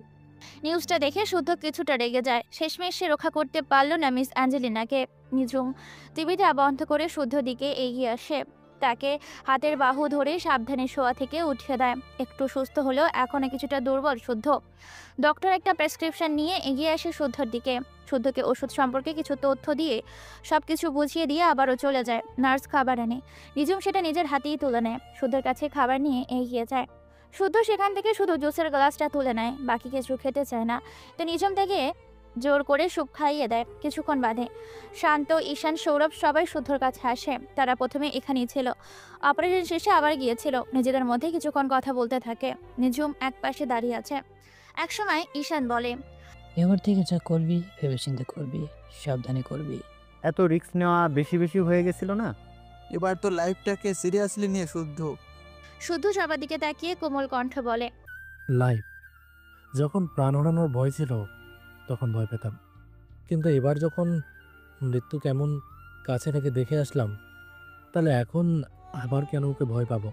নিউজটা দেখে শুদ্ধ কিছুটা রেগে যায়। শেষমেশ সে রক্ষা করতে পারল না মিস অ্যাঞ্জেলিনাকে। নিঝুম টিভিটা বন্ধ করে শুদ্ধ দিকে এগিয়ে আসে। তাকে হাতের বাহু ধরে সাবধানে শোয়া থেকে উঠিয়ে দেয়। একটু সুস্থ হলেও এখনো কিছুটা দুর্বল শুদ্ধ। ডক্টর একটা প্রেসক্রিপশন নিয়ে এগিয়ে আসে শুদ্ধর দিকে। শুদ্ধকে ওষুধ সম্পর্কে কিছু তথ্য দিয়ে সবকিছু বুঝিয়ে দিয়ে আবারও চলে যায়। নার্স খাবার আনে। নিঝুম সেটা নিজের হাতেই তুলে নেয়। শুদ্ধর কাছে খাবার নিয়ে এগিয়ে যায়। শুদ্ধ সেখান থেকে শুধু জুসের গ্লাসটা তুলে নেয়, বাকি কিছু খেতে চায় না। তো নিঝুম তাকে জোর করে স্যুপ খাইয়ে দেয়। কিছুক্ষণ বাদে শান্ত, ঈশান, সৌরভ সবাই শুদ্ধর কাছে আসে। তারা প্রথমে এখানেই ছিল, অপারেশন শেষে আবার গিয়েছিল। নিজেদের মধ্যে কিছুক্ষণ কথা বলতে থাকে। নিঝুম এক পাশে দাঁড়িয়ে আছে। একসময় ঈশান বলে, এবার থেকে যা করবি ভেবেচিন্তে করবি, সাবধানে করবি। এত রিস্ক নেওয়া বেশি বেশি হয়ে গেছিল না? এবার তো লাইফটাকে সিরিয়াসলি নিয়ে শুদ্ধ। শুদ্ধ সবার দিকে তাকিয়ে কোমল কণ্ঠ বলে, লাইফ যখন প্রাণ হারানোর ভয় ছিল তখন ভয় পেতাম, কিন্তু এবার যখন মৃত্যু কেমন কাছে থেকে দেখে আসলাম, তাহলে এখন আবার কেন ওকে ভয় পাবো?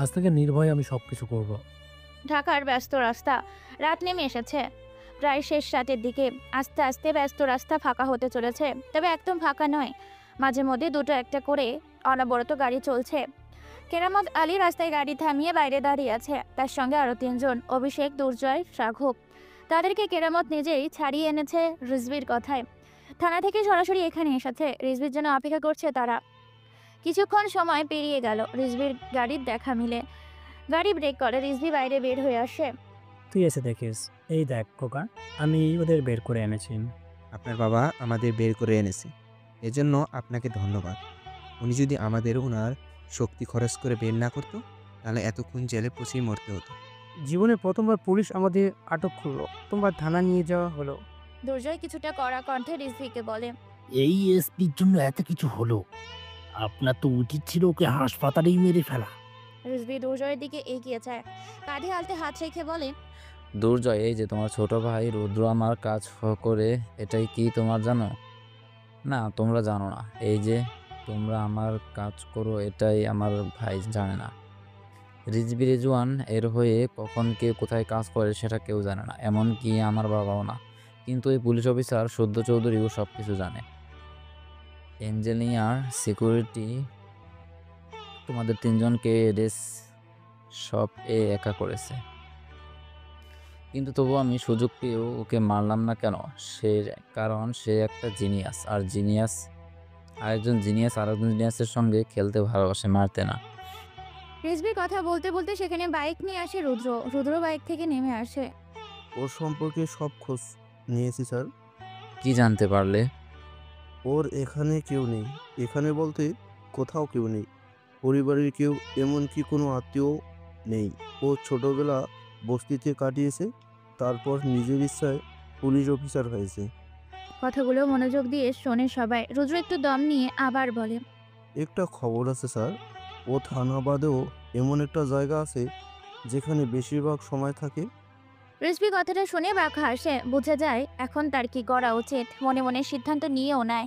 আজ থেকে নির্ভয়ে আমি সব কিছু করবো। ঢাকার ব্যস্ত রাস্তা। রাত নেমে এসেছে, প্রায় শেষ রাতের দিকে। আস্তে আস্তে ব্যস্ত রাস্তা ফাঁকা হতে চলেছে, তবে একদম ফাঁকা নয়। মাঝে মধ্যে দুটো একটা করে অনবরত গাড়ি চলছে। কেরামত আলী রাস্তায় গাড়ি থামিয়ে বাইরে দাঁড়িয়ে আছে। তার সঙ্গে আরও 3 জন, অভিষেক, দুর্জয়, রাঘব। তাদেরকে কেরামত নিজেই ছাড়িয়ে এনেছে রিজভির কথায়। থানা থেকে সরাসরি এখানে এসেছে। রিজভির জন্য অপেক্ষা করছে তারা। কিছুক্ষণ সময় পেরিয়ে গেল। রিজভির গাড়ির দেখা মিলে। গাড়ি ব্রেক করে। রিজভি বাইরে বের হয়ে আসে। তুই এসে দেখিস। এই দেখ খোকা, আমি ওদের বের করে এনেছি। আপনার বাবা আমাদের বের করে এনেছে, এজন্য আপনাকে ধন্যবাদ। উনি যদি আমাদের ওনার শক্তি খরচ করে বের না করতো তাহলে এতক্ষণ জেলে পচেই মরতে হতো। জীবনে প্রথমবার পুলিশ আমাদের আটক করলো, তোমার থানা নিয়ে যাওয়া হলো। দুর্জয় কিছুটা কড়া কণ্ঠে রিজভিকে বলে, এই এসপির জন্য এত কিছু হলো, আপনার তো উচিত ছিল ওকে হাসপাতালেই মেরে ফেলা। রিজভি দুর্জয়ের দিকে এগিয়ে যায়, কাঁধে আলতে হাত রেখে বলে, দুর্জয়, এই যে তোমার ছোট ভাই রুদ্র আমার কাজ করে, এটাই কি তোমার জানো? না, তোমরা জানো না। এই যে তোমরা আমার কাজ করো, এটাই আমার ভাই জানে না। রিজভি রেজওয়ান এর হয়ে কখন কে কোথায় কাজ করে সেটা কেউ জানে না, এমনকি আমার বাবাও না। কিন্তু এই পুলিশ অফিসার শুদ্ধ চৌধুরীও সব কিছু জানে। এঞ্জেলিনার সিকিউরিটি তোমাদের 3 জনকে সব একা করেছে, কিন্তু তবু আমি সুযোগ পেয়েও ওকে মারলাম না কেন? কারণ সে একটা জিনিয়াস, আর জিনিয়াস আরেকজন জিনিয়াস আরেকজন জিনিয়াসের সঙ্গে খেলতে ভালোবাসে, মারতে না। রিজভি কথা বলতে বলতে সেখানে বাইক নিয়ে আসে রুদ্র। রুদ্র বাইক থেকে নেমে আসে। ওর সম্পর্কে সব খোঁজ নিয়েছি স্যার। কি জানতে পারলে? ওর এখানে কেউ নেই। এখানে বলতে কোথাও কেউ নেই। পরিবারের কেউ, এমনকি কোনো আত্মীয় নেই। ও ছোটবেলা বস্তিতে কাটিয়েছে, তারপর নিজের ইচ্ছায় পুলিশ অফিসার হয়েছে। কথাগুলো মনোযোগ দিয়ে শোনে সবাই। রুদ্র একটু দম নিয়ে আবার বলে, একটা খবর আছে স্যার, ও থানা বাদেও এমন একটা জায়গা আছে যেখানে বেশিরভাগ সময় থাকে। রিজভি কথাটা শুনে বাঁকা হাসে। বোঝা যায় এখন তার কি করা উচিত। মনে মনে সিদ্ধান্ত নিয়েও নেয়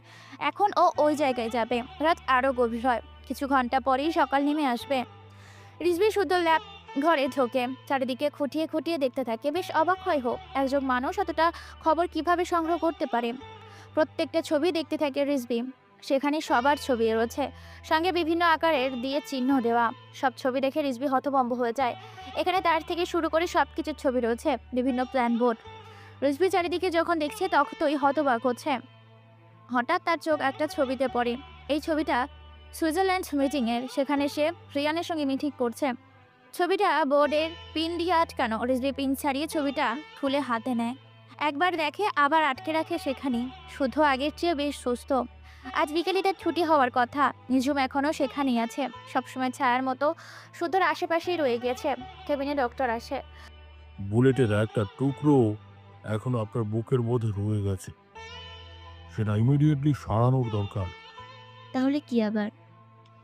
এখন ও ওই জায়গায় যাবে। রাত আরও গভীর হয়। কিছু ঘন্টা পরেই সকাল নেমে আসবে। রিজভি শুদ্ধ ল্যাব ঘরে ঢোকে, চারিদিকে খুঁটিয়ে খুঁটিয়ে দেখতে থাকে। বেশ অবাক হয় হোক, একজন মানুষ এতটা খবর কিভাবে সংগ্রহ করতে পারে। প্রত্যেকটা ছবি দেখতে থাকে রিজভি। সেখানে সবার ছবি রয়েছে, সঙ্গে বিভিন্ন আকারের দিয়ে চিহ্ন দেওয়া। সব ছবি দেখে রিজভি হতভম্ব হয়ে যায়। এখানে তার থেকে শুরু করে সব কিছুর ছবি রয়েছে, বিভিন্ন প্ল্যান বোর্ড। রিজভি চারিদিকে যখন দেখছে তখনই হতবাক হচ্ছে। হঠাৎ তার চোখ একটা ছবিতে পড়ে। এই ছবিটা সুইজারল্যান্ড মিটিংয়ের। সেখানে সে রিয়ানের সঙ্গে মিটিং করছে। ছবিটা বোর্ডের পিন দিয়ে আটকানো। রিজভি পিন ছাড়িয়ে ছবিটা খুলে হাতে নেয়। একবার দেখে আবার আটকে রাখে সেখানেই। শুধু আগের চেয়ে বেশ সুস্থ। আজ বিকেলে তার ছুটি হওয়ার কথা। নিজুম এখনও সেখানেই আছে, সবসময় ছায়ার মতো শুধুর আশেপাশেই রয়ে গেছে। কেবিনে ডক্টর আসে। বুলেটের একটা টুকরো এখন আপনার বুকের মধ্যে রয়ে গেছে, সেটা ইমিডিয়েটলি সারানোর দরকার। তাহলে কি আবার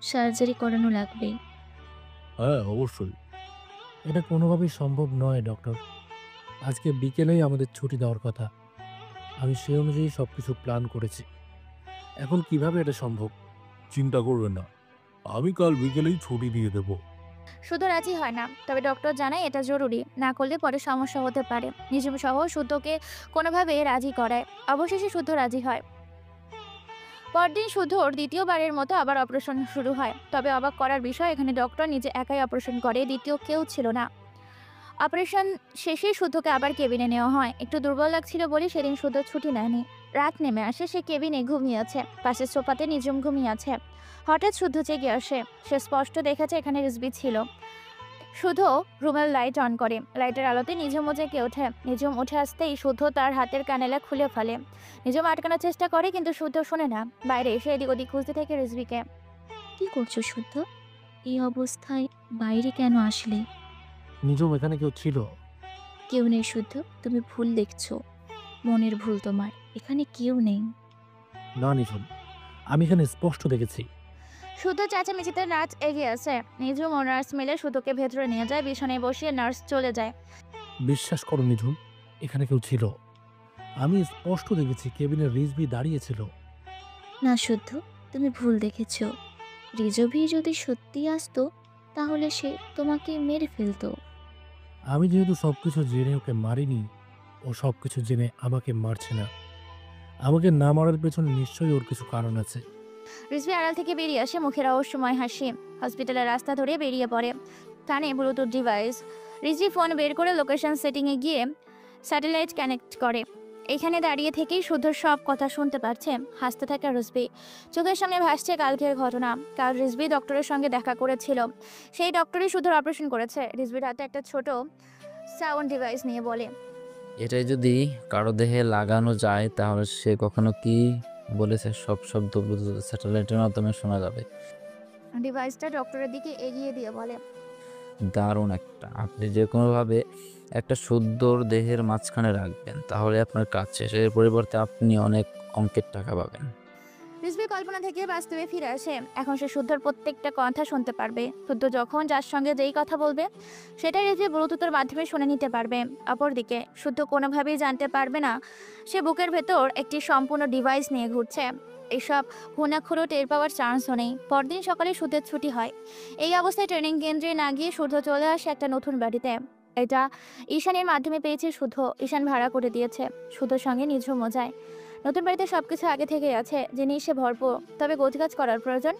সার্জারি করানো লাগবে? হ্যাঁ, অবশ্যই। এটা কোনোভাবেই সম্ভব নয় ডক্টর। আজকে বিকেলেই আমাদের ছুটি দেওয়ার কথা। আমি সেই অনুযায়ী সব কিছু প্ল্যান করেছি। এখন কিভাবে এটা সম্ভব? চিন্তা করবেন না, আমি কাল বিকেলেই ছুটি দিয়ে দেব। শুদ্ধ রাজি হয় না, তবে ডক্টর জানায় এটা জরুরি, না করলে পরে সমস্যা হতে পারে। নিজুম সহ শুদ্ধকে কোনোভাবে রাজি করায়। অবশেষে শুদ্ধ রাজি হয়। পরদিন শুদ্ধর দ্বিতীয়বারের মতো আবার অপারেশন শুরু হয়। তবে অবাক করার বিষয়, এখানে ডক্টর নিজে একাই অপারেশন করে, দ্বিতীয় কেউ ছিল না। অপারেশন শেষে শুদ্ধকে আবার কেবিনে নেওয়া হয়। একটু দুর্বল লাগছিল বলে সেদিন শুদ্ধ ছুটি নেয়নি। রাত নেমে আসে, সে কেবিনে ঘুমিয়ে আছে। পাশের সোফাতে নিজুম ঘুমিয়ে আছে। হঠাৎ শুদ্ধ জেগে আসে। সে স্পষ্ট দেখেছে এখানে রিজভি ছিল। শুদ্ধ রুমের লাইট অন করে। লাইটের আলোতে নিজুম জেগে ওঠে। নিজুম উঠে আসতেই শুদ্ধ তার হাতের কানেলা খুলে ফেলে। নিজুম আটকানোর চেষ্টা করে, কিন্তু শুদ্ধ শোনে না। বাইরে এসে এদিক ওদিক খুঁজতে থাকে রিজভিকে। কি করছো শুদ্ধ? এই অবস্থায় বাইরে কেন আসলে? নিজম এখানে কেউ ছিল? কেউ নেই শুদ্ধ, তুমি ভুল দেখছো। মনের ভুল তোমার, এখানে কেউ নেই। না নিজম, আমি এখানে স্পষ্ট দেখেছি। শুদ্ধ চেঁচামেচিতে নার্স এগিয়ে আসে। নিজুম ও নার্স মিলে শুদ্ধকে ভেতরে নিয়ে যায়। বিছানায় বসিয়ে নার্স চলে যায়। বিশ্বাস করো নিঝুম, এখানে কেউ ছিল। আমি স্পষ্ট দেখেছি কেবিনে রিজভি দাঁড়িয়েছিল। না শুদ্ধ, তুমি ভুল দেখেছো। রিজভি যদি সত্যি আসতো তাহলে সে তোমাকে মেরে ফেলতো। আমি যেহেতু সবকিছু জেনে ওকে মারিনি, ও সবকিছু জেনে আমাকে মারছে না। আমাকে না মারার পেছনে নিশ্চয়ই ওর কিছু কারণ আছে। রিজভি আড়াল থেকে বেরিয়ে আসে, মুখে রহস্যময় হাসি। হসপিটালের রাস্তা ধরে বেরিয়ে পড়ে। কানে ব্লুটুথ ডিভাইস। রিজভি ফোন বের করে লোকেশন সেটিংয়ে গিয়ে স্যাটেলাইট কানেক্ট করে। এখানে দাঁড়িয়ে থেকেই শুদ্ধর সব কথা শুনতে পাচ্ছে। হাসতে থাকে রিজভি। চোখের সামনে ভাসছে কালকের ঘটনা। কাল রিজভি ডক্টরের সঙ্গে দেখা করেছিল। সেই ডক্টরই শুদ্ধর অপারেশন করেছে। রিজভির হাতে একটা ছোট সাউন্ড ডিভাইস নিয়ে বলে, এটাই যদি কারো দেহে লাগানো যায় তাহলে সে কখনো কি বলেছে সব শব্দ ব্লুটুথ স্যাটেলাইটের মাধ্যমে শোনা যাবে। ডিভাইসটা ডক্টরের দিকে এগিয়ে দিয়ে বলে, দারুণ একটা। আপনি যে কোনোভাবে একটা সুন্দর দেহের মাঝখানে রাখবেন, তাহলে আপনার কাজ শেষ। এর পরিবর্তে আপনি অনেক অঙ্কের টাকা পাবেন। রিজভি কল্পনা থেকে বাস্তবে ফিরে আসে। এখন সে শুদ্ধর প্রত্যেকটা কথা শুনতে পারবে। শুদ্ধ যখন যার সঙ্গে যেই কথা বলবে সেটা রিজভি ব্লুটুথের মাধ্যমে শুনে নিতে পারবে। অপরদিকে শুদ্ধ কোনোভাবেই জানতে পারবে না সে বুকের ভেতর একটি সম্পূর্ণ ডিভাইস নিয়ে ঘুরছে। এসব খুনাখুরো টের পাওয়ার চান্সও নেই। পরদিন সকালে শুদ্ধের ছুটি হয়। এই অবস্থায় ট্রেনিং কেন্দ্রে না গিয়ে শুদ্ধ চলে আসে একটা নতুন বাড়িতে। এটা ঈশানের মাধ্যমে পেয়েছে শুদ্ধ। ঈশান ভাড়া করে দিয়েছে। শুদ্ধর সঙ্গে নিঝুমও যায়। নতুন বাড়িতে সবকিছু আগে থেকেই আছে, জিনিসে ভরপুর, তবে গোছগাছ করার প্রয়োজন।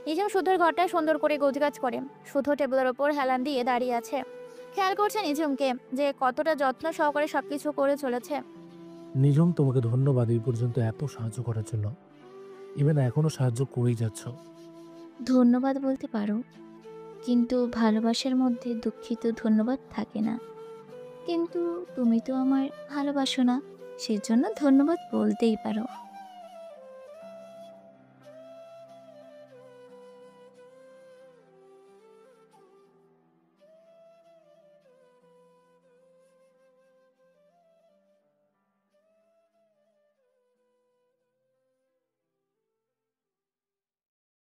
নিঝুম শুদ্ধর ঘরটা সুন্দর করে গোছগাছ করে। শুদ্ধ টেবিলের ওপর হেলান দিয়ে দাঁড়িয়ে আছে। খেয়াল করছে নিঝুমকে, যে কতটা যত্ন সহকারে সবকিছু করে চলেছে। নিজম তোমাকে ধন্যবাদ এই পর্যন্ত এত সাহায্য করার জন্য। ইভেন এখনও সাহায্য করেই যাচ্ছ। ধন্যবাদ বলতে পারো, কিন্তু ভালোবাসার মধ্যে দুঃখিত ধন্যবাদ থাকে না। কিন্তু তুমি তো আমায় ভালোবাসো না, সেজন্য ধন্যবাদ বলতেই পারো।